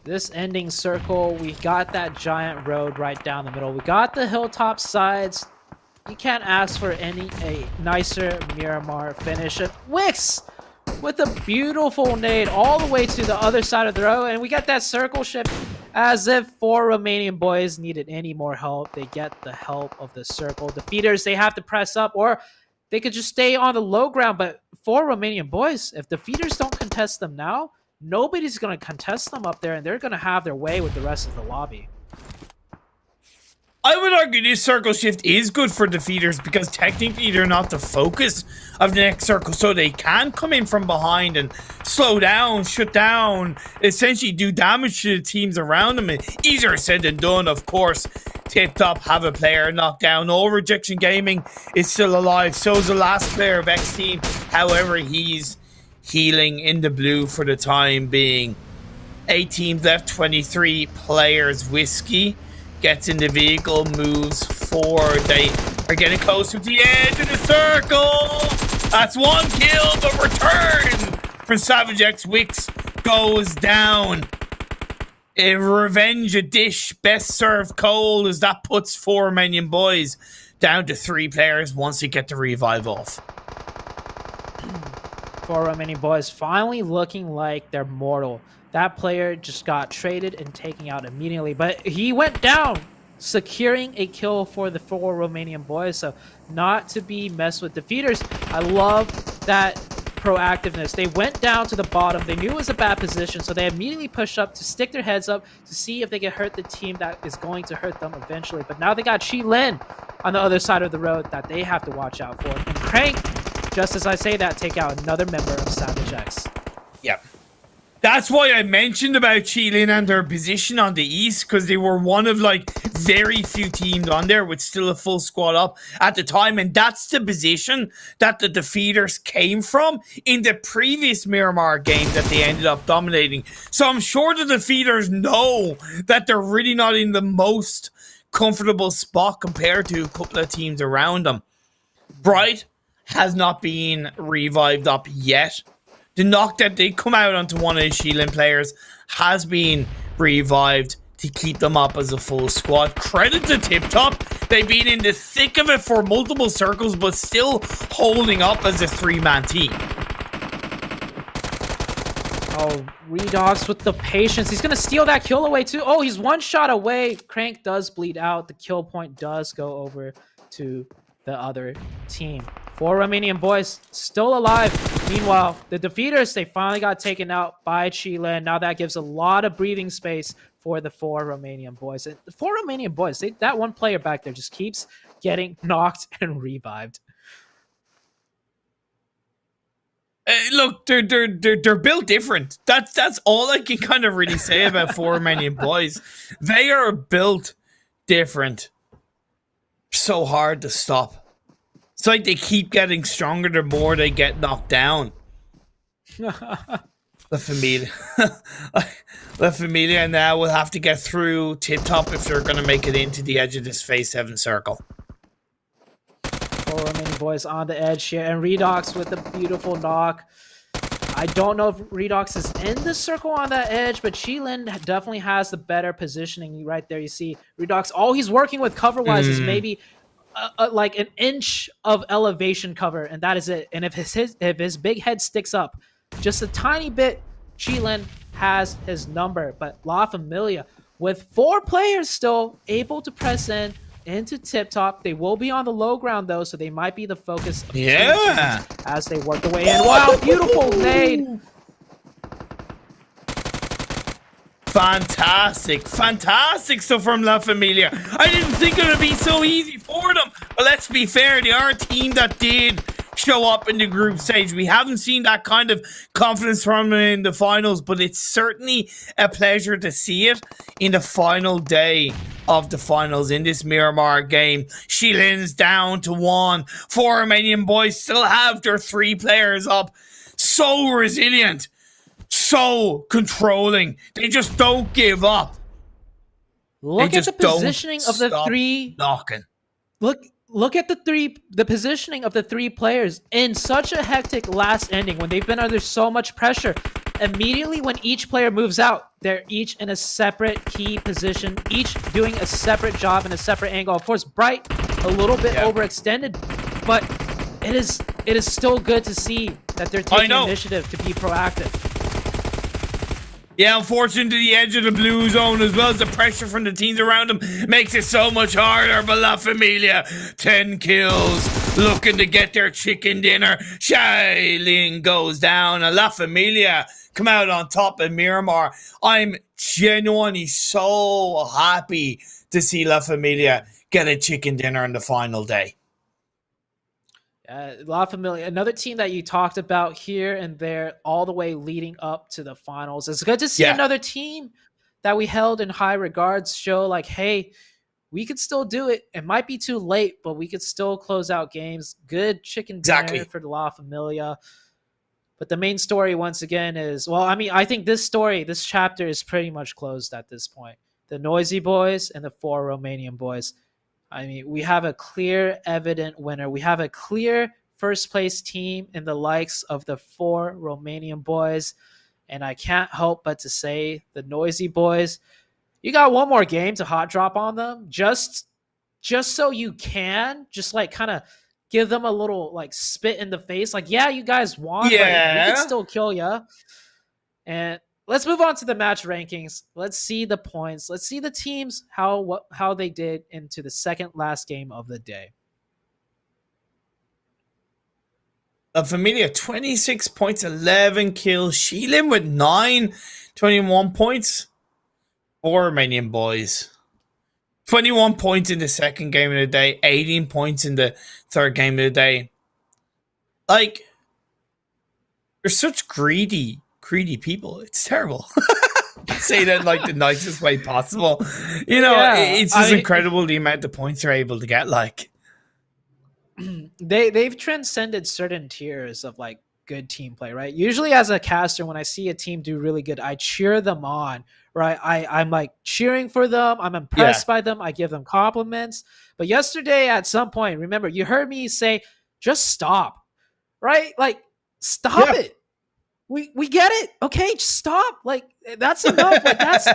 This ending circle, we got that giant road right down the middle. We got the hilltop sides. You can't ask for a nicer Miramar finish. And Wix with a beautiful nade all the way to the other side of the road. And we got that circle shift as if four Romanian boys needed any more help. They get the help of the circle. Defeaters, they have to press up, or they could just stay on the low ground. But four Romanian boys, if defeaters don't contest them now, nobody's going to contest them up there, and they're going to have their way with the rest of the lobby. I would argue this circle shift is good for defeaters because technically they're not the focus of the next circle, so they can come in from behind and slow down, shut down, essentially do damage to the teams around them. Easier said than done, of course. Tip Top have a player knocked down. All Rejection Gaming is still alive. So is the last player of XTEAM. However, he's healing in the blue for the time being. 8 teams left, 23 players. Whiskey gets in the vehicle, moves forward. They are getting close to the edge of the circle. That's one kill, but return from Savage X. Wix goes down. A revenge a dish, best served cold, as that puts four Romanian boys down to 3 players once they get the revive off. Four Romanian boys finally looking like they're mortal. That player just got traded and taken out immediately, but he went down, securing a kill for the four Romanian boys. So not to be messed with. Defeaters, I love that proactiveness. They went down to the bottom. They knew it was a bad position, so they immediately pushed up to stick their heads up to see if they can hurt the team that is going to hurt them eventually. But now they got QILIN on the other side of the road that they have to watch out for. And Crank, just as I say that, take out another member of Savage X. Yep. That's why I mentioned about QILIN and their position on the east, because they were one of like very few teams on there with still a full squad up at the time, and that's the position that the defeaters came from in the previous Miramar game that they ended up dominating. So I'm sure the defeaters know that they're really not in the most comfortable spot compared to a couple of teams around them. Bright has not been revived up yet. The knock that they come out onto one of the QILIN players has been revived to keep them up as a full squad. Credit to Tip Top. They've been in the thick of it for multiple circles, but still holding up as a 3-man team. Oh, Redox with the patience. He's going to steal that kill away too. Oh, he's one shot away. Crank does bleed out. The kill point does go over to the other team. Four Romanian boys still alive. Meanwhile, the defeaters, they finally got taken out by QILIN. Now that gives a lot of breathing space for the four Romanian boys. And the four Romanian boys, that one player back there just keeps getting knocked and revived. Look, they're built different. That's all I can kind of really say about four Romanian boys. They are built different. So hard to stop. It's like they keep getting stronger the more they get knocked down. La Familia. La Familia now will have to get through Tip Top if they're going to make it into the edge of this phase 7 circle. Four Romanian Boys on the edge here, and Redox with a beautiful knock. I don't know if Redox is in the circle on that edge, but QILIN definitely has the better positioning right there. You see Redox, all he's working with cover-wise is maybe like an inch of elevation cover, and that is it. And if his big head sticks up just a tiny bit, QILIN has his number. But La Familia, with 4 players still able to press in into Tip Top, they will be on the low ground though, so they might be the focus of teams as they work their way in. Wow, beautiful nade. Fantastic stuff from La Familia. I didn't think it would be so easy for them, but let's be fair, they are a team that did show up in the group stage. We haven't seen that kind of confidence from them in the finals, but it's certainly a pleasure to see it in the final day of the finals in this Miramar game. QILIN's down to 1. 4 Romanian Boys still have their 3 players up. So resilient, so controlling. They just don't give up. Look at the positioning of the 3 knocking. Look at the positioning of the 3 players in such a hectic last ending when they've been under so much pressure. Immediately when each player moves out, they're each in a separate key position, each doing a separate job in a separate angle. Of course, Bright a little bit overextended, but it is still good to see that they're taking initiative to be proactive. Yeah, unfortunately, the edge of the blue zone, as well as the pressure from the teams around them, makes it so much harder. But La Familia, 10 kills, looking to get their chicken dinner. QILIN goes down, and La Familia come out on top of Miramar. I'm genuinely so happy to see La Familia get a chicken dinner on the final day. La Familia, another team that you talked about here and there all the way leading up to the finals. It's good to see another team that we held in high regards show like, hey, we could still do it. It might be too late, but we could still close out games. Good chicken dinner for the La Familia. But the main story, once again, is, well, I mean, I think this chapter is pretty much closed at this point. The Noisy Boys and the 4 Romanian Boys. I mean, we have a clear, evident winner. We have a clear first place team in the likes of the 4 Romanian Boys. And I can't help but to say the Noisy Boys, you got one more game to hot drop on them. Just so you can just like kind of give them a little like spit in the face. Like, yeah, you guys won, but we can still kill ya. And let's move on to the match rankings. Let's see the points. Let's see the teams, how they did into the second last game of the day. Familia, 26 points, 11 kills. QILIN with 9, 21 points. 4 Romanian Boys. 21 points in the second game of the day. 18 points in the third game of the day. Like, they're such greedy people. It's terrible. I say that in like the nicest way possible. You know, it's just incredible the amount of points they're able to get. Like, they've transcended certain tiers of like good team play, right? Usually as a caster, when I see a team do really good, I cheer them on, right? I'm like cheering for them. I'm impressed by them. I give them compliments. But yesterday at some point, remember, you heard me say, just stop, right? Like, stop it. We get it. Okay, just stop. Like, that's enough. Like, that's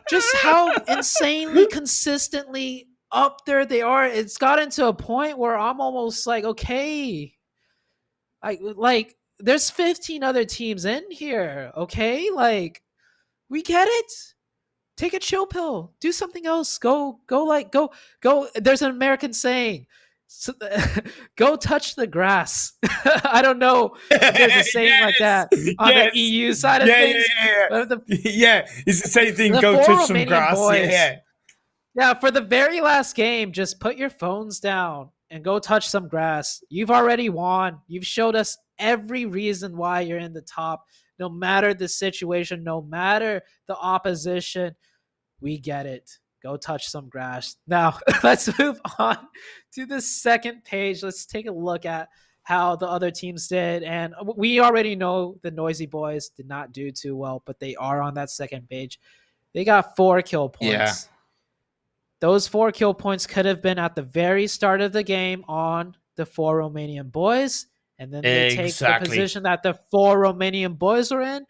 just how insanely consistently up there they are. It's gotten to a point where I'm almost like, okay, like there's 15 other teams in here. Okay, like we get it. Take a chill pill. Do something else. Go. There's an American saying. So, go touch the grass. I don't know if there's a saying like that on the EU side of things. It's the same thing. Go touch some grass. Boys, yeah, for the very last game, just put your phones down and go touch some grass. You've already won. You've showed us every reason why you're in the top. No matter the situation, no matter the opposition, we get it. Go touch some grass. Now, let's move on to the second page. Let's take a look at how the other teams did. And we already know the Noisy Boys did not do too well, but they are on that second page. They got 4 kill points. Yeah. those 4 kill points could have been at the very start of the game on the 4 Romanian boys, and then they take the position that the 4 Romanian boys are in.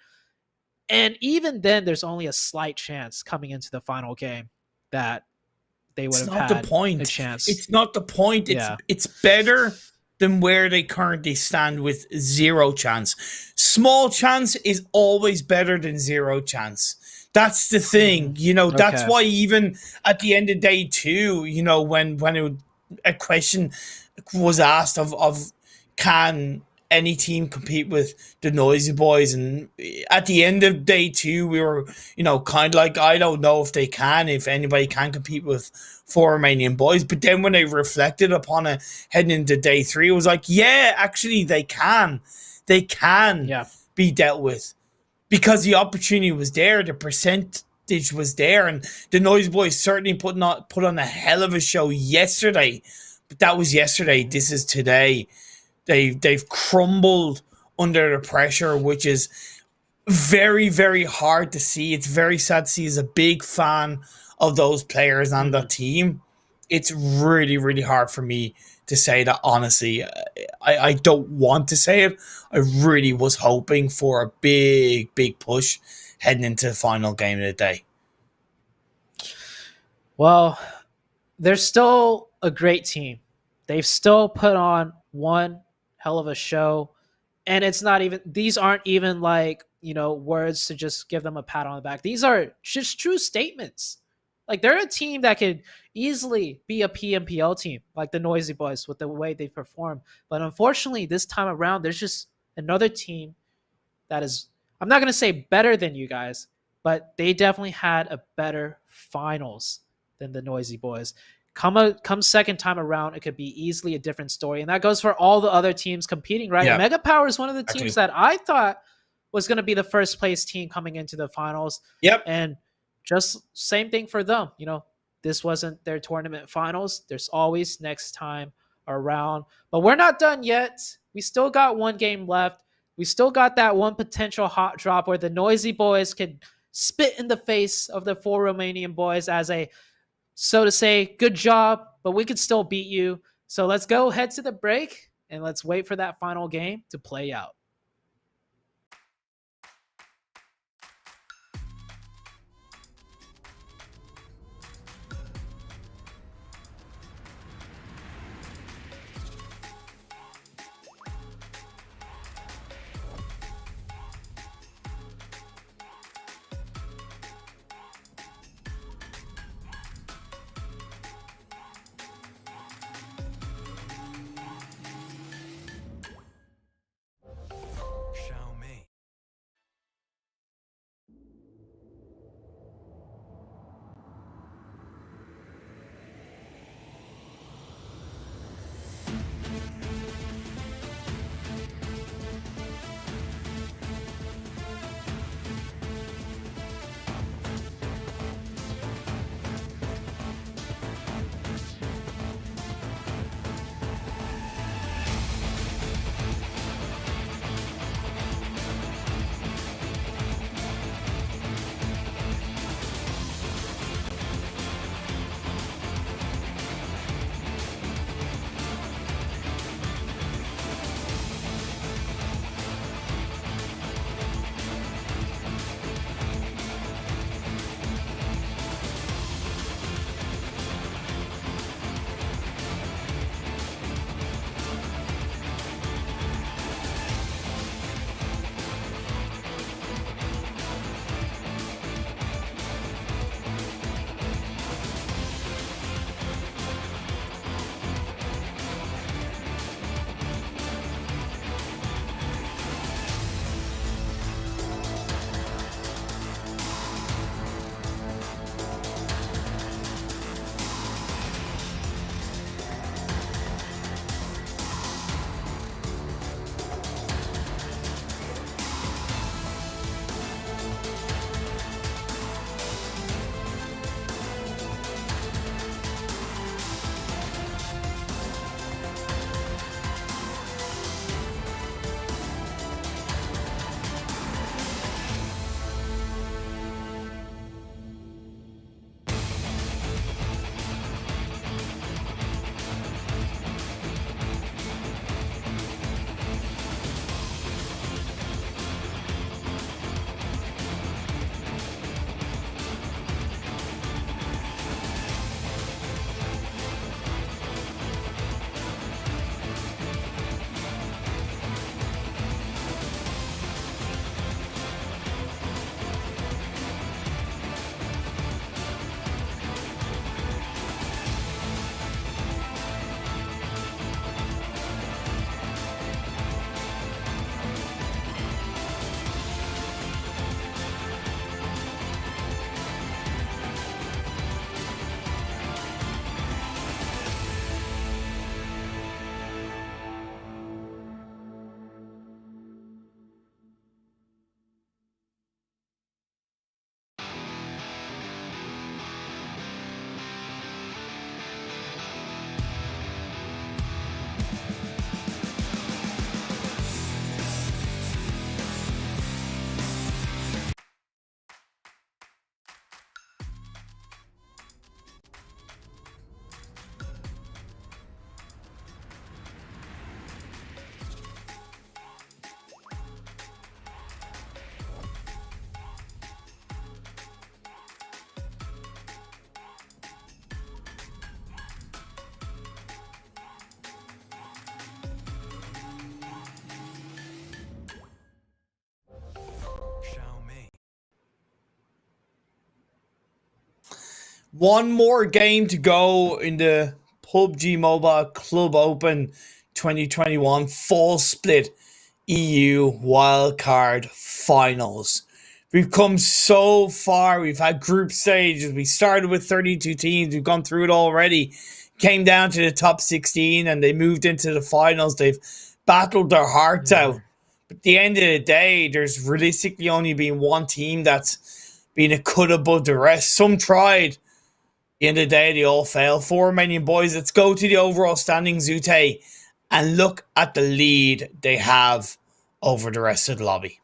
And even then, there's only a slight chance coming into the final game that they would have had a chance. It's not the point. It's better than where they currently stand with 0 chance. Small chance is always better than 0 chance. That's the thing. You know, that's why even at the end of day 2, you know, when a question was asked of can any team compete with the Noisy Boys, and at the end of day 2 we were, you know, kind of like, I don't know if anybody can compete with 4 Romanian boys. But then when they reflected upon it heading into day 3, it was like, yeah, actually they can be dealt with, because the opportunity was there, the percentage was there, and the Noisy Boys certainly put on a hell of a show yesterday. But that was yesterday. This is today. They've crumbled under the pressure, which is very, very hard to see. It's very sad to see. As a big fan of those players and the team, it's really, really hard for me to say that, honestly. I don't want to say it. I really was hoping for a big, big push heading into the final game of the day. Well, they're still a great team. They've still put on one hell of a show, and these aren't even like, you know, words to just give them a pat on the back. These are just true statements. Like, they're a team that could easily be a PMPL team, like the Noisy Boys, with the way they perform. But unfortunately, this time around, there's just another team that is, I'm not going to say better than you guys, but they definitely had a better finals than the Noisy Boys. Come second time around, it could be easily a different story. And that goes for all the other teams competing, right? Yeah. Mega Power is one of the teams that I thought was going to be the first place team coming into the finals. Yep. And just same thing for them. You know, this wasn't their tournament finals. There's always next time around. But we're not done yet. We still got one game left. We still got that one potential hot drop where the Noisy Boys could spit in the face of the 4 Romanian boys as a, so to say, good job, but we could still beat you. So let's go head to the break and let's wait for that final game to play out. One more game to go in the PUBG Mobile Club Open 2021 Full Split EU Wildcard Finals. We've come so far. We've had group stages. We started with 32 teams. We've gone through it already. Came down to the top 16 and they moved into the finals. They've battled their hearts out. But at the end of the day, there's realistically only been one team that's been a cut above the rest. Some tried. At the end of the day, they all failed. 4 Romanian Boys. Let's go to the overall standings, Zute, and look at the lead they have over the rest of the lobby.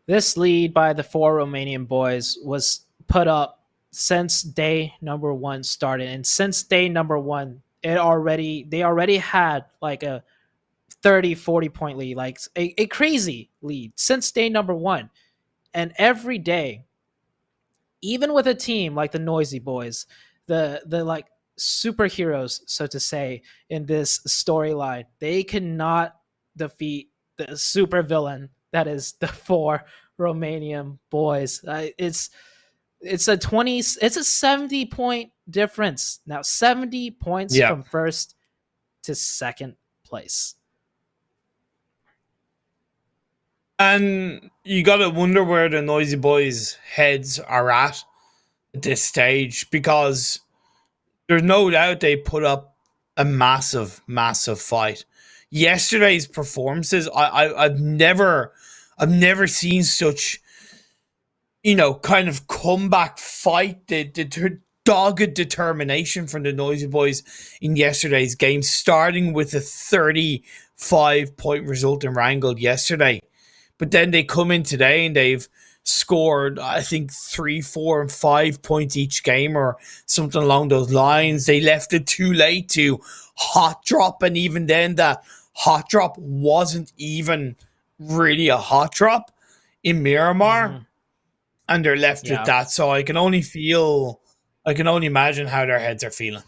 This lead by the 4 Romanian Boys was put up since day number 1 started. And since day number 1, they already had like a 30-40 point lead, like a crazy lead since day number 1. And every day, even with a team like the Noisy Boys, the like superheroes, so to say, in this storyline, they cannot defeat the super villain that is the 4 Romanian Boys. It's a 70 point difference now. 70 points from first to second place. And you gotta wonder where the Noisy Boys' heads are at this stage, because there's no doubt they put up a massive, massive fight. Yesterday's performances, I've never seen such, kind of comeback fight. The dogged determination from the Noisy Boys in yesterday's game, starting with a 35 point result in Erangel yesterday. But then they come in today and they've scored, I think, 3, 4, and 5 points each game or something along those lines. They left it too late to hot drop, and even then that hot drop wasn't even really a hot drop in Miramar. And they're left with that. So I can only imagine how their heads are feeling.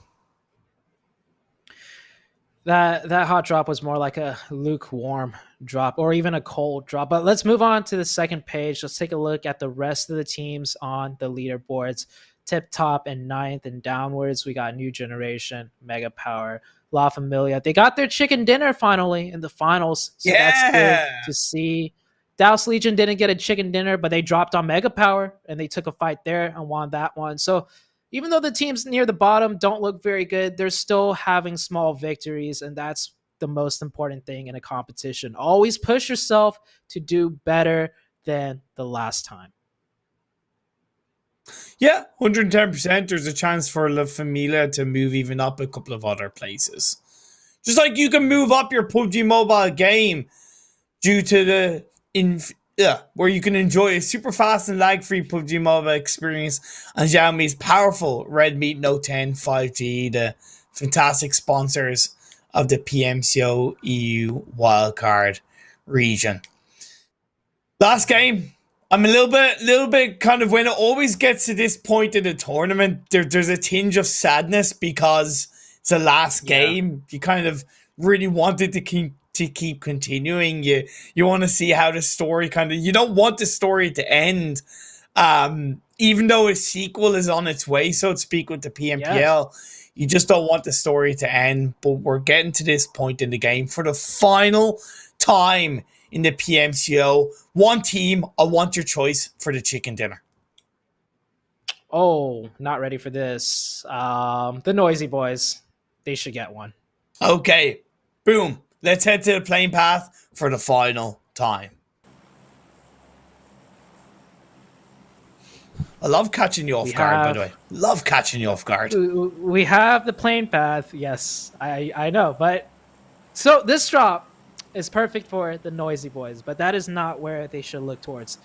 That hot drop was more like a lukewarm drop or even a cold drop. But let's move on to the second page. Let's take a look at the rest of the teams on the leaderboards. Tip top and 9th and downwards, we got New Generation, Mega Power, La Familia. They got their chicken dinner finally in the finals. So that's good to see. Daos Legion didn't get a chicken dinner, but they dropped on Mega Power and they took a fight there and won that one. So even though the teams near the bottom don't look very good, they're still having small victories, and that's the most important thing in a competition. Always push yourself to do better than the last time. Yeah, 110%. There's a chance for La Familia to move even up a couple of other places. Just like you can move up your PUBG Mobile game due to the where you can enjoy a super fast and lag-free PUBG Mobile experience on Xiaomi's powerful Redmi Note 10 5G, the fantastic sponsors of the PMCO EU Wildcard region. Last game, I'm a little bit kind of, when it always gets to this point in the tournament, there's a tinge of sadness because it's the last game. You kind of really wanted to keep continuing. You want to see how the story you don't want the story to end, even though a sequel is on its way, so to speak, with the PMPL. You just don't want the story to end. But we're getting to this point in the game for the final time in the PMCO. One team, I want your choice for the chicken dinner. Oh, not ready for this. The Noisy Boys, they should get one. Okay, boom. Let's head to the plane path for the final time. I love catching you off guard, by the way. Love catching you off guard. We have the plane path. Yes, I know. But so this drop is perfect for the Noisy Boys, but that is not where they should look towards.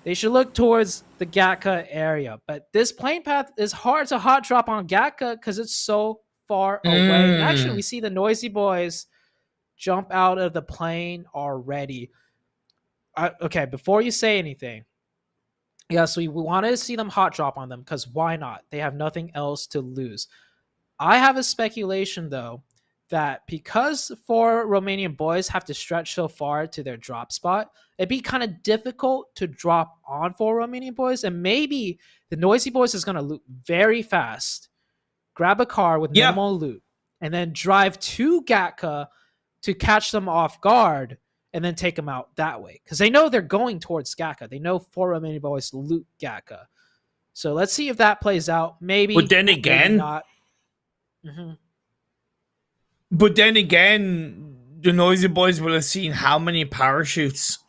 They should look towards the Gatka area. But this plane path is hard to hot drop on Gatka because it's so far away. And actually, we see the Noisy Boys jump out of the plane already. Okay, before you say anything, yes, we wanted to see them hot drop on them because why not? They have nothing else to lose. I have a speculation, though, that because 4 Romanian boys have to stretch so far to their drop spot, it'd be kind of difficult to drop on 4 Romanian boys. And maybe the Noisy Boys is going to loot very fast, grab a car with minimal loot, and then drive to Gatka to catch them off guard and then take them out that way. Because they know they're going towards Gatka. They know 4 Romanian boys loot Gatka. So let's see if that plays out. Maybe. But then again, maybe not. But then again, the Noisy Boys will have seen how many parachutes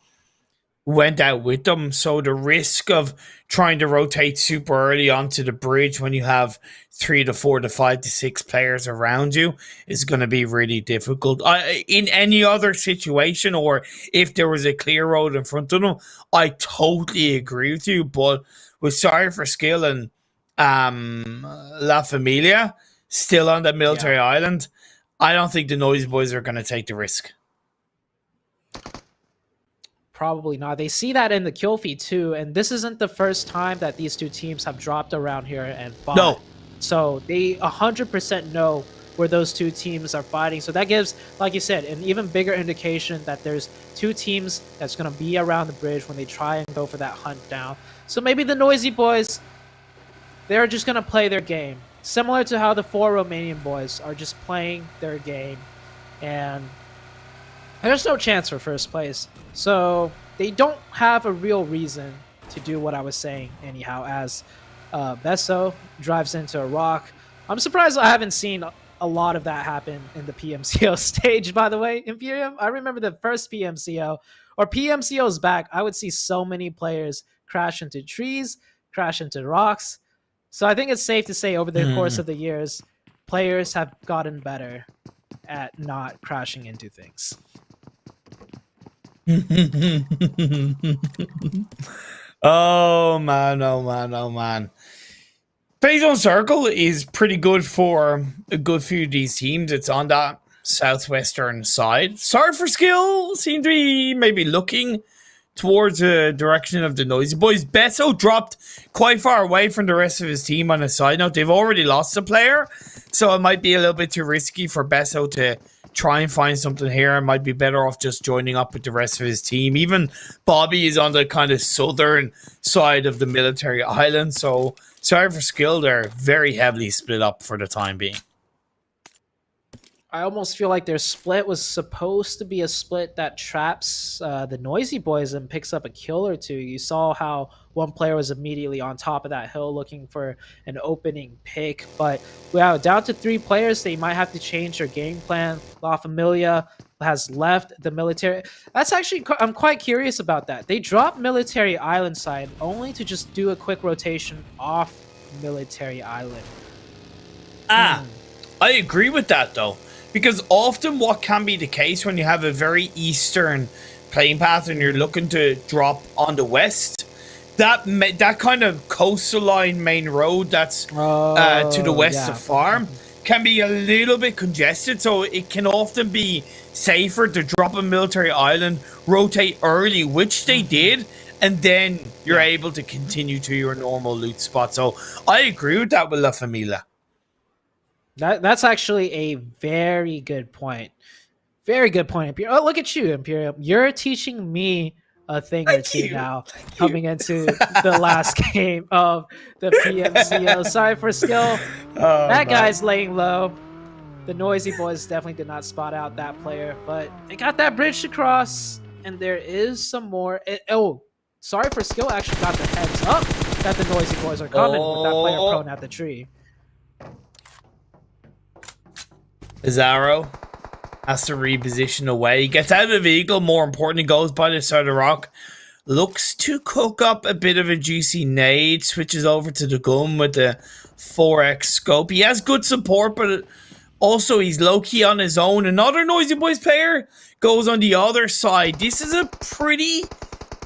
went out with them. So the risk of trying to rotate super early onto the bridge when you have 3 to 4 to 5 to 6 players around you is going to be really difficult. In any other situation, or if there was a clear road in front of them, I totally agree with you. But with Sorry for Skill and La Familia still on the military island, I don't think the Noisy Boys are going to take the risk. Probably not. They see that in the kill feed too, and this isn't the first time that these two teams have dropped around here and fought. No. So they 100% know where those two teams are fighting. So that gives, like you said, an even bigger indication that there's two teams that's going to be around the bridge when they try and go for that hunt down. So maybe the Noisy Boys, they're just going to play their game. Similar to how the 4 Romanian boys are just playing their game. And there's no chance for first place. So they don't have a real reason to do what I was saying anyhow, as Besso drives into a rock. I'm surprised I haven't seen a lot of that happen in the PMCO stage, by the way. Imperium, I remember the first PMCO, or PMCO's back, I would see so many players crash into trees, crash into rocks. So I think it's safe to say over the course of the years, players have gotten better at not crashing into things. Oh man, oh man, oh man. Phase 1 Circle is pretty good for a good few of these teams. It's on that southwestern side. Sorry for Skill seem to be maybe looking towards the direction of the Noisy Boys. Besso dropped quite far away from the rest of his team on a side note. They've already lost a player, so it might be a little bit too risky for Besso to try and find something here. It might be better off just joining up with the rest of his team. Even Bobby is on the kind of southern side of the military island, so Sorry for Skill, they're very heavily split up for the time being. I almost feel like their split was supposed to be a split that traps the Noisy Boys and picks up a kill or two. You saw how one player was immediately on top of that hill looking for an opening pick. But wow, down to 3 players, they might have to change their game plan. La Familia has left the military. That's actually, I'm quite curious about that. They dropped Military Island side only to just do a quick rotation off Military Island. I agree with that though. Because often what can be the case when you have a very eastern playing path and you're looking to drop on the west, that kind of coastal line main road that's to the west of farm can be a little bit congested. So it can often be safer to drop a military island, rotate early, which they did, and then you're able to continue to your normal loot spot. So I agree with that with La Familia. That's actually a very good point. Very good point, Imperium. Oh, look at you, Imperium. You're teaching me a thing or two now coming into the last game of the PMCO. Sorry for Skill. That guy's laying low. The Noisy Boys definitely did not spot out that player, but they got that bridge to cross, and there is some more. Sorry for Skill actually got the heads up that the Noisy Boys are coming with that player prone at the tree. Zaro has to reposition away. He gets out of the vehicle. More importantly, goes by the side of the rock. Looks to cook up a bit of a juicy nade. Switches over to the gun with the 4x scope. He has good support, but also he's low-key on his own. Another Noisy Boys player goes on the other side. This is a pretty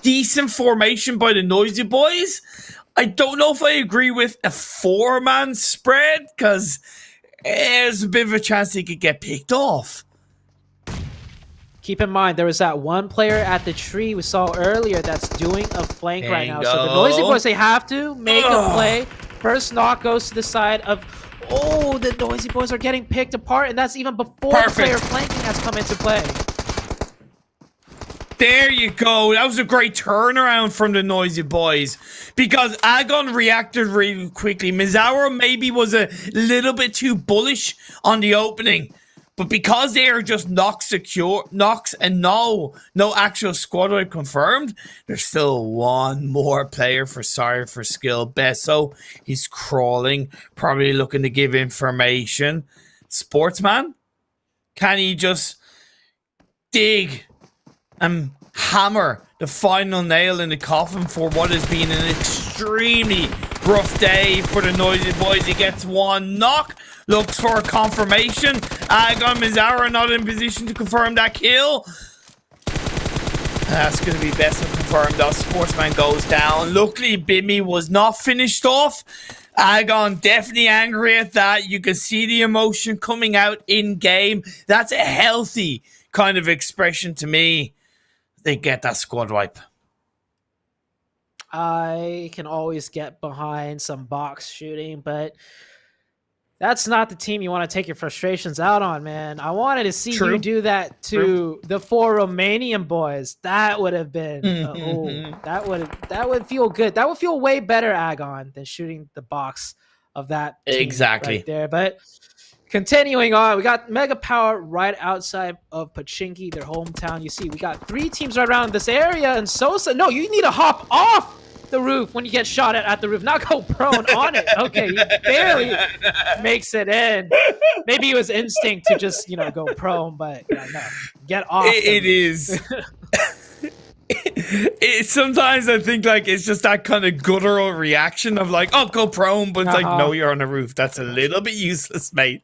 decent formation by the Noisy Boys. I don't know if I agree with a 4-man spread, because there's a bit of a chance he could get picked off. Keep in mind, there was that one player at the tree we saw earlier that's doing a flank right now. So the Noisy Boys, they have to make a play. First knock goes to the side of... Oh, the Noisy Boys are getting picked apart, and that's even before the player flanking has come into play. There you go. That was a great turnaround from the Noisy Boys because Agon reacted really quickly. Mizawa maybe was a little bit too bullish on the opening, but because they are just knocks and no actual squad wipe confirmed, there's still one more player for Sorry for Skill. Besso, he's crawling, probably looking to give information. Sportsman, can he just dig and hammer the final nail in the coffin for what has been an extremely rough day for the Noisy Boys? He gets one knock, looks for a confirmation. Agon Mizawa not in position to confirm that kill. That's going to be best confirmed. Though Sportsman goes down. Luckily, Bimmy was not finished off. Agon definitely angry at that. You can see the emotion coming out in game. That's a healthy kind of expression to me. They get that squad wipe. I can always get behind some box shooting, but that's not the team you want to take your frustrations out on, man. I wanted to see you do that to the 4 Romanian boys. That would have been that would feel good. That would feel way better, Agon, than shooting the box of that team right there. But continuing on, we got Mega Power right outside of Pachinki, their hometown. You see, we got 3 teams right around this area, and Sosa, no, you need to hop off the roof when you get shot at the roof, not go prone on it. Okay, he barely makes it in. Maybe it was instinct to just, go prone, but no, get off. It is. Sometimes I think it's just that kind of guttural reaction of oh, go prone, but it's no, you're on a roof. That's a little bit useless, mate.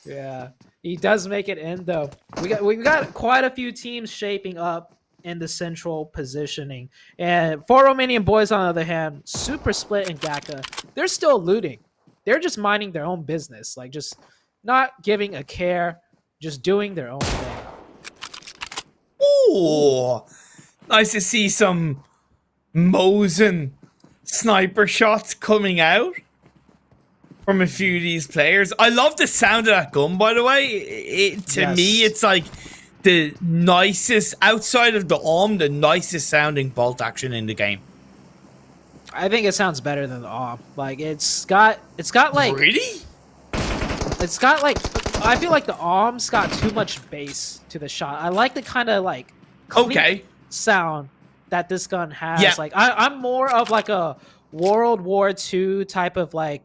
Yeah, he does make it in though. We got quite a few teams shaping up in the central positioning, and 4 Romanian boys on the other hand, super split in Gaka. They're still looting. They're just minding their own business, just not giving a care, just doing their own thing. Ooh, nice to see some Mosin sniper shots coming out from a few of these players. I love the sound of that gun, by the way. To me, it's the nicest, outside of the the nicest sounding bolt action in the game. I think it sounds better than the it's got Really? It's got I feel like the ARM's got too much bass to the shot. I like the kind of clean sound that this gun has. Yeah. I'm more of a World War II type of what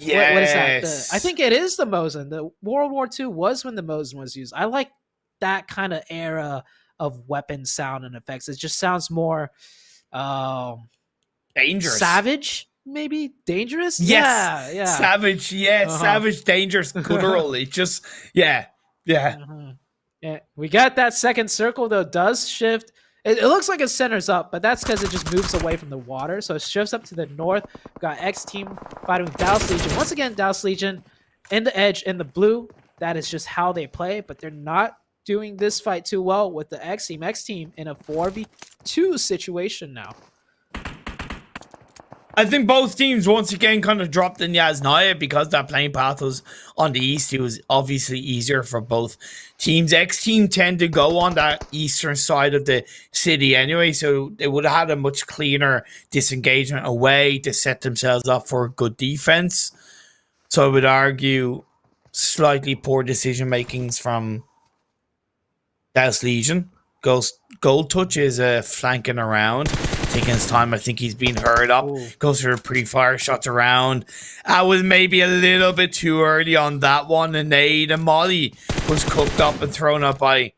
is that? I think it is the Mosin. The World War II was when the Mosin was used. I like that kind of era of weapon sound and effects. It just sounds more dangerous, savage, maybe dangerous. Yes, yeah, savage. Savage, dangerous, guttural. Yeah. We got that second circle though. Does shift. It looks like it centers up, but that's because it just moves away from the water. So it shifts up to the north. We've got XTEAM fighting with Daos Legion. Once again, Daos Legion in the edge in the blue. That is just how they play, but they're not doing this fight too well with the XTEAM. XTEAM in a 4v2 situation now. I think both teams once again kind of dropped in Yasnaya because that playing path was on the east. It was obviously easier for both teams. XTEAM tend to go on that eastern side of the city anyway, so they would have had a much cleaner disengagement away to set themselves up for good defense. So I would argue slightly poor decision makings from Daos Legion. Gold Touch is flanking around, taking his time. I think he's been hurried up. Ooh. Goes for a pre-fire, shots around. I was maybe a little bit too early on that one. And nade and Molly was cooked up and thrown up by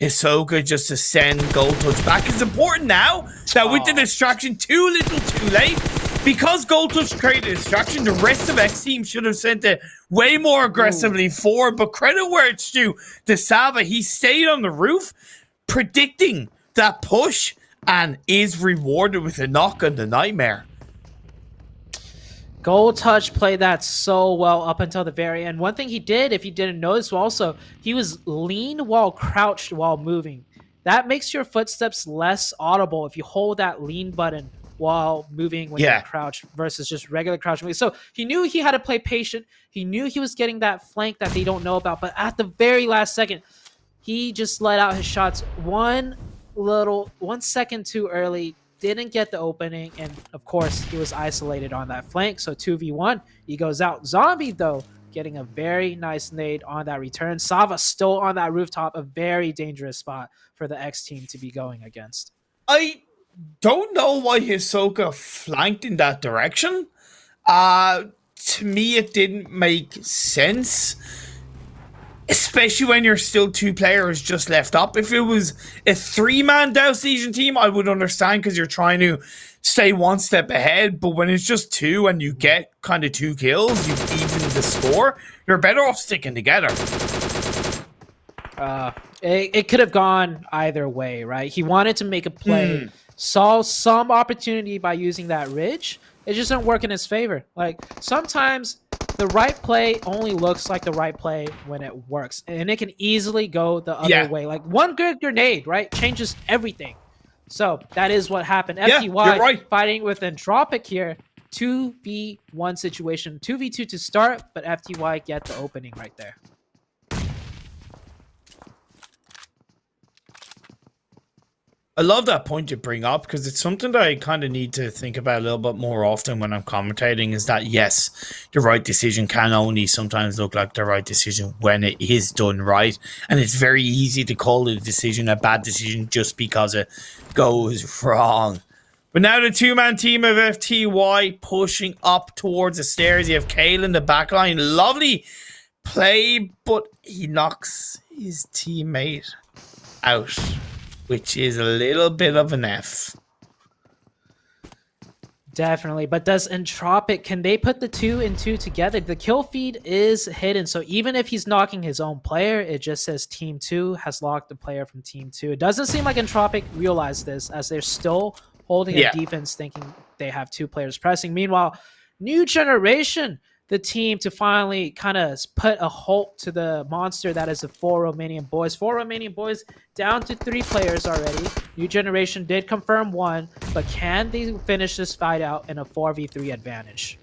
Hisoka just to send Gold Touch back. It's important now that with the distraction too little too late, because Gold Touch created a distraction, the rest of XTEAM should have sent it way more aggressively forward. But credit where it's due to Sava. He stayed on the roof, predicting that push, and is rewarded with a knock on the Nightmare. Gold Touch played that so well up until the very end. One thing he did, if you didn't notice also, he was lean while crouched while moving. That makes your footsteps less audible if you hold that lean button while moving when you're crouched versus just regular crouch moving. So he knew he had to play patient. He knew he was getting that flank that they don't know about. But at the very last second, he just let out his shots 1 second too early. Didn't get the opening. And of course, he was isolated on that flank. So 2v1, he goes out. Zombie, though, getting a very nice nade on that return. Sava still on that rooftop, a very dangerous spot for the X team to be going against. I don't know why Hisoka flanked in that direction. To me, it didn't make sense, especially when you're still 2 players just left up. If it was a 3-man Daos Legion team, I would understand because you're trying to stay 1 step ahead. But when it's just 2 and you get kind of 2 kills, you've evened the score, you're better off sticking together. It could have gone either way, right? He wanted to make a play, saw some opportunity by using that ridge. It just didn't work in his favor. Like, sometimes the right play only looks like the right play when it works, and it can easily go the other way. Like, 1 good grenade, right, changes everything. So that is what happened. FTY fighting with ENTROPIQ here. 2v1 situation, 2v2 to start, but FTY get the opening right there. I love that point you bring up because it's something that I kind of need to think about a little bit more often when I'm commentating, is that yes, the right decision can only sometimes look like the right decision when it is done right. And it's very easy to call a decision a bad decision just because it goes wrong. But now the 2-man team of FTY pushing up towards the stairs. You have QILIN in the backline. Lovely play, but he knocks his teammate out, which is a little bit of an F. Definitely, but does ENTROPIQ, can they put the 2 and 2 together? The kill feed is hidden, so even if he's knocking his own player, it just says Team 2 has locked the player from Team 2. It doesn't seem like ENTROPIQ realized this, as they're still holding a defense thinking they have 2 players pressing. Meanwhile, New Generation, the team to finally kind of put a halt to the monster that is the 4 Romanian Boys. 4 Romanian Boys down to 3 players already. New Generation did confirm 1, but can they finish this fight out in a 4v3 advantage?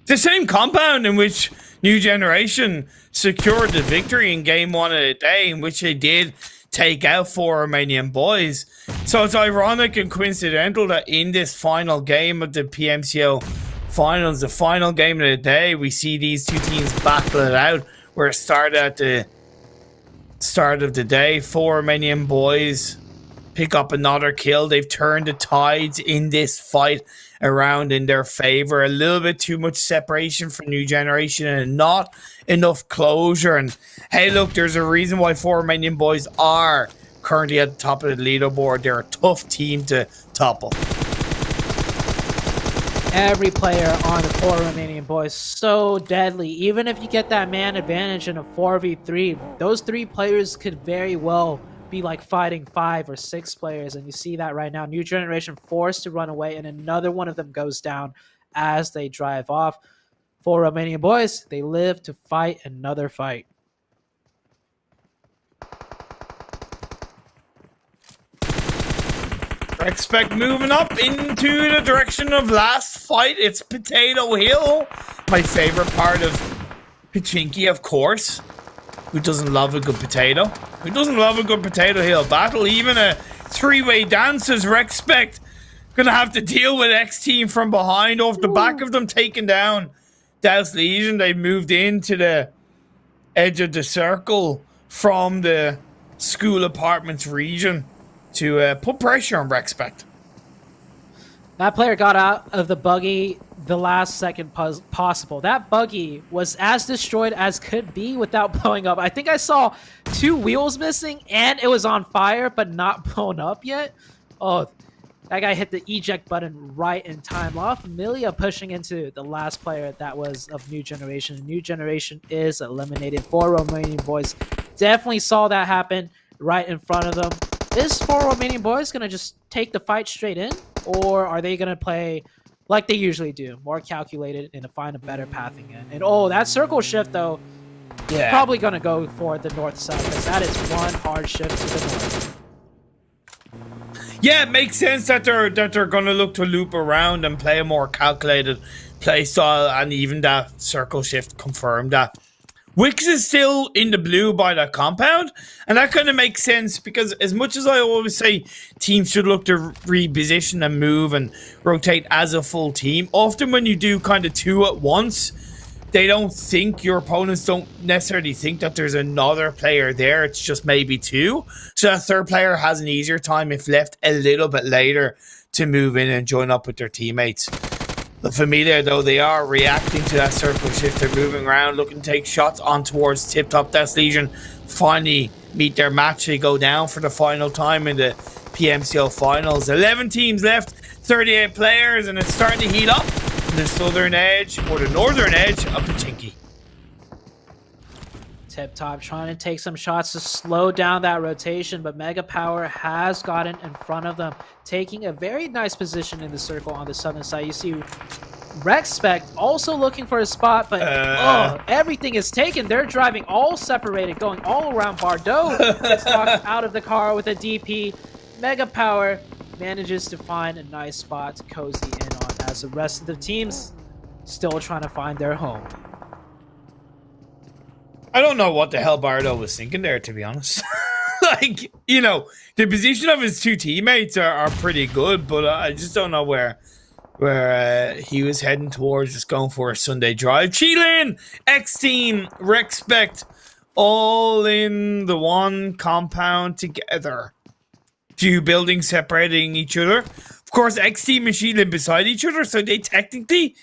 The same compound in which New Generation secured the victory in game 1 of the day, in which they did take out 4 Romanian Boys. So it's ironic and coincidental that in this final game of the PMCO Finals, the final game of the day, we see these 2 teams battle it out, where it started at the start of the day. 4 Romanian Boys pick up another kill. They've turned the tides in this fight around in their favor. A little bit too much separation for New Generation and not enough closure. And hey, look, there's a reason why 4 Romanian Boys are currently at the top of the leaderboard. They're a tough team to topple. Every player on the 4 Romanian Boys so deadly. Even if you get that man advantage in a 4v3, those 3 players could very well be like fighting 5 or 6 players, and you see that right now. New Generation forced to run away, and another one of them goes down as they drive off. 4 Romanian Boys, they live to fight another fight. Rexpect moving up into the direction of last fight. It's Potato Hill, my favorite part of Pachinki, of course. Who doesn't love a good potato? Who doesn't love a good Potato Hill battle? Even a 3-way dance as Rexpect gonna have to deal with XTEAM from behind, off the back of them, taking down Daos Legion. They moved into the edge of the circle from the school apartments region to put pressure on Rexpect. That player got out of the buggy the last second possible. That buggy was as destroyed as could be without blowing up. I think I saw 2 wheels missing and it was on fire but not blown up yet. Oh, that guy hit the eject button right in time. Familia pushing into the last player that was of New Generation. New Generation is eliminated. 4 Romanian Boys definitely saw that happen right in front of them. Is 4 Romanian Boys going to just take the fight straight in? Or are they going to play like they usually do, more calculated and to find a better pathing in? And oh, that circle shift, though, probably going to go for the north side, because that is one hard shift to the north. Yeah, it makes sense that they're gonna look to loop around and play a more calculated play style, and even that circle shift confirmed that. Wix is still in the blue by that compound, and that kind of makes sense because as much as I always say teams should look to reposition and move and rotate as a full team, often when you do kind of two at once, they don't think, your opponents don't necessarily think that there's another player there. It's just maybe two. So that third player has an easier time if left a little bit later to move in and join up with their teammates. The Familia, though, they are reacting to that circle shift. They're moving around, looking to take shots on towards TipTop. Daos Legion finally meet their match. They go down for the final time in the PMCO finals. 11 teams left, 38 players, and it's starting to heat up on the southern edge, or the northern edge of Pachinki. TipTop trying to take some shots to slow down that rotation, but Mega Power has gotten in front of them, taking a very nice position in the circle on the southern side. You see Rexpect also looking for a spot, but everything is taken. They're driving all separated, going all around. Bardot gets knocked out of the car with a DP. Mega Power manages to find a nice spot to cozy in on, as the rest of the teams still trying to find their home. I don't know what the hell Bardo was thinking there, to be honest. Like, you know, the position of his two teammates are pretty good, but I just don't know where he was heading towards, just going for a Sunday drive. QILIN, XTEAM, Rexpect, all in the one compound together. Few buildings separating each other. Of course, XTEAM and QILIN beside each other, so they technically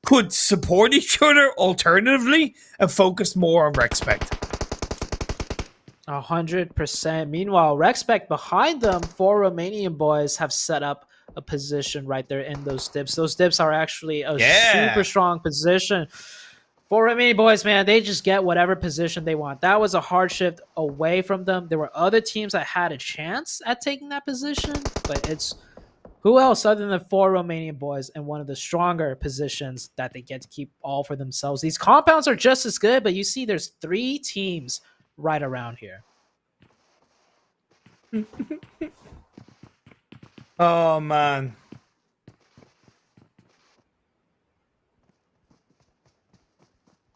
could support each other alternatively and focus more on Rexpect. 100%. Meanwhile, Rexpect behind them, 4 Romanian boys have set up a position right there in those dips. Those dips are actually a super strong position. 4 Romanian boys, man, they just get whatever position they want. That was a hard shift away from them. There were other teams that had a chance at taking that position, but it's who else other than the 4 Romanian boys in one of the stronger positions that they get to keep all for themselves. These compounds are just as good, but you see there's 3 teams right around here. Oh, man.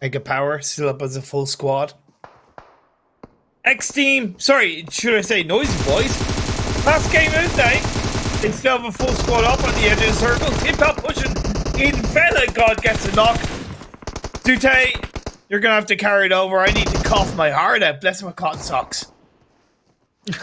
Mega Power still up as a full squad. XTEAM, sorry, should I say Noisy Boys? Last game of the day. They still have a full squad up on the edge of the circle. TipTop pushing in. Fella God gets a knock. Dute, you're going to have to carry it over. I need to cough my heart out. Bless my cotton socks.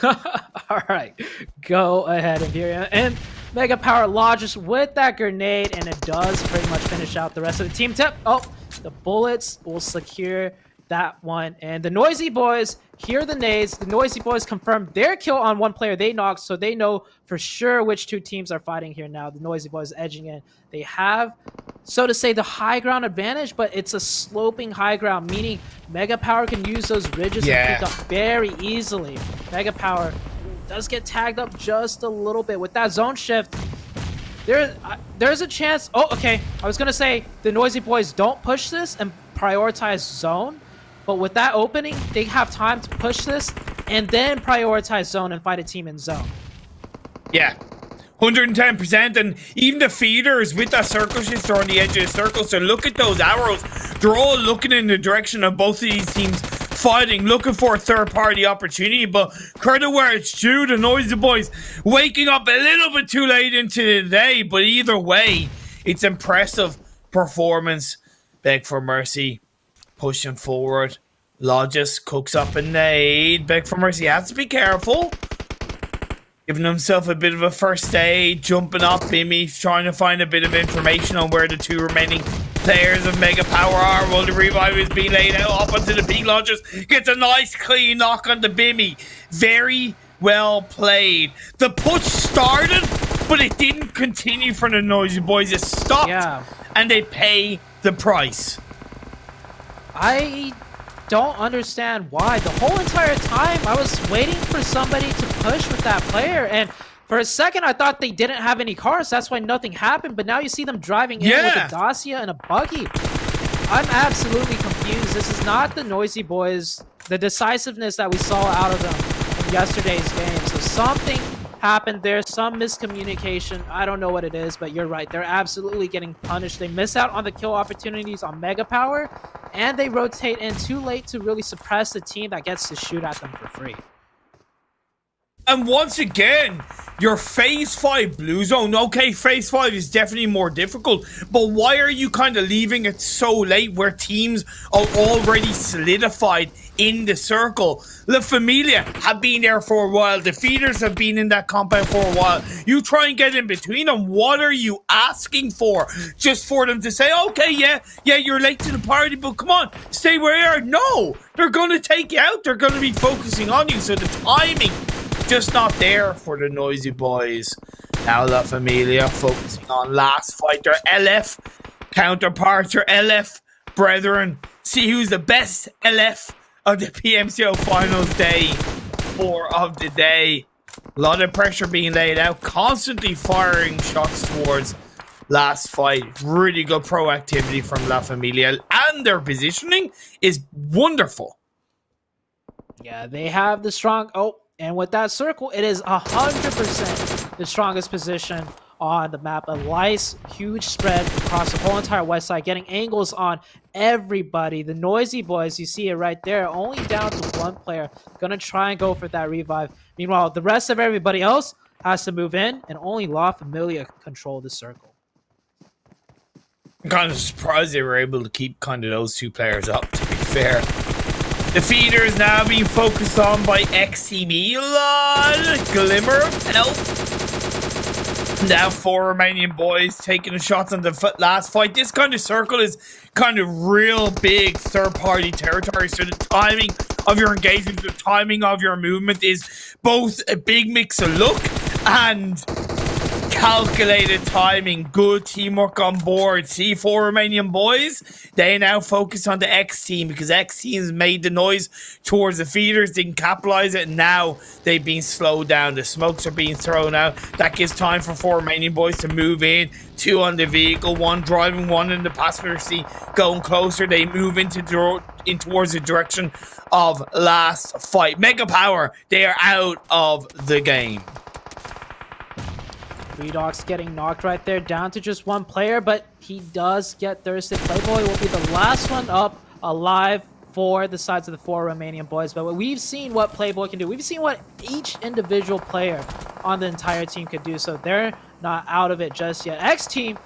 All right. Go ahead, Imperium. And Mega Power lodges with that grenade, and it does pretty much finish out the rest of the team. Tip. Oh, the bullets will secure that one. And the Noisy Boys hear the nades. The Noisy Boys confirmed their kill on one player they knocked, so they know for sure which 2 teams are fighting here now. The Noisy Boys edging in. They have, so to say, the high ground advantage, but it's a sloping high ground, meaning Mega Power can use those ridges and pick up very easily. Mega Power does get tagged up just a little bit with that zone shift. There's a chance. Oh, okay. I was going to say the Noisy Boys don't push this and prioritize zone. But with that opening, they have time to push this and then prioritize zone and fight a team in zone. Yeah, 110%. And even the feeders with that circle shift are on the edge of the circle. So look at those arrows. They're all looking in the direction of both of these teams fighting, looking for a third-party opportunity. But credit where it's due, the Noisy Boys waking up a little bit too late into the day. But either way, it's impressive performance. Beg for mercy. Pushing forward. Logis cooks up a nade. Beg for mercy. Has to be careful. Giving himself a bit of a first aid. Jumping up. Bimmy trying to find a bit of information on where the 2 remaining players of Mega Power are. While the revive is being laid out up onto the peak. Logis gets a nice clean knock on the Bimmy. Very well played. The push started, but it didn't continue for the Noisy Boys. It stopped. And they pay the price. I don't understand why. The whole entire time, I was waiting for somebody to push with that player, and for a second, I thought they didn't have any cars. That's why nothing happened, but now you see them driving in with a Dacia and a buggy. I'm absolutely confused. This is not the Noisy Boys, the decisiveness that we saw out of them in yesterday's game. So something happened there. Some miscommunication. I don't know what it is, but you're right. They're absolutely getting punished. They miss out on the kill opportunities on Mega Power, and they rotate in too late to really suppress the team that gets to shoot at them for free. And once again, your Phase 5 Blue Zone, okay, Phase 5 is definitely more difficult, but why are you kind of leaving it so late where teams are already solidified in the circle? La Familia have been there for a while. The Feeders have been in that compound for a while. You try and get in between them. What are you asking for? Just for them to say, okay, yeah, you're late to the party, but come on, stay where you are. No, they're going to take you out. They're going to be focusing on you, so the timing just not there for the Noisy Boys. Now La Familia focusing on last fight, their LF counterparts, their LF brethren. See who's the best LF of the PMCO finals day 4 of the day. A lot of pressure being laid out, constantly firing shots towards last fight. Really good proactivity from La Familia, and their positioning is wonderful. Yeah, they have the strong... And with that circle, it is 100% the strongest position on the map. A nice, huge spread across the whole entire west side, getting angles on everybody. The Noisy Boys, you see it right there, only down to one player. Gonna try and go for that revive. Meanwhile, the rest of everybody else has to move in, and only La Familia control the circle. I'm kind of surprised they were able to keep kind of those two players up, to be fair. The feeder is now being focused on by XTEAM. Glimmer of help. Now 4 Romanian boys taking the shots on the last fight. This kind of circle is kind of real big third-party territory, so the timing of your engagement, the timing of your movement is both a big mix of luck and calculated timing. Good teamwork on board. See, 4 Romanian boys, they now focus on the X team because X team's made the noise towards the feeders, didn't capitalize it, and now they've been slowed down. The smokes are being thrown out. That gives time for 4 Romanian boys to move in. 2 on the vehicle, 1 driving, 1 in the passenger seat, going closer. They move in towards the direction of last fight. Mega Power, they are out of the game. Redox getting knocked right there, down to just 1 player, but he does get thirsted. Playboy will be the last one up alive for the sides of the 4 Romanian boys. But we've seen what Playboy can do. We've seen what each individual player on the entire team could do, so they're not out of it just yet. X team,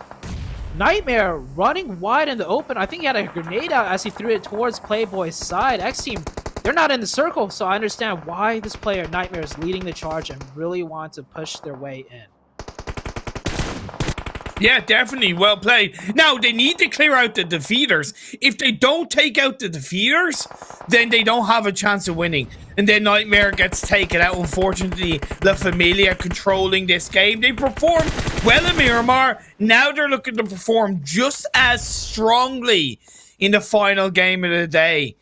Nightmare running wide in the open. I think he had a grenade out as he threw it towards Playboy's side. X team, they're not in the circle, so I understand why this player, Nightmare, is leading the charge and really want to push their way in. Yeah, definitely. Well played. Now, they need to clear out the defeaters. If they don't take out the defeaters, then they don't have a chance of winning. And then Nightmare gets taken out. Unfortunately, La Familia controlling this game. They performed well in Miramar. Now they're looking to perform just as strongly in the final game of the day.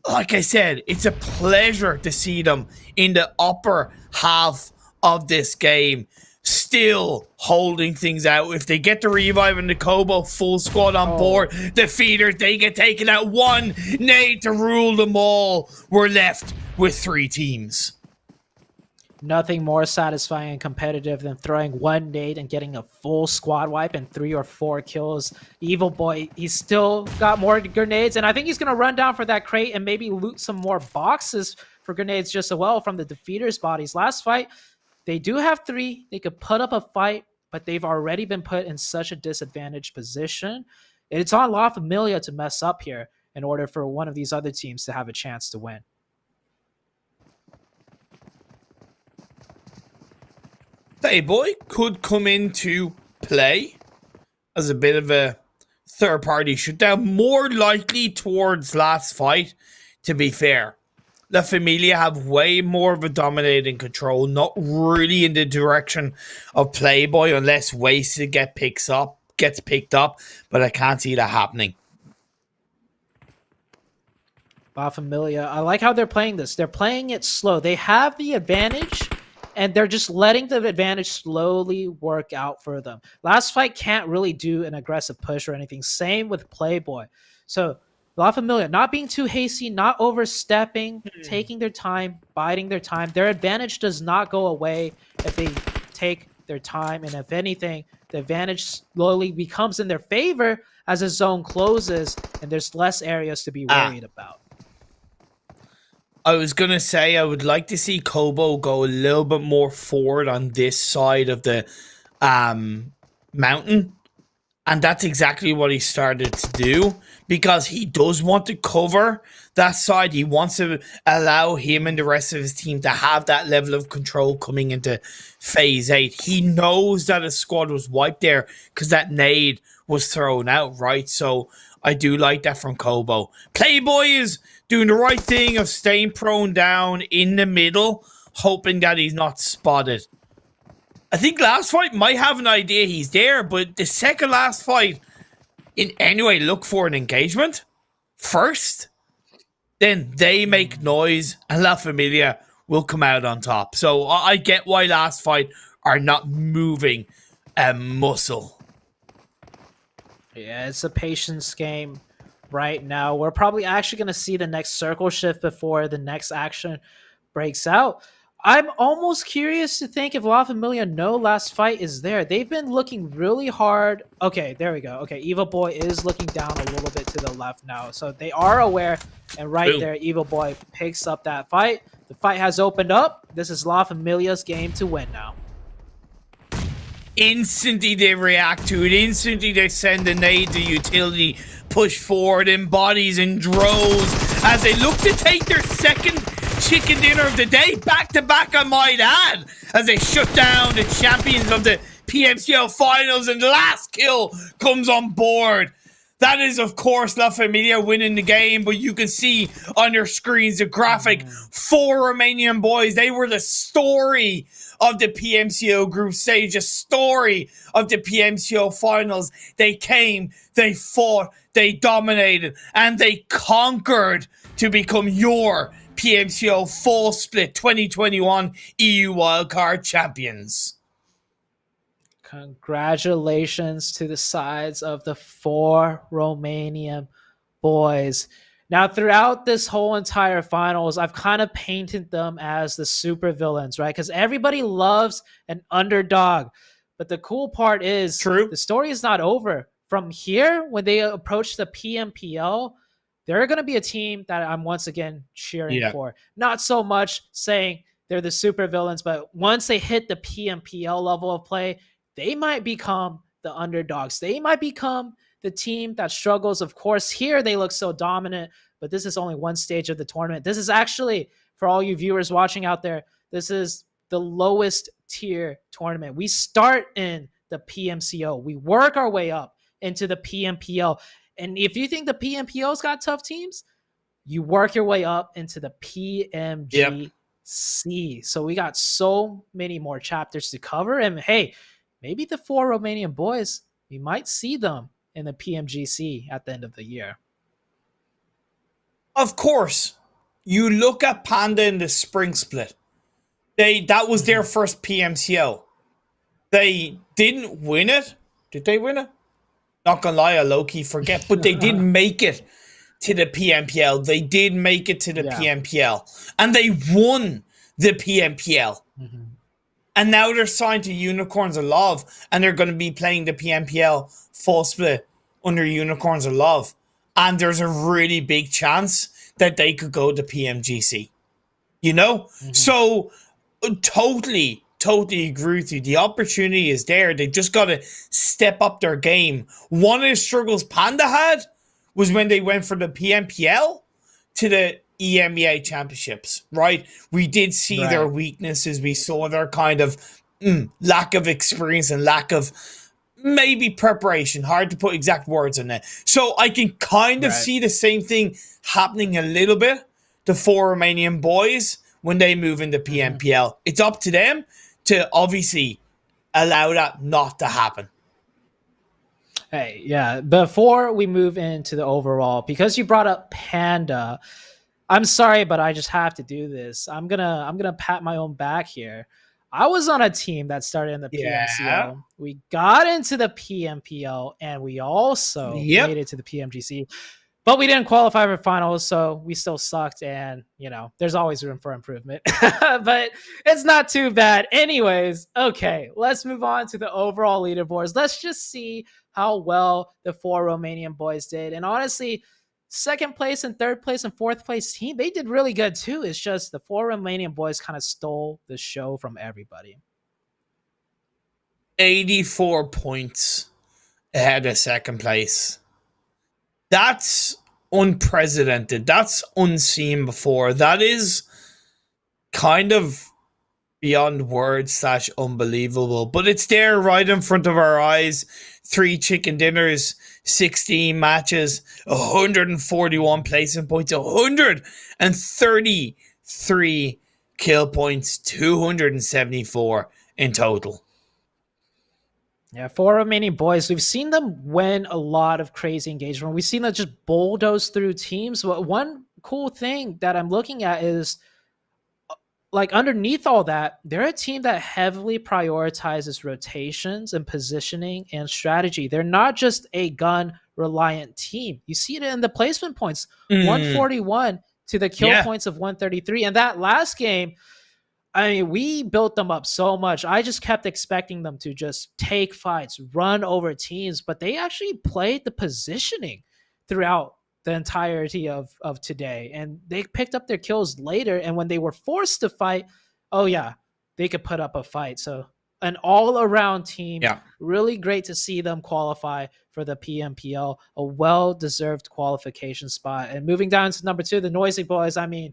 Like I said, it's a pleasure to see them in the upper half of this game, still holding things out. If they get the revive and the Kobo full squad on board, the feeders, they get taken out. 1 nade to rule them all. We're left with 3 teams. Nothing more satisfying and competitive than throwing 1 nade and getting a full squad wipe and 3 or 4 kills. Evil Boy, he's still got more grenades, and I think he's going to run down for that crate and maybe loot some more boxes for grenades just as well from the defeaters' bodies. Last fight, they do have 3. They could put up a fight, but they've already been put in such a disadvantaged position. It's on La Familia to mess up here in order for one of these other teams to have a chance to win. Playboy could come into play as a bit of a third-party shutdown, more likely towards last fight, to be fair. La Familia have way more of a dominating control, not really in the direction of Playboy unless Wasted gets picked up, but I can't see that happening. La Familia, I like how they're playing this. They're playing it slow. They have the advantage, and they're just letting the advantage slowly work out for them. Last fight can't really do an aggressive push or anything. Same with Playboy. So La Familia, not being too hasty, not overstepping, taking their time, biding their time. Their advantage does not go away if they take their time, and if anything, the advantage slowly becomes in their favor as the zone closes and there's less areas to be worried about. I was going to say I would like to see Kobo go a little bit more forward on this side of the mountain. And that's exactly what he started to do, because he does want to cover that side. He wants to allow him and the rest of his team to have that level of control coming into Phase 8. He knows that his squad was wiped there because that nade was thrown out, right? So I do like that from Kobo. Playboy is doing the right thing of staying prone down in the middle, hoping that he's not spotted. I think last fight might have an idea he's there, but the second last fight, in any way, look for an engagement first. Then they make noise, and La Familia will come out on top. So I get why last fight are not moving a muscle. Yeah, it's a patience game right now. We're probably actually going to see the next circle shift before the next action breaks out. I'm almost curious to think if La Familia know last fight is there. They've been looking really hard. Okay, there we go. Okay, Evil Boy is looking down a little bit to the left now. So they are aware, and right there, Evil Boy picks up that fight. The fight has opened up. This is La Familia's game to win now. Instantly they react to it. Instantly they send a nade to utility, push forward in bodies and droves as they look to take their second chicken dinner of the day, back to back, I might add, as they shut down the champions of the PMCO finals, and the last kill comes on board. That is, of course, La Familia winning the game, but you can see on your screens the graphic. 4 Romanian boys. They were the story of the PMCO group stage, a story of the PMCO finals. They came, they fought, they dominated, and they conquered to become your PMCO full split 2021 EU Wildcard champions. Congratulations to the sides of the 4 Romanian boys. Now, throughout this whole entire finals, I've kind of painted them as the super villains, right? Because everybody loves an underdog. But the cool part is the story is not over. From here, when they approach the PMPL, they're going to be a team that I'm once again cheering for. Not so much saying they're the super villains, but once they hit the PMPL level of play, they might become the underdogs. They might become the team that struggles. Of course, here they look so dominant, but this is only one stage of the tournament. This is actually, for all you viewers watching out there, this is the lowest tier tournament. We start in the PMCO. We work our way up into the PMPL. And if you think the PMPO's got tough teams, you work your way up into the PMGC. So we got so many more chapters to cover. And hey, maybe the 4 Romanian boys, we might see them in the PMGC at the end of the year. Of course, you look at Panda in the spring split. That was their first PMCO. They didn't win it. Did they win it? Not gonna lie, I low-key forget, but they did make it to the PMPL. They did make it to the PMPL. And they won the PMPL. And now they're signed to Unicorns of Love, and they're going to be playing the PMPL full split under Unicorns of Love. And there's a really big chance that they could go to PMGC. You know? So, totally agree with you. The opportunity is there. They just got to step up their game. One of the struggles Panda had was when they went from the PMPL to the EMEA championships, right? We did see their weaknesses. We saw their kind of lack of experience and lack of maybe preparation. Hard to put exact words on that. So I can kind of see the same thing happening a little bit to 4 Romanian boys when they move into PMPL. It's up to them to obviously allow that not to happen. Hey, yeah. Before we move into the overall, because you brought up Panda, I'm sorry, but I just have to do this. I'm gonna pat my own back here. I was on a team that started in the PMCO. We got into the PMPL, and we also made it to the PMGC. But we didn't qualify for finals, so we still sucked. And, there's always room for improvement. But it's not too bad. Anyways, okay, let's move on to the overall leaderboards. Let's just see how well the 4 Romanian boys did. And honestly, second place and third place and fourth place team, they did really good too. It's just the 4 Romanian boys kind of stole the show from everybody. 84 points ahead of second place. That's unprecedented. That's unseen before. That is kind of beyond words / unbelievable. But it's there right in front of our eyes. 3 chicken dinners, 16 matches, 141 placing points, 133 kill points, 274 in total. Yeah, 4 Romanian boys, we've seen them win a lot of crazy engagement. We've seen them just bulldoze through teams. But one cool thing that I'm looking at is, like, underneath all that, they're a team that heavily prioritizes rotations and positioning and strategy. They're not just a gun-reliant team. You see it in the placement points, 141 to the kill points of 133. And that last game, I mean, we built them up so much. I just kept expecting them to just take fights, run over teams, but they actually played the positioning throughout the entirety of today. And they picked up their kills later. And when they were forced to fight, oh yeah, they could put up a fight. So an all-around team. Yeah. Really great to see them qualify for the PMPL, a well-deserved qualification spot. And moving down to number 2, the Noisy Boys. I mean,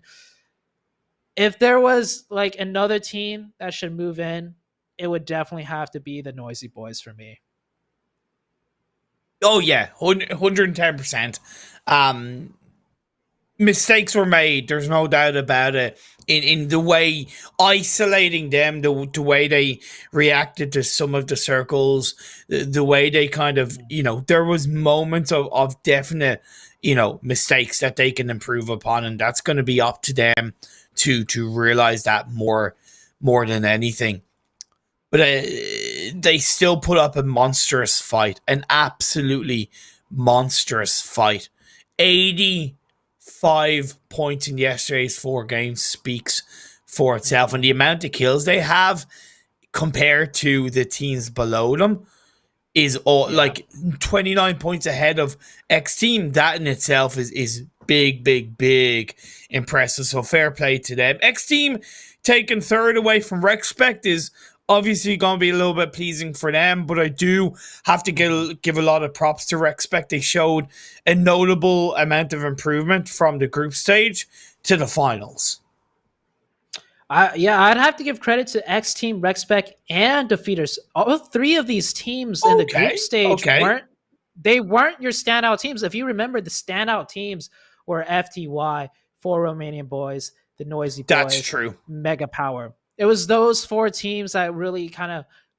if there was like another team that should move in, it would definitely have to be the Noisy Boys for me. Oh yeah, 110%. Mistakes were made. There's no doubt about it. In the way isolating them, the way they reacted to some of the circles, the way they kind of, there was moments of definite, mistakes that they can improve upon, and that's going to be up to them to realize that more than anything. But they still put up a monstrous fight, an absolutely monstrous fight. 85 points in yesterday's 4 games speaks for itself, and the amount of kills they have compared to the teams below them is like 29 points ahead of XTEAM. That in itself is big impressive. So fair play to them. XTEAM taking third away from Rexpect is obviously going to be a little bit pleasing for them, but I do have to give a lot of props to Rexpect. They showed a notable amount of improvement from the group stage to the finals. I'd have to give credit to XTEAM, Rexpect, and Defeaters. All 3 of these teams in the group stage weren't your standout teams. If you remember, the standout teams were FTY, 4 Romanian Boys, the Noisy Boys. That's true. Mega Power. It was those 4 teams that really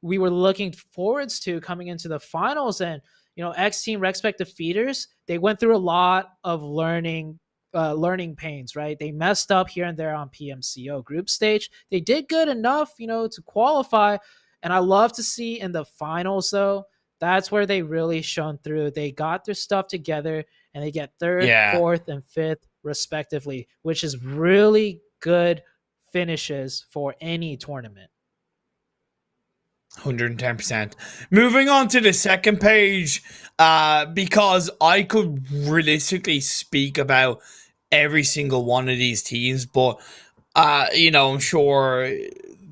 we were looking forwards to coming into the finals. And, XTEAM, Rexpect, Defeaters, they went through a lot of learning pains, right? They messed up here and there on PMCO group stage. They did good enough, to qualify. And I love to see in the finals, though, that's where they really shone through. They got their stuff together and they get 3rd, 4th, and 5th respectively, which is really good finishes for any tournament. 110%. Moving on to the second page, because I could realistically speak about every single one of these teams, but I'm sure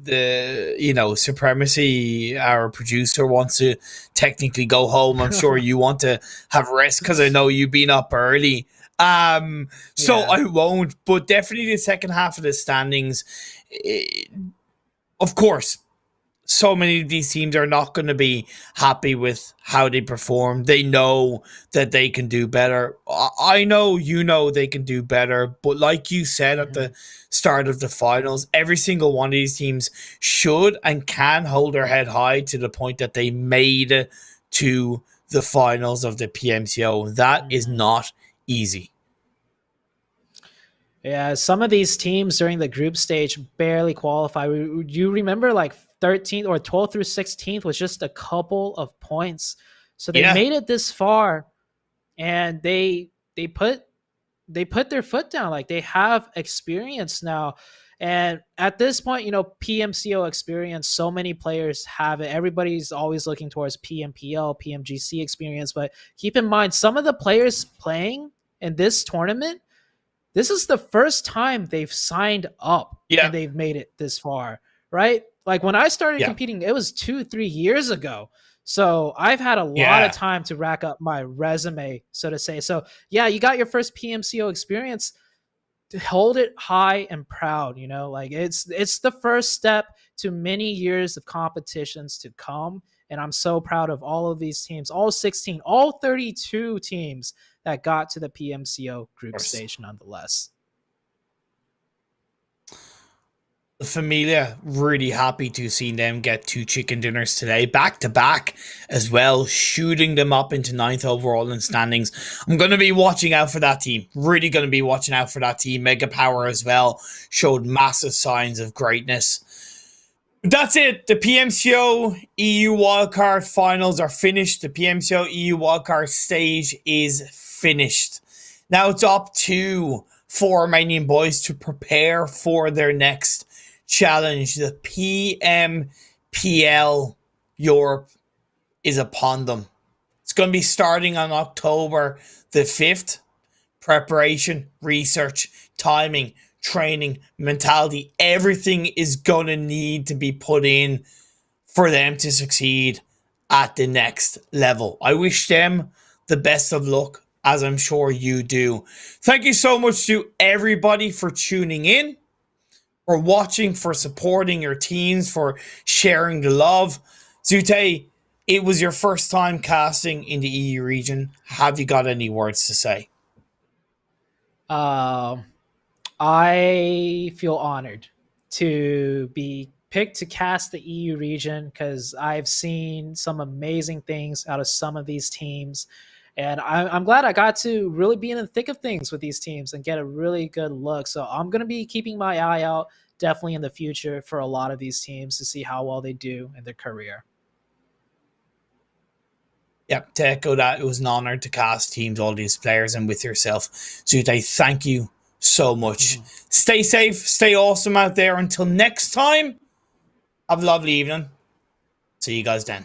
the Supremacy, our producer, wants to technically go home. I'm sure you want to have rest because I know you've been up early. So I won't, but definitely the second half of the standings, of course, so many of these teams are not going to be happy with how they perform. They know that they can do better. I know they can do better, but like you said at the start of the finals, every single one of these teams should and can hold their head high to the point that they made it to the finals of the PMCO. That is not easy. Yeah, some of these teams during the group stage barely qualify. You remember like 13th or 12th through 16th was just a couple of points. So they made it this far, and they they put their foot down. Like, they have experience now. And at this point, you know, PMCO experience, so many players have it. Everybody's always looking towards PMPL, PMGC experience. But keep in mind, some of the players playing in this tournament, this is the first time they've signed up and they've made it this far, right? Like, when I started competing, it was 2-3 years ago. So I've had a lot of time to rack up my resume, so to say. So yeah, you got your first PMCO experience. To hold it high and proud, you know, like it's the first step to many years of competitions to come. And I'm so proud of all of these teams, all 16, all 32 teams that got to the PMCO group stage nonetheless. Familia, really happy to see them get 2 chicken dinners today, back to back as well, shooting them up into 9th overall in standings. I'm going to be watching out for that team. Really going to be watching out for that team. Mega Power as well showed massive signs of greatness. But that's it. The PMCO EU Wildcard Finals are finished. The PMCO EU Wildcard stage is finished. Now it's up to 4 Romanian boys to prepare for their next challenge. The PMPL Europe is upon them. It's going to be starting on October the 5th. Preparation, research, timing, training, mentality, everything is going to need to be put in for them to succeed at the next level. I wish them the best of luck, as I'm sure you do. Thank you so much to everybody for tuning in, for watching, for supporting your teams, for sharing the love. Zute, it was your first time casting in the EU region. Have you got any words to say? I feel honored to be picked to cast the EU region because I've seen some amazing things out of some of these teams. And I'm glad I got to really be in the thick of things with these teams and get a really good look. So I'm going to be keeping my eye out definitely in the future for a lot of these teams to see how well they do in their career. Yep, to echo that, it was an honor to cast teams, all these players, and with yourself. Zute, thank you so much. Stay safe, stay awesome out there. Until next time, have a lovely evening. See you guys then.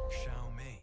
Xiaomi.